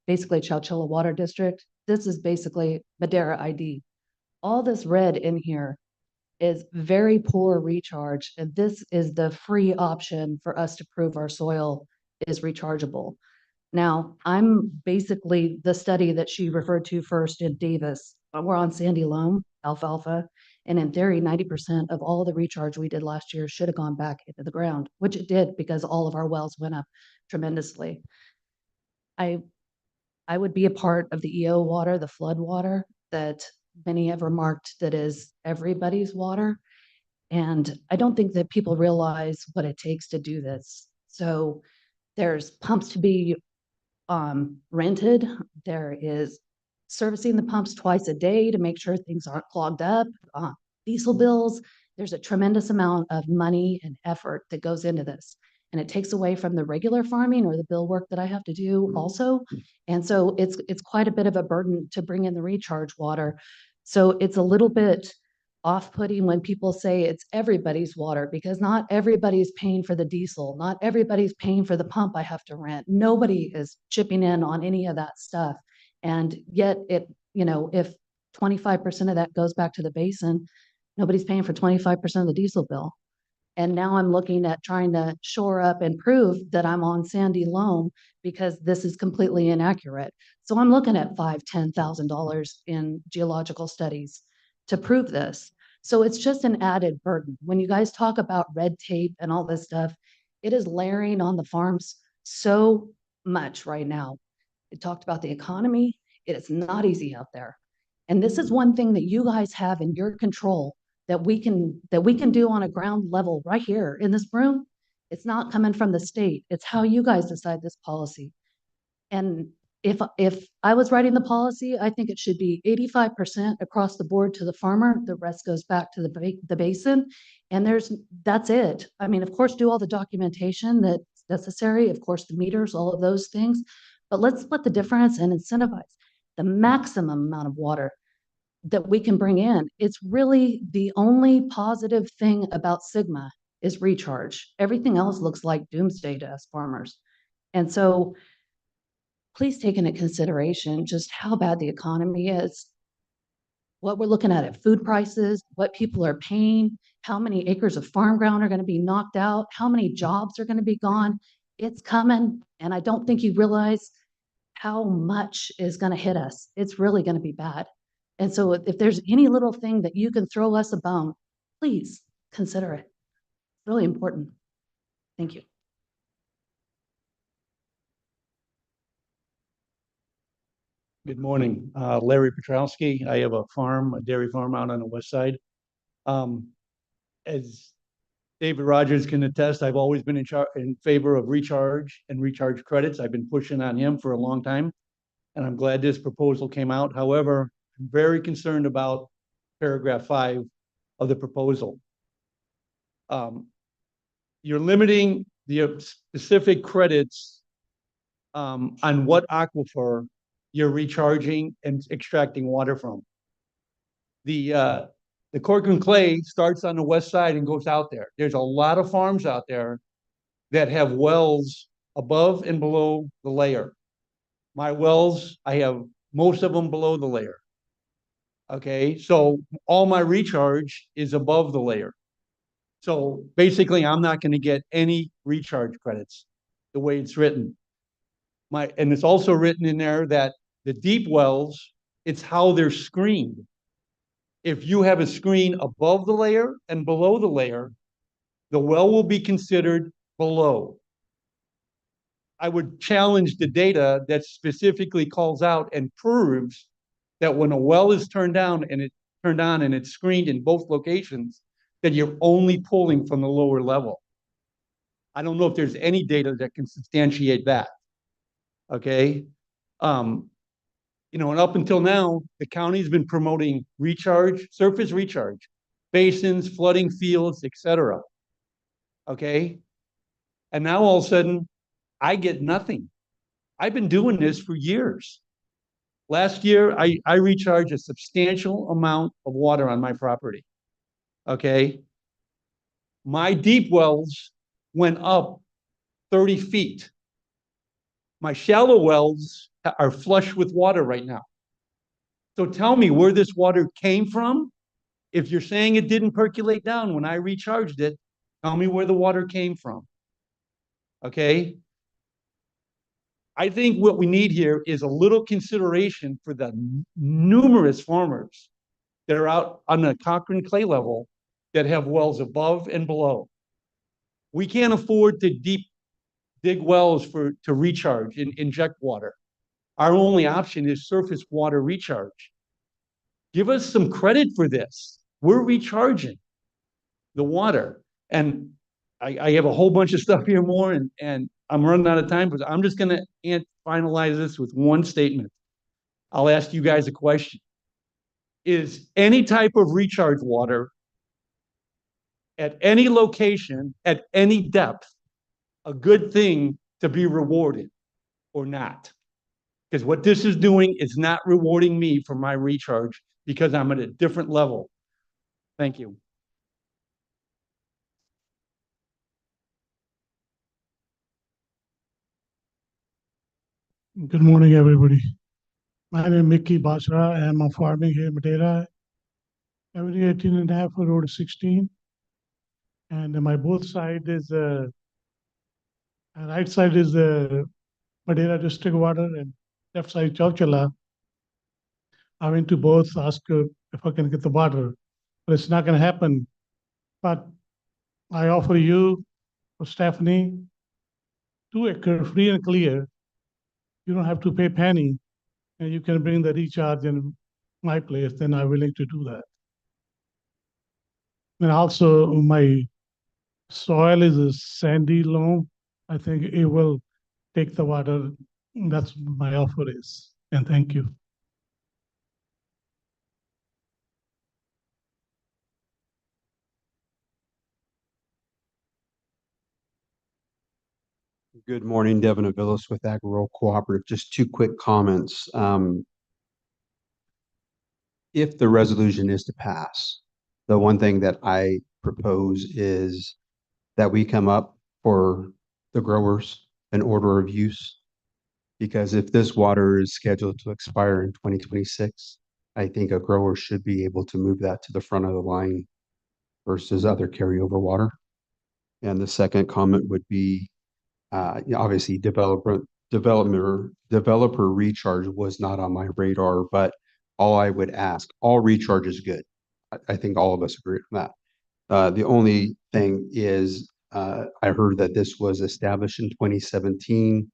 basically Chowchilla Water District. This is basically Madera ID. All this red in here is very poor recharge, and this is the free option for us to prove our soil is rechargeable. Now, I'm basically the study that she referred to first in Davis. We're on sandy loam, alfalfa, and in theory, 90% of all the recharge we did last year should have gone back into the ground, which it did because all of our wells went up tremendously. I would be a part of the EO water, the flood water that many have remarked that is everybody's water. And I don't think that people realize what it takes to do this. So there's pumps to be rented. There is servicing the pumps twice a day to make sure things aren't clogged up, diesel bills. There's a tremendous amount of money and effort that goes into this. And it takes away from the regular farming or the bill work that I have to do also. And so it's quite a bit of a burden to bring in the recharge water. So it's a little bit off-putting when people say it's everybody's water, because not everybody's paying for the diesel. Not everybody's paying for the pump I have to rent. Nobody is chipping in on any of that stuff. And yet if 25% of that goes back to the basin, nobody's paying for 25% of the diesel bill. And now I'm looking at trying to shore up and prove that I'm on sandy loam because this is completely inaccurate. So I'm looking at $5,000, $10,000 in geological studies to prove this. So it's just an added burden. When you guys talk about red tape and all this stuff, it is layering on the farms so much right now. It talked about the economy. It is not easy out there. And this is one thing that you guys have in your control that we can do on a ground level right here in this room. It's not coming from the state. It's how you guys decide this policy. And if I was writing the policy, I think it should be 85% across the board to the farmer. The rest goes back to the basin. And that's it. I mean, of course, do all the documentation that's necessary. Of course, the meters, all of those things. But let's split the difference and incentivize the maximum amount of water that we can bring in. It's really the only positive thing about Sigma is recharge. Everything else looks like doomsday to us farmers. And so please take into consideration just how bad the economy is, what we're looking at food prices, what people are paying, how many acres of farm ground are going to be knocked out, how many jobs are going to be gone. It's coming. And I don't think you realize how much is going to hit us. It's really going to be bad. And so if there's any little thing that you can throw us a bone, please consider it. It's really important. Thank you. Good morning, Larry Petrowski. I have a dairy farm out on the west side. As David Rogers can attest, I've always been in favor of recharge and recharge credits. I've been pushing on him for a long time, and I'm glad this proposal came out. However, I'm very concerned about paragraph 5 of the proposal. You're limiting the specific credits on what aquifer you're recharging and extracting water from. The cork and clay starts on the west side and goes out there. There's a lot of farms out there that have wells above and below the layer. My wells, I have most of them below the layer. Okay, so all my recharge is above the layer. So basically, I'm not going to get any recharge credits the way it's written. And it's also written in there that the deep wells, it's how they're screened. If you have a screen above the layer and below the layer, the well will be considered below. I would challenge the data that specifically calls out and proves that when a well is turned on and it's screened in both locations, that you're only pulling from the lower level. I don't know if there's any data that can substantiate that. Okay. You know, and up until now, the county's been promoting recharge, surface recharge, basins, flooding fields, etc. Okay. And now all of a sudden, I get nothing. I've been doing this for years. Last year, I recharged a substantial amount of water on my property. Okay. My deep wells went up 30 feet. My shallow wells are flush with water right now. So tell me where this water came from. If you're saying it didn't percolate down when I recharged it, tell me where the water came from. Okay. I think what we need here is a little consideration for the numerous farmers that are out on the Cochrane clay level that have wells above and below. We can't afford to dig wells to recharge and inject water. Our only option is surface water recharge. Give us some credit for this. We're recharging the water. And I have a whole bunch of stuff here more, and I'm running out of time, but I'm just going to finalize this with one statement. I'll ask you guys a question. Is any type of recharge water at any location, at any depth, a good thing to be rewarded or not? Because what this is doing is not rewarding me for my recharge because I'm at a different level. Thank you. Good morning, everybody. My name is Mickey Basra, and I'm farming here in Madeira. Every 18 and a half for road 16. And my both side is, right side is the Madeira district water and left side Chowchala. I went to both ask if I can get the water, but it's not going to happen. But I offer you, or Stephanie, 2 acre free and clear. You don't have to pay penny, and you can bring the recharge in my place, then I'm willing to do that. And also my soil is a sandy loam. I think it will take the water. That's my offer is. And thank you. Good morning, Devin Avilos with Agro Cooperative. Just 2 quick comments. If the resolution is to pass, the one thing that I propose is that we come up for the growers an order of use. Because if this water is scheduled to expire in 2026, I think a grower should be able to move that to the front of the line versus other carryover water. And the second comment would be, obviously developer recharge was not on my radar, but all I would ask, all recharge is good. I think all of us agree on that. The only thing is, I heard that this was established in 2017.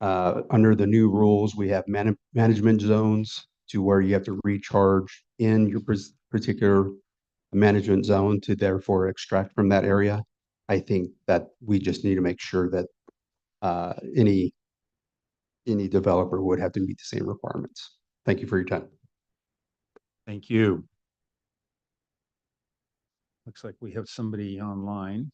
Under the new rules, we have management zones to where you have to recharge in your particular management zone to therefore extract from that area. I think that we just need to make sure that any developer would have to meet the same requirements. Thank you for your time. Thank you. Looks like we have somebody online.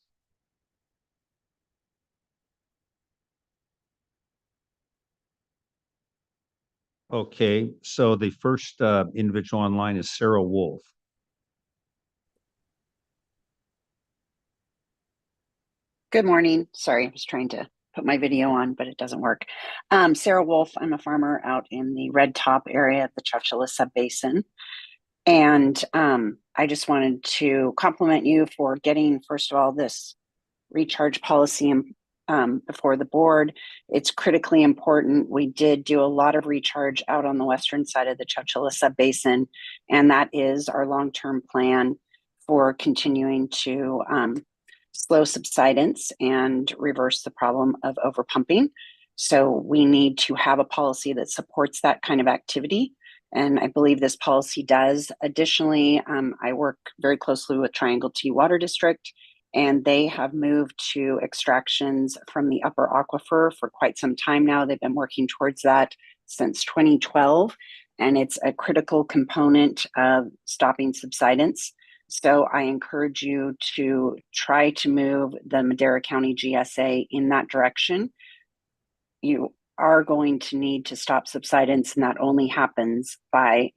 Okay, so the first individual online is Sarah Wolf. Good morning. Sorry, I was trying to put my video on, but it doesn't work. Sarah Wolf, I'm a farmer out in the Red Top area of the Chowchilla Subbasin. And I just wanted to compliment you for getting, first of all, this recharge policy before the board. It's critically important. We did do a lot of recharge out on the western side of the Chowchilla Subbasin, and that is our long-term plan for continuing to slow subsidence and reverse the problem of overpumping. So we need to have a policy that supports that kind of activity. And I believe this policy does. Additionally, I work very closely with Triangle T Water District, and they have moved to extractions from the upper aquifer for quite some time now. They've been working towards that since 2012, and it's a critical component of stopping subsidence. So I encourage you to try to move the Madera County GSA in that direction. You are going to need to stop subsidence, and that only happens by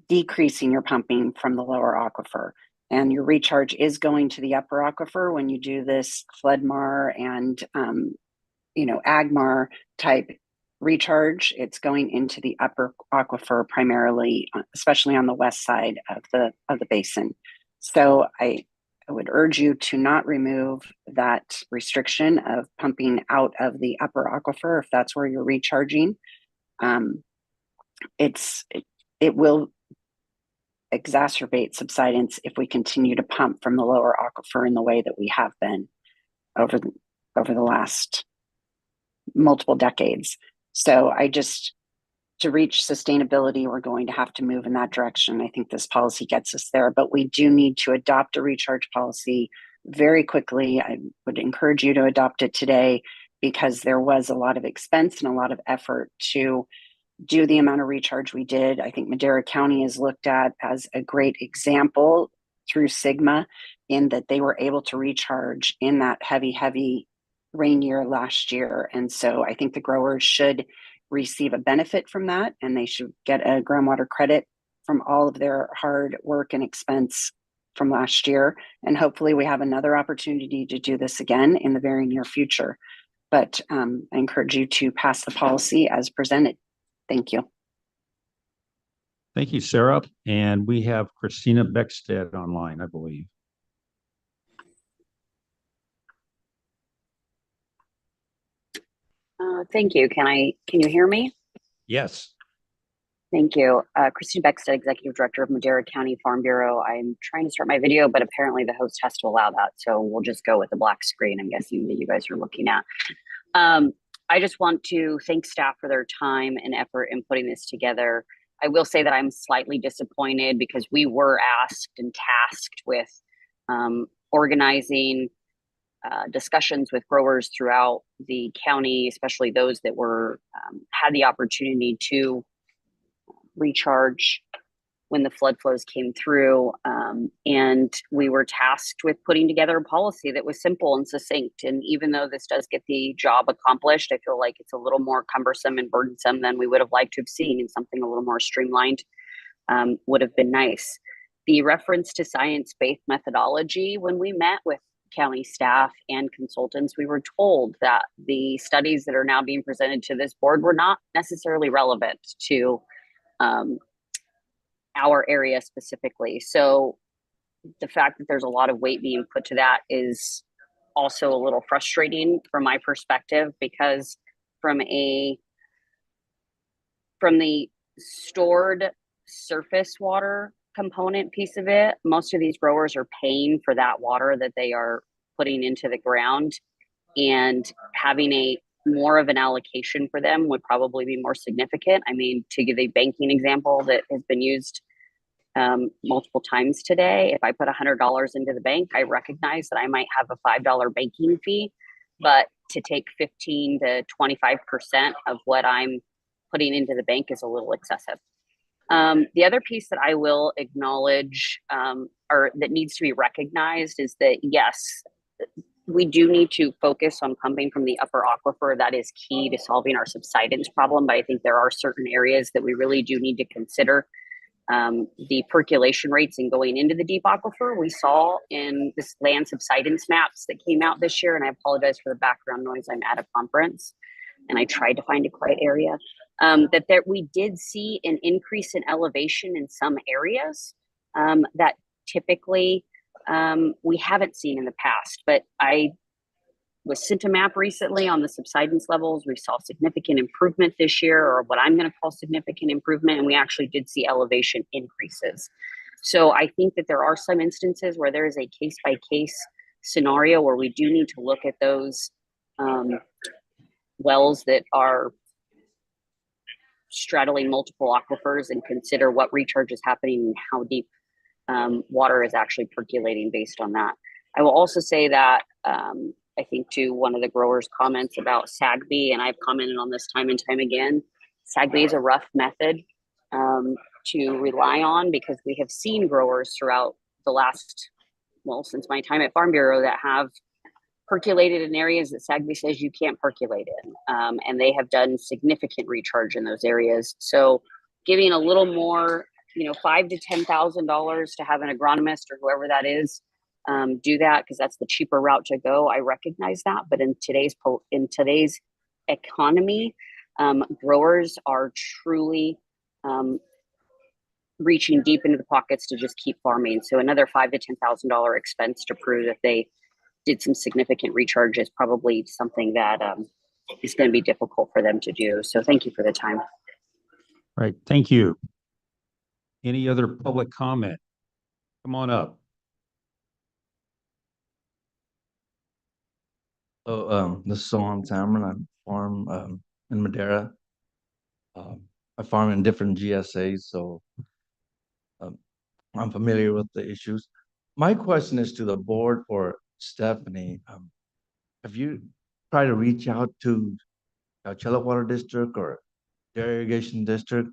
decreasing your pumping from the lower aquifer. And your recharge is going to the upper aquifer when you do this floodmar and agmar type recharge. It's going into the upper aquifer primarily, especially on the west side of the basin. So I would urge you to not remove that restriction of pumping out of the upper aquifer if that's where you're recharging. It will exacerbate subsidence if we continue to pump from the lower aquifer in the way that we have been over the last multiple decades. So to reach sustainability, we're going to have to move in that direction. I think this policy gets us there, but we do need to adopt a recharge policy very quickly. I would encourage you to adopt it today because there was a lot of expense and a lot of effort to do the amount of recharge we did. I think Madera County is looked at as a great example through Sigma in that they were able to recharge in that heavy rain year last year. And so I think the growers should receive a benefit from that, and they should get a groundwater credit from all of their hard work and expense from last year. And hopefully we have another opportunity to do this again in the very near future. But I encourage you to pass the policy as presented. Thank you. Thank you, Sarah. And we have Christina Beckstead online, I believe. Thank you. Can you hear me? Yes. Thank you. Christine Beckstead, Executive Director of Madera County Farm Bureau. I'm trying to start my video, but apparently the host has to allow that. So we'll just go with the black screen, I'm guessing, that you guys are looking at. I just want to thank staff for their time and effort in putting this together. I will say that I'm slightly disappointed because we were asked and tasked with organizing discussions with growers throughout the county, especially those that were had the opportunity to recharge when the flood flows came through. And we were tasked with putting together a policy that was simple and succinct. And even though this does get the job accomplished, I feel like it's a little more cumbersome and burdensome than we would have liked to have seen, and something a little more streamlined would have been nice. The reference to science-based methodology, when we met with county staff and consultants, we were told that the studies that are now being presented to this board were not necessarily relevant to our area specifically. So the fact that there's a lot of weight being put to that is also a little frustrating from my perspective, because from the stored surface water component piece of it, most of these growers are paying for that water that they are putting into the ground, and having a more of an allocation for them would probably be more significant. I mean, to give a banking example that has been used multiple times today, if I put $100 into the bank, I recognize that I might have a $5 banking fee, but to take 15 to 25% of what I'm putting into the bank is a little excessive. The other piece that I will acknowledge, or that needs to be recognized, is that yes, we do need to focus on pumping from the upper aquifer. That is key to solving our subsidence problem. But I think there are certain areas that we really do need to consider. The percolation rates and going into the deep aquifer, we saw in this land subsidence maps that came out this year, and I apologize for the background noise. I'm at a conference and I tried to find a quiet area. That there we did see an increase in elevation in some areas that typically we haven't seen in the past. But I was sent a map recently on the subsidence levels. We saw significant improvement this year, or what I'm going to call significant improvement, and we actually did see elevation increases. So I think that there are some instances where there is a case by case scenario where we do need to look at those wells that are straddling multiple aquifers and consider what recharge is happening and how deep water is actually percolating based on that. I will also say that I think to one of the growers' comments about SAGB, and I've commented on this time and time again, SAGB is a rough method to rely on, because we have seen growers throughout the last, well, since my time at Farm Bureau, that have percolated in areas that SAGB says you can't percolate in. And they have done significant recharge in those areas. So giving a little more, $5,000 to $10,000 to have an agronomist or whoever that is do that, because that's the cheaper route to go. I recognize that, but in today's economy, growers are truly reaching deep into the pockets to just keep farming. So another $5,000 to $10,000 expense to prove that they did some significant recharge is probably something that is going to be difficult for them to do. So thank you for the time. Right, thank you. Any other public comment? Come on up. So this is Sohan Tamron. I farm in Madera. I farm in different GSAs, so I'm familiar with the issues. My question is to the board or Stephanie. Have you tried to reach out to Coachella Water District or Dairy Irrigation District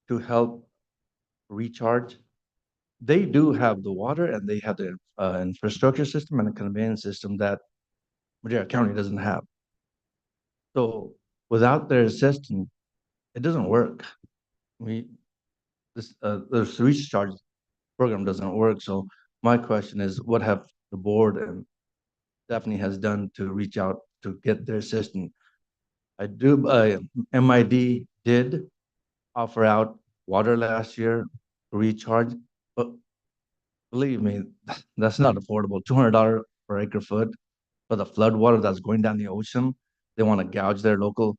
to help recharge? They do have the water and they have the infrastructure system and the conveyance system that Madera County doesn't have. So without their assistance, it doesn't work. This recharge program doesn't work. So my question is, what have the board and Stephanie has done to reach out to get their assistance? MID did offer out water last year to recharge, but believe me, that's not affordable. $200 per acre foot for the flood water that's going down the ocean. They want to gouge their local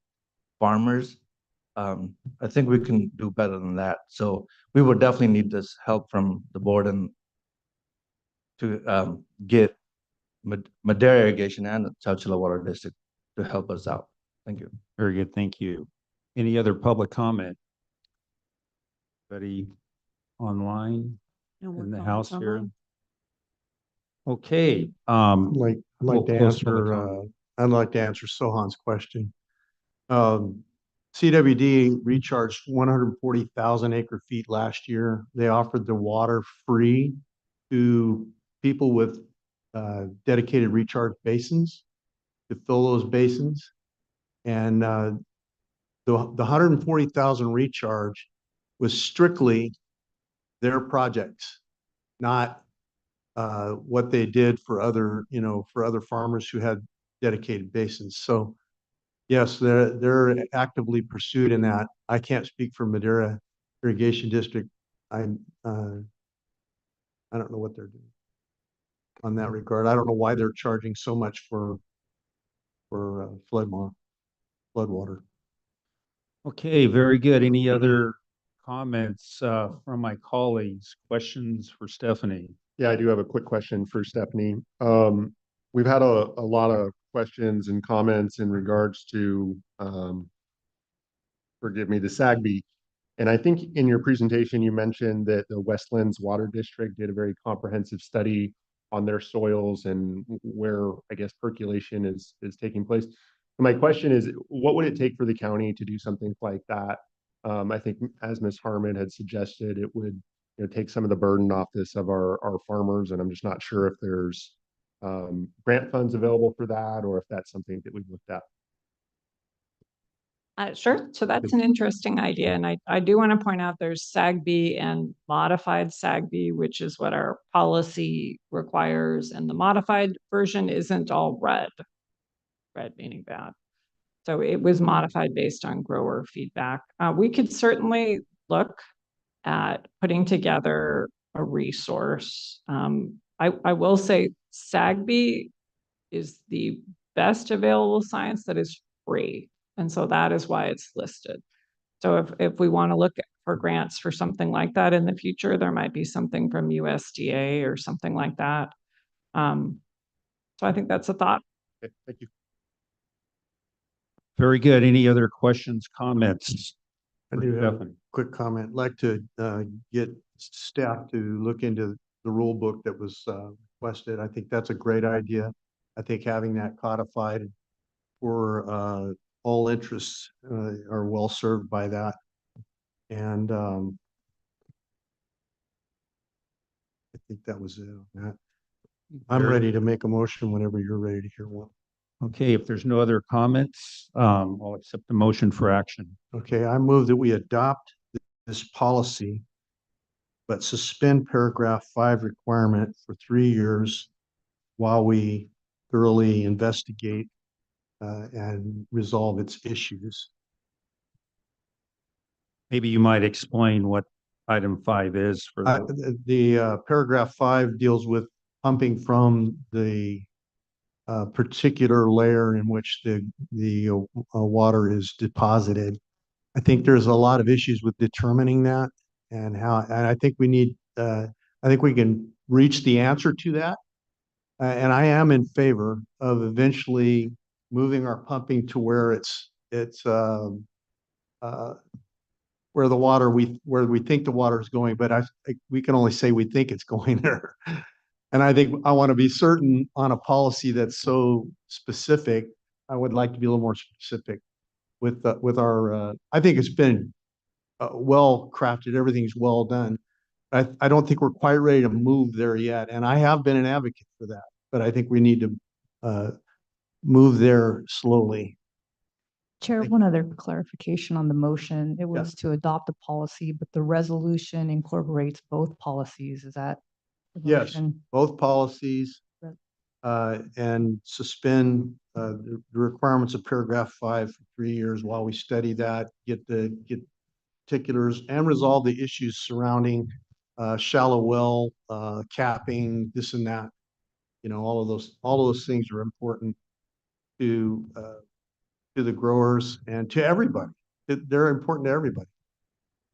farmers. I think we can do better than that. So we would definitely need this help from the board and to get Madera Irrigation and the Chowchilla Water District to help us out. Thank you. Very good, thank you. Any other public comment? Anybody online in the house here? Okay. I'd like to close public answer, comment. I'd like to answer Sohan's question. CWD recharged 140,000 acre feet last year. They offered the water free to people with dedicated recharge basins to fill those basins. And the 140,000 recharge was strictly their projects, not what they did for other, for other farmers who had dedicated basins. So yes, they're actively pursued in that. I can't speak for Madera Irrigation District. I don't know what they're doing on that regard. I don't know why they're charging so much for flood water. Okay, very good. Any other comments from my colleagues? Questions for Stephanie? Yeah, I do have a quick question for Stephanie. We've had a lot of questions and comments in regards to, forgive me, the SAGB. And I think in your presentation, you mentioned that the Westlands Water District did a very comprehensive study on their soils and where, I guess, percolation is taking place. My question is, what would it take for the county to do something like that I think as Ms. Harmon had suggested, it would, take some of the burden off this of our farmers, and I'm just not sure if there's grant funds available for that, or if that's something that we've looked at. Sure. So that's an interesting idea. And I do want to point out there's SAGB and modified SAGB, which is what our policy requires. And the modified version isn't all red meaning bad. So it was modified based on grower feedback. We could certainly look at putting together a resource. I will say SAGB is the best available science that is free. And so that is why it's listed. So if we want to look for grants for something like that in the future, there might be something from USDA or something like that. So I think that's a thought. Okay, thank you. Very good. Any other questions, comments? I do have a quick comment. I'd like to get staff to look into the rule book that was requested. I think that's a great idea. I think having that codified for all interests are well served by that. And I think that was it on that. I'm ready to make a motion whenever you're ready to hear one. Okay, if there's no other comments, I'll accept the motion for action. Okay, I move that we adopt this policy, but suspend paragraph 5 requirement for 3 years while we thoroughly investigate and resolve its issues. Maybe you might explain what item 5 is for The paragraph 5 deals with pumping from the particular layer in which the water is deposited. I think there's a lot of issues with determining that and I think we need, I think we can reach the answer to that. And I am in favor of eventually moving our pumping to where it's where we think the water is going, but we can only say we think it's going there. And I think I want to be certain on a policy that's so specific. I would like to be a little more specific with our, I think it's been well crafted. Everything's well done. I don't think we're quite ready to move there yet. And I have been an advocate for that, but I think we need to move there slowly. Chair, one other clarification on the motion. It was to adopt a policy, but the resolution incorporates both policies. Is that? Yes, both policies and suspend the requirements of paragraph 5 for 3 years while we study that, get particulars and resolve the issues surrounding shallow well capping, this and that. All of those things are important to the growers and to everybody. They're important to everybody.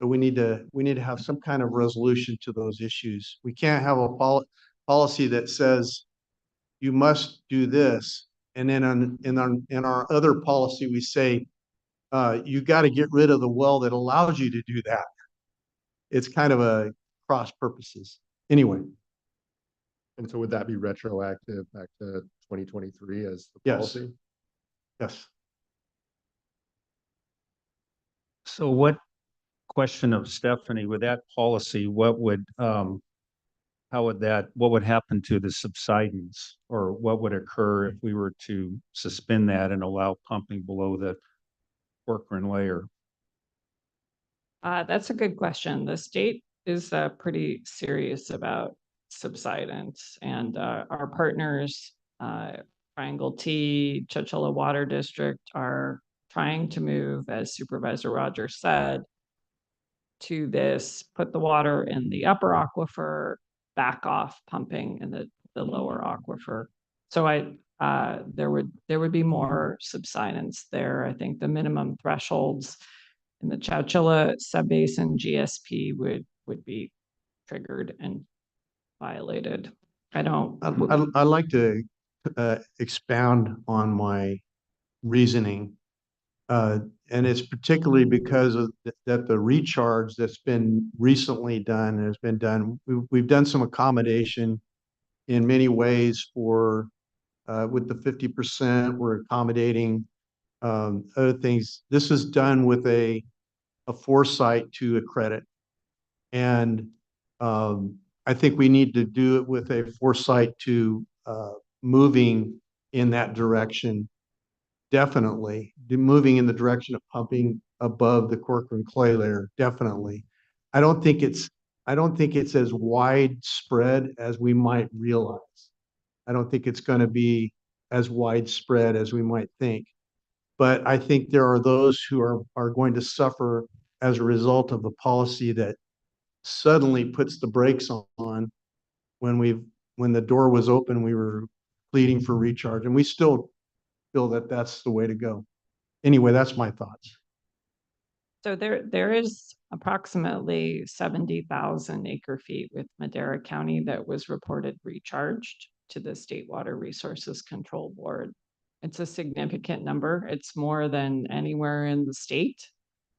But we need to have some kind of resolution to those issues. We can't have a policy that says you must do this, and then in our other policy we say you got to get rid of the well that allows you to do that. It's kind of a cross purposes. Anyway. And so would that be retroactive back to 2023 as the policy? Yes. So what question of Stephanie, with that policy, what would happen to the subsidence, or what would occur if we were to suspend that and allow pumping below the Corcoran layer? That's a good question. The state is pretty serious about subsidence, and our partners, Triangle T, Chowchilla Water District, are trying to move, as Supervisor Rogers said, to this, put the water in the upper aquifer, back off pumping in the lower aquifer. So there would be more subsidence there. I think the minimum thresholds in the Chowchilla subbasin GSP would be triggered and violated. I'd like to expound on my reasoning. And it's particularly because of that the recharge that's been recently done has been done. We've done some accommodation in many ways for with the 50%. We're accommodating other things. This is done with a a foresight to a credit. And I think we need to do it with a foresight to moving in that direction. Definitely moving in the direction of pumping above the Corcoran clay layer. Definitely. I don't think it's as widespread as we might realize. I don't think it's going to be as widespread as we might think. But I think there are those who are going to suffer as a result of a policy that suddenly puts the brakes on when the door was open, we were pleading for recharge, and we still feel that that's the way to go. Anyway, that's my thoughts. So there is approximately 70,000 acre feet with Madera County that was reported recharged to the State Water Resources Control Board. It's a significant number. It's more than anywhere in the state.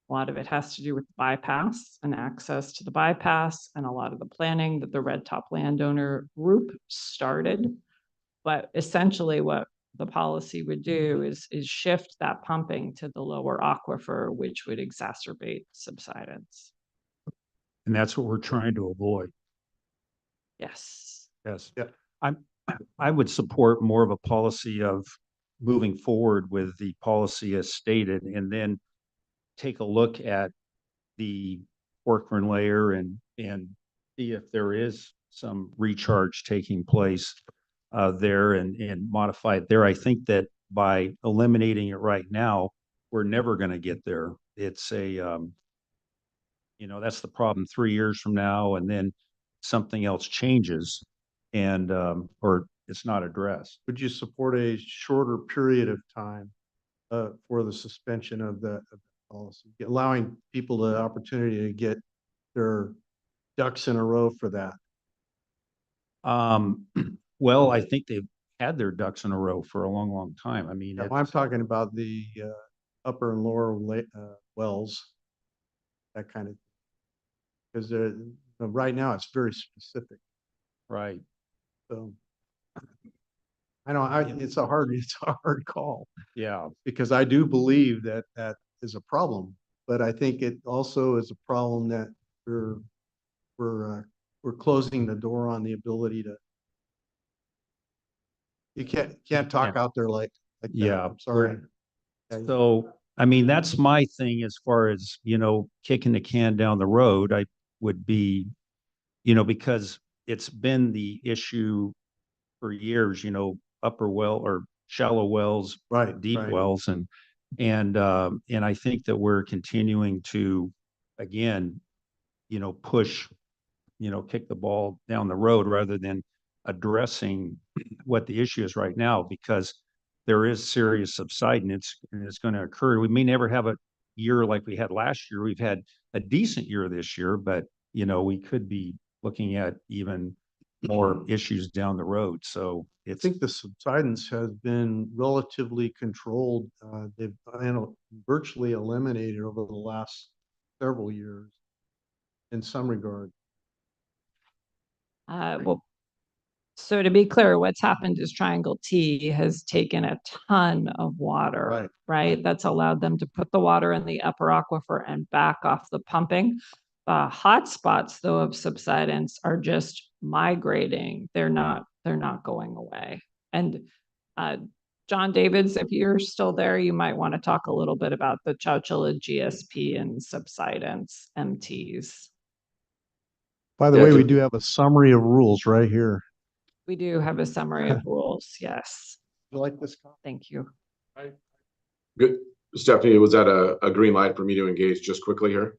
A lot of it has to do with bypass and access to the bypass and a lot of the planning that the Red Top landowner group started. But essentially what the policy would do is shift that pumping to the lower aquifer, which would exacerbate subsidence. And that's what we're trying to avoid. Yes. Yes. Yeah. I would support more of a policy of moving forward with the policy as stated, and then take a look at the Corcoran layer and see if there is some recharge taking place there and modify it there. I think that by eliminating it right now, we're never going to get there. It's that's the problem 3 years from now, and then something else changes and or it's not addressed. Would you support a shorter period of time for the suspension of the policy, allowing people the opportunity to get their ducks in a row for that? Well, I think they've had their ducks in a row for a long, long time. I mean, I'm talking about the upper and lower wells, that kind of, because right now it's very specific. Right. So I know it's a hard call. Yeah. Because I do believe that that is a problem, but I think it also is a problem that we're closing the door on the ability to. You can't talk out there like that. Yeah. I'm sorry. So, I mean, that's my thing as far as, kicking the can down the road. I would be, because it's been the issue for years, upper well or shallow wells, right, deep wells. And I think that we're continuing to, again, push, kick the ball down the road rather than addressing what the issue is right now, because there is serious subsidence and it's going to occur. We may never have a year like we had last year. We've had a decent year this year, but we could be looking at even more issues down the road. So I think the subsidence has been relatively controlled. They've virtually eliminated over the last several years in some regard. Well, so to be clear, what's happened is Triangle T has taken a ton of water, right? That's allowed them to put the water in the upper aquifer and back off the pumping. Hot spots, though, of subsidence are just migrating. They're not going away. And John Davids, if you're still there, you might want to talk a little bit about the Chowchilla GSP and subsidence MTs. By the way, we do have a summary of rules right here. We do have a summary of rules, yes. You like this? Thank you. Good. Stephanie, was that a green light for me to engage just quickly here?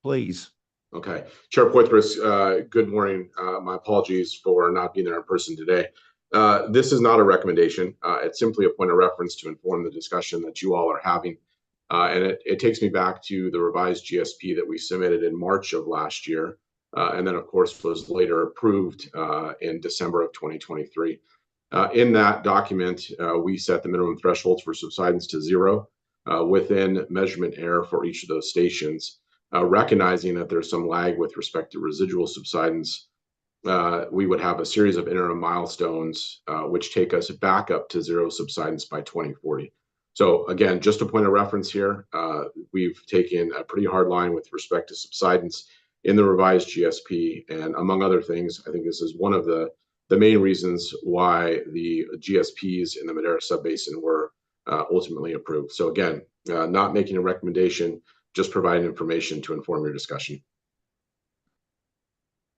Please. Okay. Chair Poitras, good morning. My apologies for not being there in person today. This is not a recommendation. It's simply a point of reference to inform the discussion that you all are having. And it takes me back to the revised GSP that we submitted in March of last year. And then, of course, was later approved in December of 2023. In that document, we set the minimum thresholds for subsidence to 0 within measurement error for each of those stations, recognizing that there's some lag with respect to residual subsidence. We would have a series of interim milestones which take us back up to 0 subsidence by 2040. So again, just a point of reference here, we've taken a pretty hard line with respect to subsidence in the revised GSP. And among other things, I think this is one of the main reasons why the GSPs in the Madera Subbasin were ultimately approved. So again, not making a recommendation, just providing information to inform your discussion.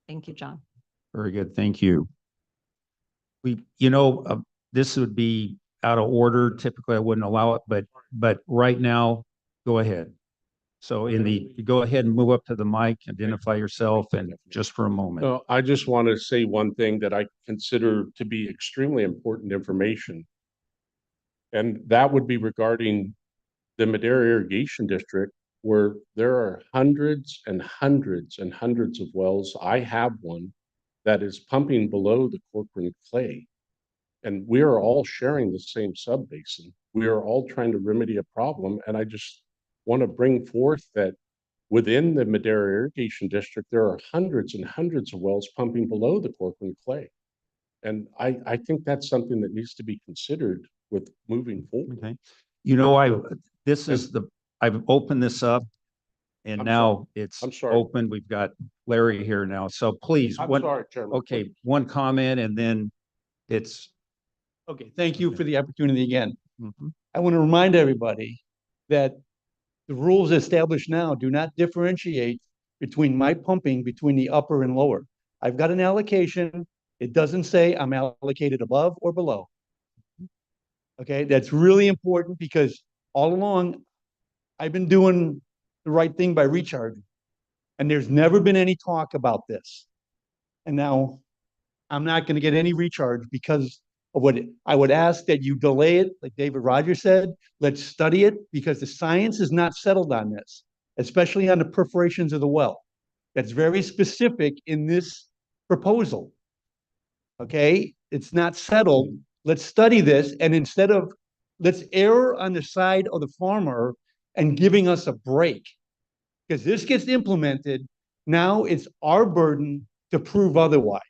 Thank you, John. Very good. Thank you. This would be out of order. Typically, I wouldn't allow it, but right now, go ahead. So go ahead and move up to the mic, identify yourself, and just for a moment. No, I just want to say one thing that I consider to be extremely important information. And that would be regarding the Madera Irrigation District, where there are hundreds and hundreds and hundreds of wells. I have one that is pumping below the Corcoran clay. And we are all sharing the same subbasin. We are all trying to remedy a problem. And I just want to bring forth that within the Madera Irrigation District, there are hundreds and hundreds of wells pumping below the Corcoran clay. And I think that's something that needs to be considered with moving forward. Okay. I've opened this up and I'm now sorry. it's I'm sorry. open. We've got Larry here now. So please, I'm sorry, Chairman. okay, one comment and then it's. Okay, thank you for the opportunity again. Mhm. I want to remind everybody that the rules established now do not differentiate between my pumping between the upper and lower. I've got an allocation. It doesn't say I'm allocated above or below. Okay, that's really important because all along I've been doing the right thing by recharging. And there's never been any talk about this. And now I'm not going to get any recharge because of what I would ask that you delay it, like David Rogers said. Let's study it because the science is not settled on this, especially on the perforations of the well. That's very specific in this proposal. Okay, it's not settled. Let's study this, and instead of let's err on the side of the farmer and giving us a break, because this gets implemented. Now it's our burden to prove otherwise.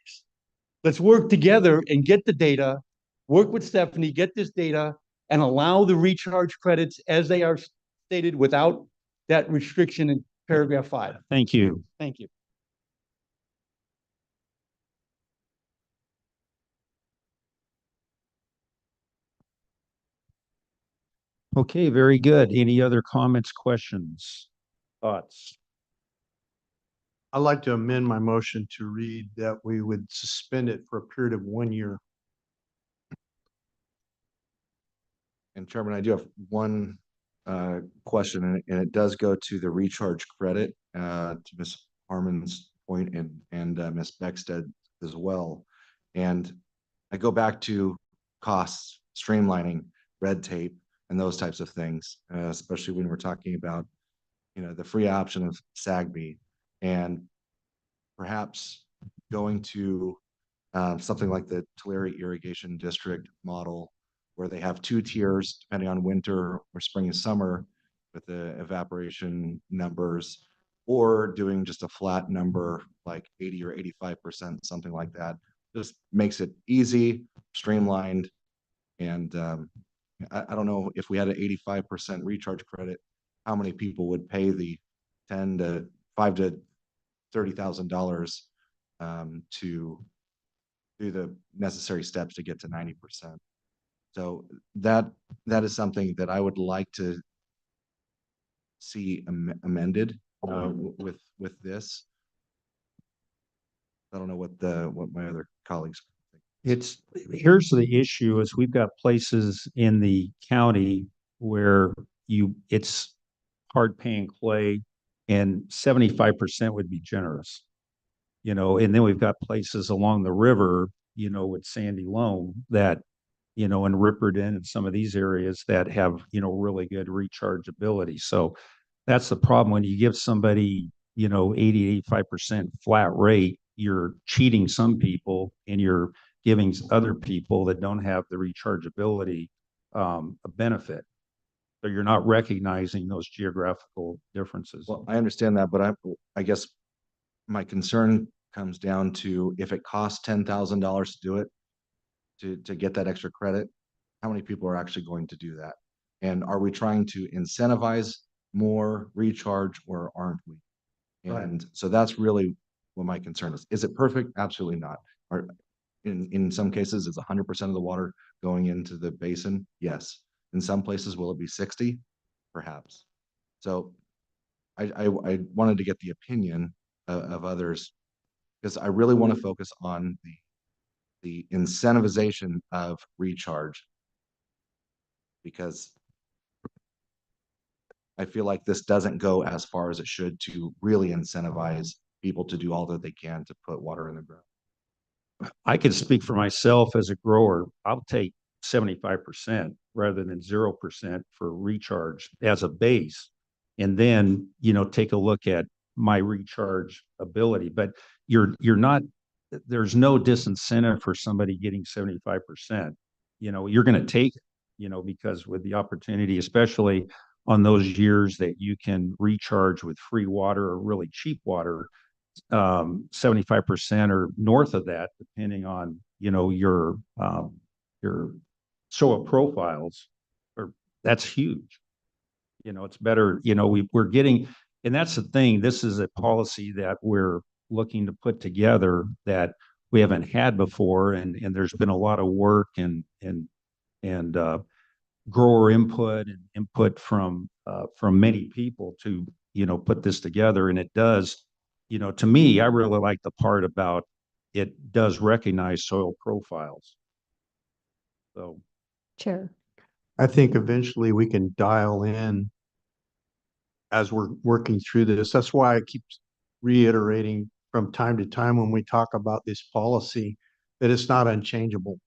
Let's work together and get the data, work with Stephanie, get this data, and allow the recharge credits as they are stated without that restriction in paragraph 5. Thank you. Thank you. Okay, very good. Any other comments, questions, thoughts? I'd like to amend my motion to read that we would suspend it for a period of 1 year. And Chairman, I do have one question, and it does go to the recharge credit, to Ms. Harmon's point and Ms. Beckstead as well. And I go back to costs, streamlining, red tape, and those types of things, especially when we're talking about, the free option of SAGB and perhaps going to something like the Tulare Irrigation District model, where they have 2 tiers depending on winter or spring and summer with the evaporation numbers, or doing just a flat number like 80 or 85%, something like that. Just makes it easy, streamlined, and I don't know if we had an 85% recharge credit, how many people would pay the $5,000 to $30,000 to do the necessary steps to get to 90%. So that is something that I would like to see amended with this. I don't know what my other colleagues think. Here's the issue is we've got places in the county where it's hard paying clay and 75% would be generous, and then we've got places along the river, with sandy loam that, in Ripperton and some of these areas that have, really good rechargeability. So that's the problem when you give somebody, 80, 85% flat rate, you're cheating some people and you're giving other people that don't have the rechargeability a benefit. So you're not recognizing those geographical differences. Well, I understand that, but I guess my concern comes down to if it costs $10,000 to do it, to get that extra credit, how many people are actually going to do that? And are we trying to incentivize more recharge or aren't we? Right. And so that's really what my concern is. Is it perfect? Absolutely not. Are, in some cases, is 100% of the water going into the basin? Yes. In some places, will it be 60? Perhaps. So I wanted to get the opinion of others because I really want to focus on the incentivization of recharge because I feel like this doesn't go as far as it should to really incentivize people to do all that they can to put water in the ground. I can speak for myself as a grower. I'll take 75% rather than 0% for recharge as a base. And then, take a look at my recharge ability. But you're not, there's no disincentive for somebody getting 75%. You're going to take it, because with the opportunity, especially on those years that you can recharge with free water or really cheap water, 75% or north of that, depending on, your show of profiles, or that's huge. It's better, we're getting, and that's the thing, this is a policy that we're looking to put together that we haven't had before. And there's been a lot of work and grower input and input from many people to, put this together. And it does, to me, I really like the part about it does recognize soil profiles. So, Chair. I think eventually we can dial in as we're working through this. That's why I keep reiterating from time to time when we talk about this policy that it's not unchangeable.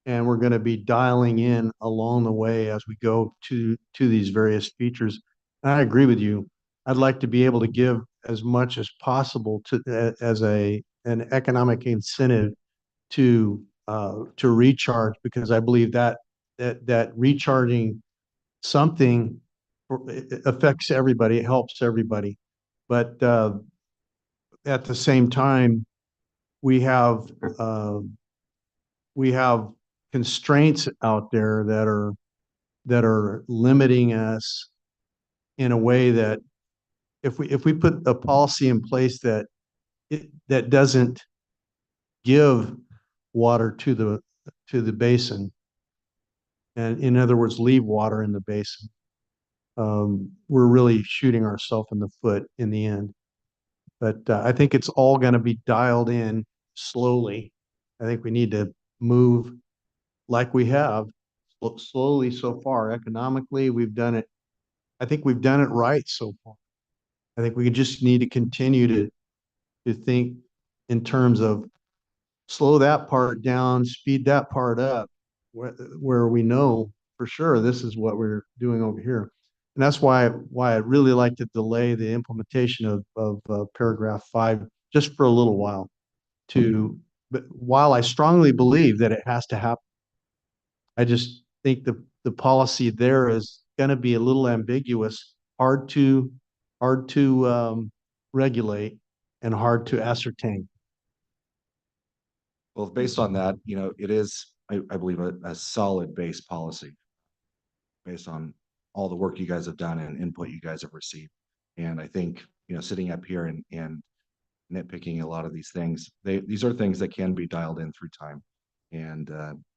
And we're going to be dialing in along the way as we go to these various features. And I agree with you. I'd like to be able to give as much as possible to as an economic incentive to recharge, because I believe that recharging something affects everybody, it helps everybody. But at the same time, we have constraints out there that are limiting us in a way that if we put a policy in place that doesn't give water to the basin, and in other words, leave water in the basin, we're really shooting ourselves in the foot in the end. But I think it's all going to be dialed in slowly. I think we need to move like we have slowly so far. Economically, we've done it. I think we've done it right so far. I think we just need to continue to think in terms of slow that part down, speed that part up, where we know for sure this is what we're doing over here. And that's why I'd really like to delay the implementation of paragraph 5 just for a little while. But while I strongly believe that it has to happen, I just think the policy there is going to be a little ambiguous, hard to regulate, and hard to ascertain. Well, based on that, it is, I believe, a solid base policy based on all the work you guys have done and input you guys have received. And I think, sitting up here and nitpicking a lot of these things, these are things that can be dialed in through time. And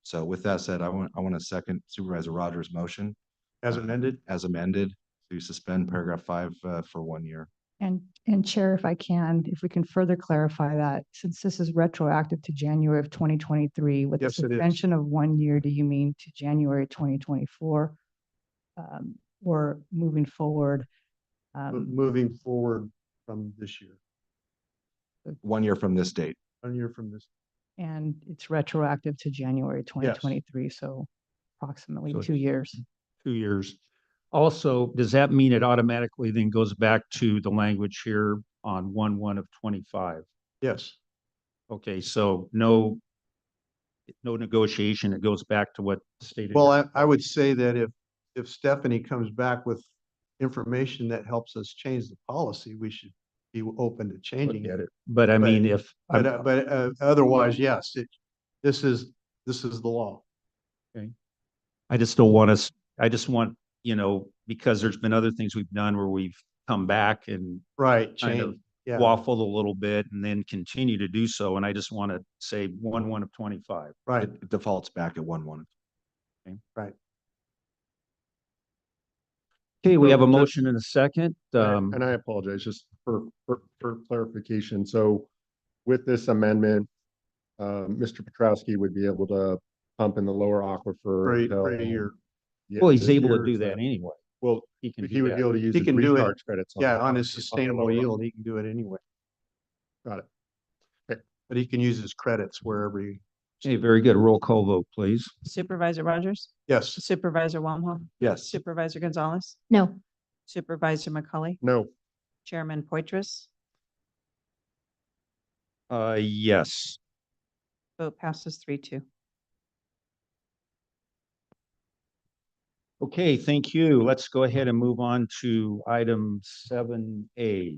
so with that said, I want to second Supervisor Rogers' motion. As amended? As amended, to suspend paragraph 5 for 1 year. And Chair, if we can further clarify that, since this is retroactive to January of 2023, with the Yes, it is. suspension of 1 year, do you mean to January 2024? Or moving forward? Moving forward from this year. 1 year from this date. 1 year from this. And it's retroactive to January 2023, so approximately So 2 years. 2 years. Also, does that mean it automatically then goes back to the language here on 1/1 of 25? Yes. Okay, so no negotiation. It goes back to what stated. Well, I would say that if Stephanie comes back with information that helps us change the policy, we should be open to changing it. But I mean, if otherwise, yes, this is the law. Okay. I just don't want us. I just want you know, because there's been other things we've done where we've come back and Right, kind of change, yeah. waffled a little bit and then continue to do so. And I just want to say 1/1 of 25. Right, It defaults back at 1/1. right. Okay, we So have a just- motion and a second. And I apologize, just for clarification. So with this amendment, Mr. Petrowski would be able to pump in the lower aquifer. For a until- year. Yeah, Well, he's this able to year, do so- that anyway. Well, He can he do would that. be able to use He his can do it, recharge credits. Yeah, the- on his the sustainable lower yield, he can do it anyway, Got it. but he can use his credits wherever he. Okay, very good. Roll call vote, please. Supervisor Rogers? Yes. Supervisor Wamhaugh? Yes. Supervisor Gonzalez? No. Supervisor McCully? No, Chairman Poitras? Yes. Vote passes 3-2. Okay, thank you. Let's go ahead and move on to item 7A.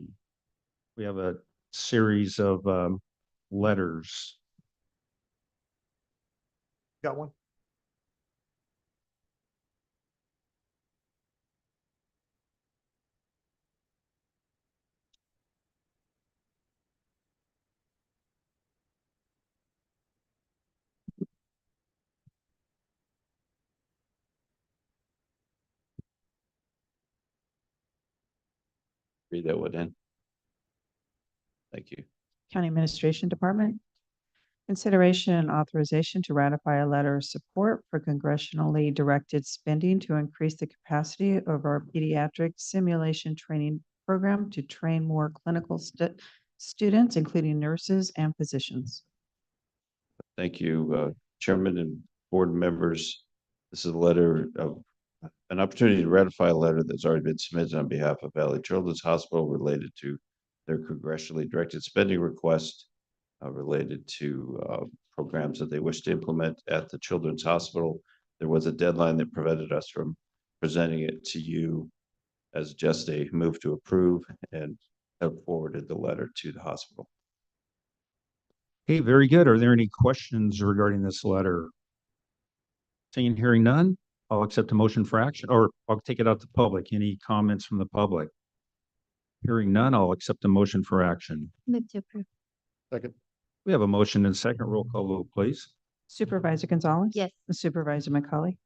We have a series of letters. got one? Read that one in. Thank you. County Administration Department. Consideration and authorization to ratify a letter of support for congressionally directed spending to increase the capacity of our pediatric simulation training program to train more clinical students, including nurses and physicians. Thank you, Chairman and board members. This is a letter of an opportunity to ratify a letter that's already been submitted on behalf of Valley Children's Hospital related to their congressionally directed spending request related to programs that they wish to implement at the Children's Hospital. There was a deadline that prevented us from presenting it to you as just a move to approve, and have forwarded the letter to the hospital. Okay, very good. Are there any questions regarding this letter? Seeing and hearing none, I'll accept a motion for action, or I'll take it out to public. Any comments from the public? Hearing none, I'll accept a motion for action. Move to approve. Second. We have a motion and a second. Roll call vote, please. Supervisor Gonzalez? Yes. Supervisor McCully?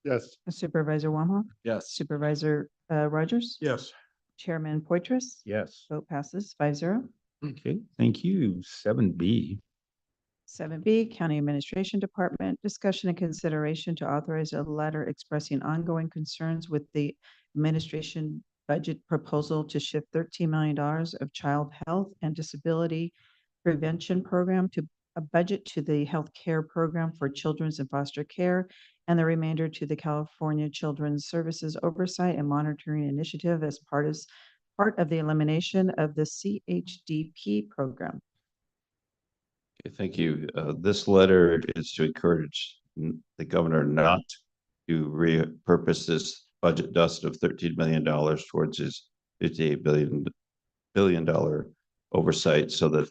Yes. Supervisor Wamhaugh? Yes. Supervisor Rogers? Yes. Chairman Poitras? Yes. Vote passes 5-0. Okay, thank you. 7B. 7B, County Administration Department, discussion and consideration to authorize a letter expressing ongoing concerns with the administration budget proposal to shift $13 million of child health and disability prevention program to a budget to the health care program for children's and foster care, and the remainder to the California Children's Services Oversight and Monitoring Initiative as part of the elimination of the CHDP program. Okay, thank you. This letter is to encourage the governor not to repurpose this budget dust of $13 million towards his $58 billion oversight, so that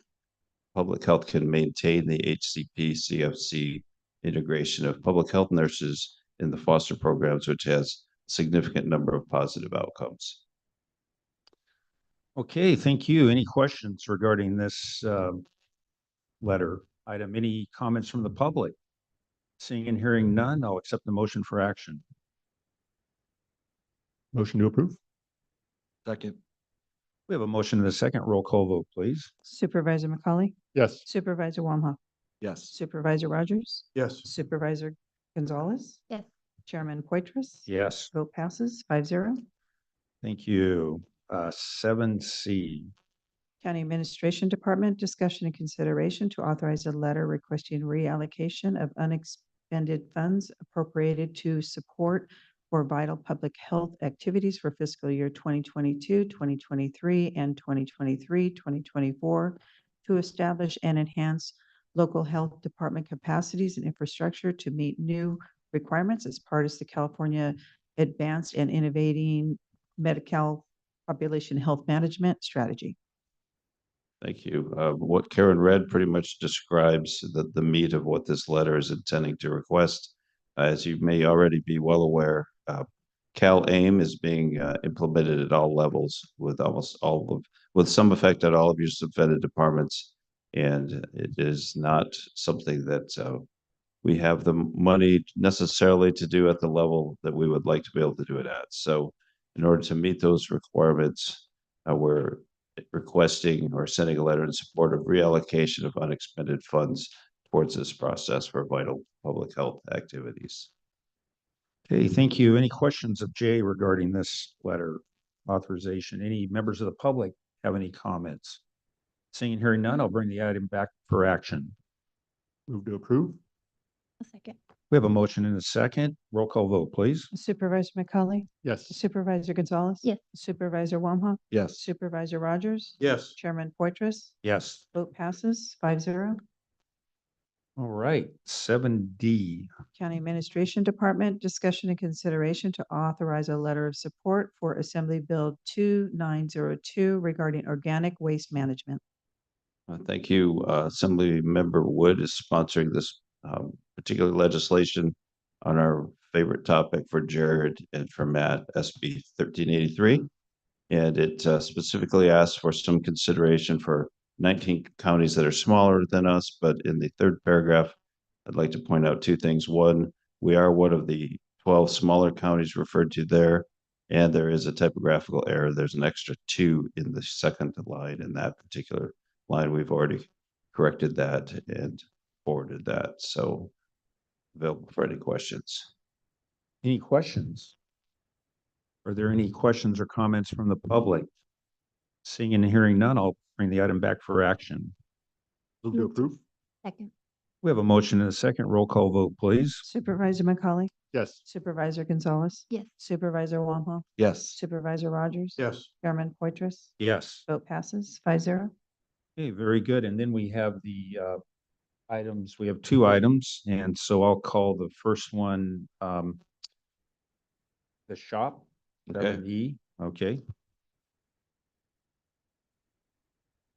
public health can maintain the HCP CFC integration of public health nurses in the foster programs, which has a significant number of positive outcomes. Okay, thank you. Any questions regarding this letter item? Any comments from the public? Seeing and hearing none, I'll accept the motion for action. Motion to approve? Second. We have a motion and a second. Roll call vote, please. Supervisor McCully? Yes. Supervisor Wamhaugh? Yes. Supervisor Rogers? Yes. Supervisor Gonzalez? Yes. Chairman Poitras? Yes. Vote passes 5-0. Thank you. 7C. County Administration Department, discussion and consideration to authorize a letter requesting reallocation of unexpended funds appropriated to support for vital public health activities for fiscal year 2022, 2023, and 2023, 2024 to establish and enhance local health department capacities and infrastructure to meet new requirements as part of the California Advanced and Innovating Medical Population Health Management Strategy. Thank you. What Karen read pretty much describes the meat of what this letter is intending to request. As you may already be well aware, CalAIM is being implemented at all levels with with some effect at all of your subvetted departments. And it is not something that we have the money necessarily to do at the level that we would like to be able to do it at. So in order to meet those requirements, we're requesting or sending a letter in support of reallocation of unexpended funds towards this process for vital public health activities. Okay, thank you. Any questions of Jay regarding this letter authorization? Any members of the public have any comments? Seeing and hearing none, I'll bring the item back for action. Move to approve? A second. We have a motion and a second. Roll call vote, please. Supervisor McCauley, Yes. Supervisor Gonzalez. Yes. Supervisor Wamhaugh, Yes. Supervisor Rogers. Yes. Chairman Poitras. Yes. Vote passes 5-0. All right, 7D. County Administration Department, discussion and consideration to authorize a letter of support for Assembly Bill 2902 regarding organic waste management. Thank you. Assembly Member Wood is sponsoring this particular legislation on our favorite topic for Jared and for Matt, SB 1383. And it specifically asks for some consideration for 19 counties that are smaller than us. But in the third paragraph, I'd like to point out two things. One, we are one of the 12 smaller counties referred to there. And there is a typographical error. There's an extra 2 in the second line in that particular line. We've already corrected that and forwarded that. So available for any questions. Any questions? Are there any questions or comments from the public? Seeing and hearing none, I'll bring the item back for action. Move to approve? Second. We have a motion and a second. Roll call vote, please. Supervisor McCauley, Yes. Supervisor Gonzalez. Yes. Supervisor Wamhaugh, Yes. Supervisor Rogers. Yes. Chairman Poitras. Yes. Vote passes 5-0. Okay, very good. And then we have the items. We have 2 items. And so I'll call the first one the shop, Okay. 7E. Okay.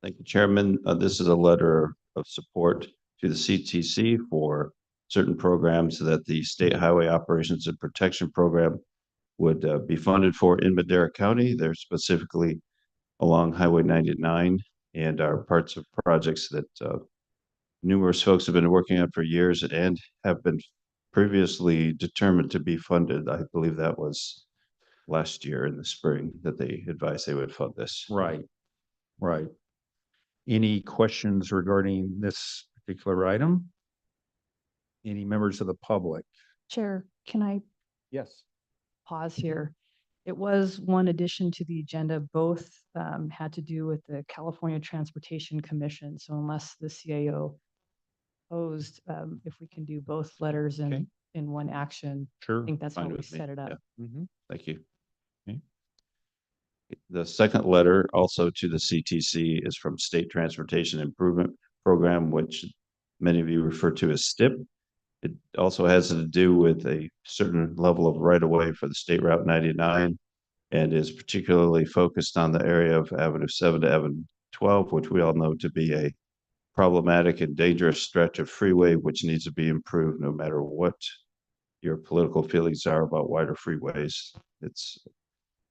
Thank you, Chairman. This is a letter of support to the CTC for certain programs that the State Highway Operations and Protection Program would be funded for in Madera County. They're specifically along Highway 99 and are parts of projects that numerous folks have been working on for years and have been previously determined to be funded. I believe that was last year in the spring that they advised they would fund this. Right, right. Any questions regarding this particular item? Any members of the public? Chair, can I Yes. pause here? It was one addition to the agenda. Both had to do with the California Transportation Commission. So unless the CAO opposed, if we can do both letters Okay. in one action, Sure. I think that's how fine we with me. set it up. Yeah. Thank you. Okay. The second letter also to the CTC is from State Transportation Improvement Program, which many of you refer to as STIP. It also has to do with a certain level of right-of-way for the State Route 99 and is particularly focused on the area of Avenue 7 to Avenue 12, which we all know to be a problematic and dangerous stretch of freeway, which needs to be improved no matter what your political feelings are about wider freeways. It's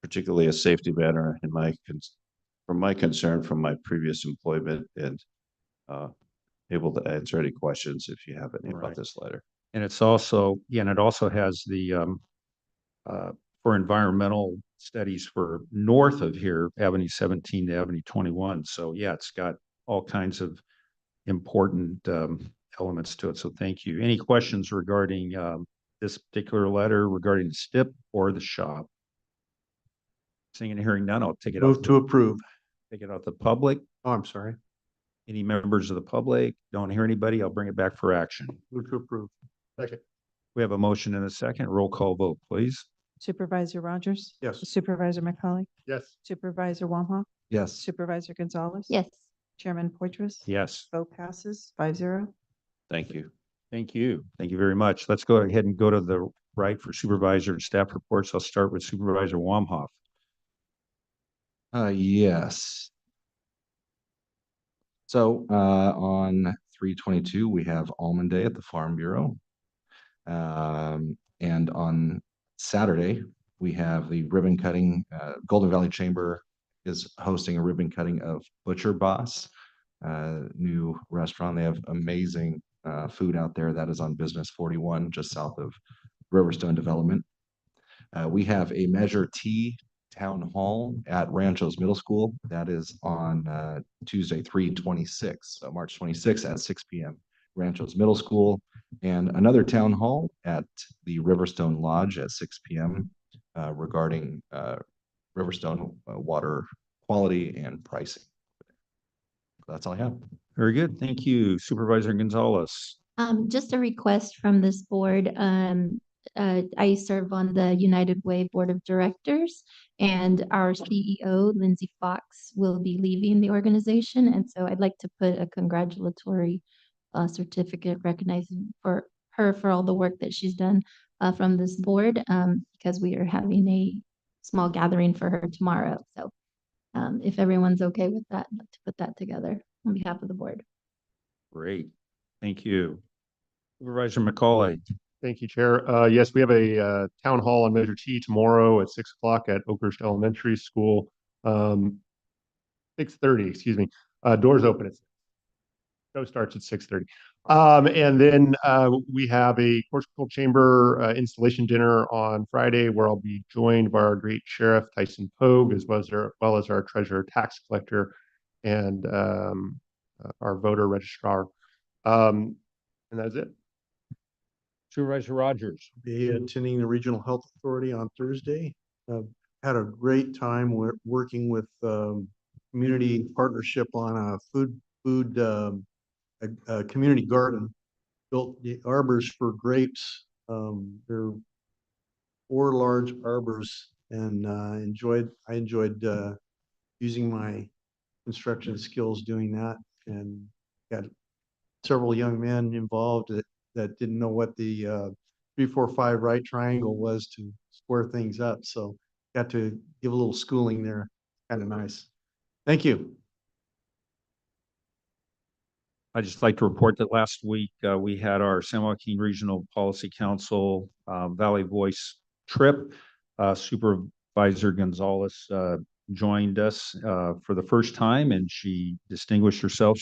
particularly a safety matter in from my concern from my previous employment, and able to answer any questions if you have any about this letter. And it's also, yeah, and it also has the for environmental studies for north of here, Avenue 17 to Avenue 21. So yeah, it's got all kinds of important elements to it. So thank you. Any questions regarding this particular letter regarding the STIP or the shop? Seeing and hearing none, I'll take it Move to approve. Take it out the public. Oh, I'm sorry. Any members of the public? Don't hear anybody. I'll bring it back for action. Move to approve. Second. We have a motion and a second. Roll call vote, please. Supervisor Rogers. Yes. Supervisor McCauley, Yes. Supervisor Wamhaugh, Yes. Supervisor Gonzalez. Yes. Chairman Poitras. Yes. Vote passes 5-0. Thank you. Thank you. Thank you very much. Let's go ahead and go to the right for supervisor and staff reports. I'll start with Supervisor Wamhoff. Yes. So on 3/22, we have Almond Day at the Farm Bureau. And on Saturday, We have the ribbon cutting, Golden Valley Chamber is hosting a ribbon cutting of Butcher Boss, new restaurant. They have amazing food out there. That is on Business 41, just south of Riverstone Development. We have a Measure T Town Hall at Ranchos Middle School. That is on Tuesday, March 26th at 6 p.m. Ranchos Middle School, and another town hall at the Riverstone Lodge at 6 p.m. Regarding Riverstone water quality and pricing. That's all I have. Very good. Thank you, Supervisor Gonzalez. Just a request from this board. I serve on the United Way Board of Directors, and our CEO, Lindsay Fox, will be leaving the organization. And so I'd like to put a congratulatory certificate recognizing for her for all the work that she's done from this board, because we are having a small gathering for her tomorrow. So if everyone's okay with that, I'd like to put that together on behalf of the board. Great. Thank you. Supervisor McCauley. Thank you, Chair. Yes, we have a town hall on Measure T tomorrow at 6 o'clock at Oakhurst Elementary School. 6:30, excuse me. Doors open at 6. Show starts at 6:30. And then we have a Corsical Chamber installation dinner on Friday, where I'll be joined by our great Sheriff Tyson Pogue, as well as our Treasurer Tax Collector and our voter registrar. And that's it. Supervisor Rogers. Be attending the Regional Health Authority on Thursday. Had a great time working with community partnership on a community garden. Built the arbors for grapes. They're 4 large arbors, and I enjoyed using my construction skills doing that, and got several young men involved that didn't know what the 3, 4, 5 right triangle was to square things up. So got to give a little schooling there. Kind of nice. Thank you. I'd just like to report that last week we had our San Joaquin Regional Policy Council Valley Voice trip. Supervisor Gonzalez joined us for the first time, and she distinguished herself.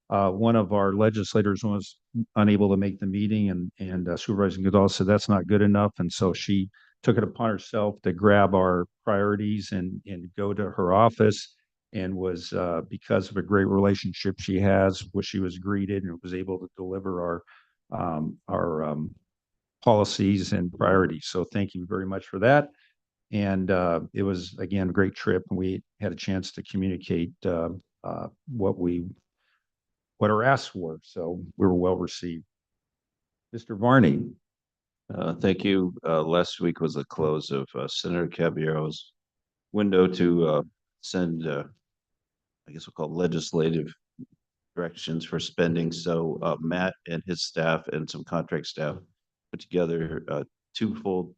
One of our legislators was unable to make the meeting, and Supervisor Gonzalez said that's not good enough, and so she took it upon herself to grab our priorities and go to her office, and was because of a great relationship she has, she was greeted and was able to deliver our policies and priorities. So thank you very much for that. And it was, again, a great trip, and we had a chance to communicate what our asks were. So we were well received. Mr. Varney. Thank you. Last week was the close of Senator Caballero's window to send, I guess we'll call it legislative directions for spending. So Matt and his staff and some contract staff put together a twofold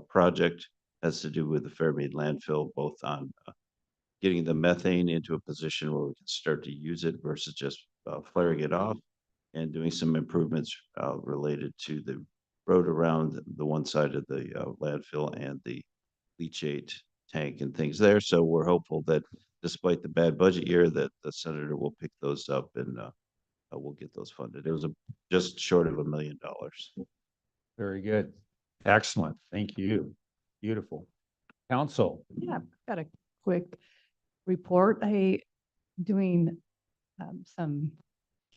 project. Has to do with the Fairmead landfill, both on getting the methane into a position where we can start to use it versus just flaring it off, and doing some improvements related to the road around the one side of the landfill and the leachate tank and things there. So we're hopeful that despite the bad budget year, that the senator will pick those up, and we'll get those funded. It was just short of $1 million. Very good. Excellent. Thank you. Beautiful. Council. Yeah, I've got a quick report. Doing some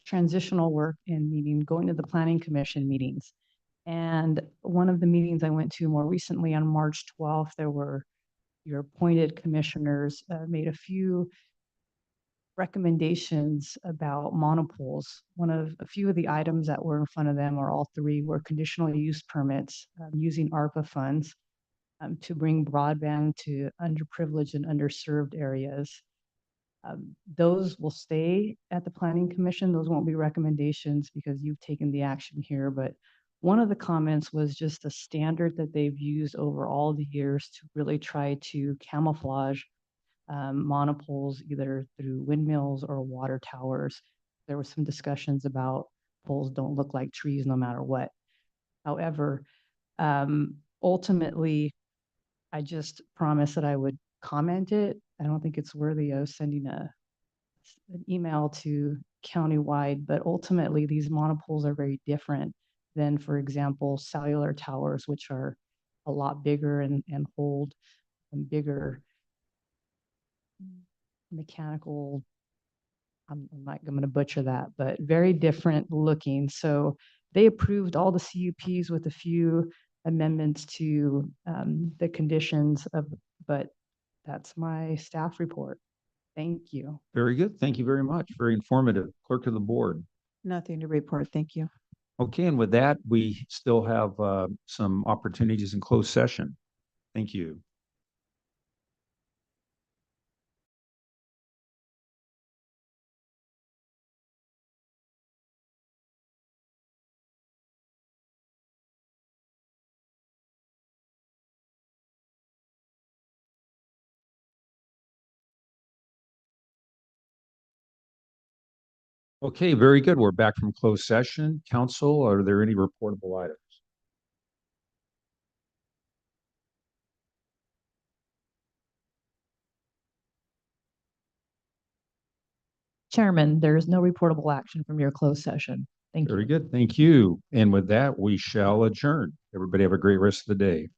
transitional work in going to the Planning Commission meetings. And one of the meetings I went to more recently on March 12th, there were your appointed commissioners made a few recommendations about monopoles. A few of the items that were in front of them, or all 3, were conditional use permits using ARPA funds to bring broadband to underprivileged and underserved areas. Those will stay at the Planning Commission. Those won't be recommendations because you've taken the action here. But one of the comments was just a standard that they've used over all the years to really try to camouflage monopoles, either through windmills or water towers. There were some discussions about poles don't look like trees no matter what. However, ultimately, I just promised that I would comment it. I don't think it's worthy of sending an email to countywide, but ultimately these monopoles are very different than, for example, cellular towers, which are a lot bigger and hold bigger mechanical, I'm not going to butcher that, but very different looking. So they approved all the CUPs with a few amendments to the conditions of, but that's my staff report. Thank you. Very good. Thank you very much. Very informative. Clerk of the board. Nothing to report. Thank you. Okay, and with that, we still have some opportunities in closed session. Thank you. Okay, very good. We're back from closed session. Council, are there any reportable items? Chairman, there is no reportable action from your closed session. Thank you. Very good. Thank you. And with that, we shall adjourn. Everybody have a great rest of the day.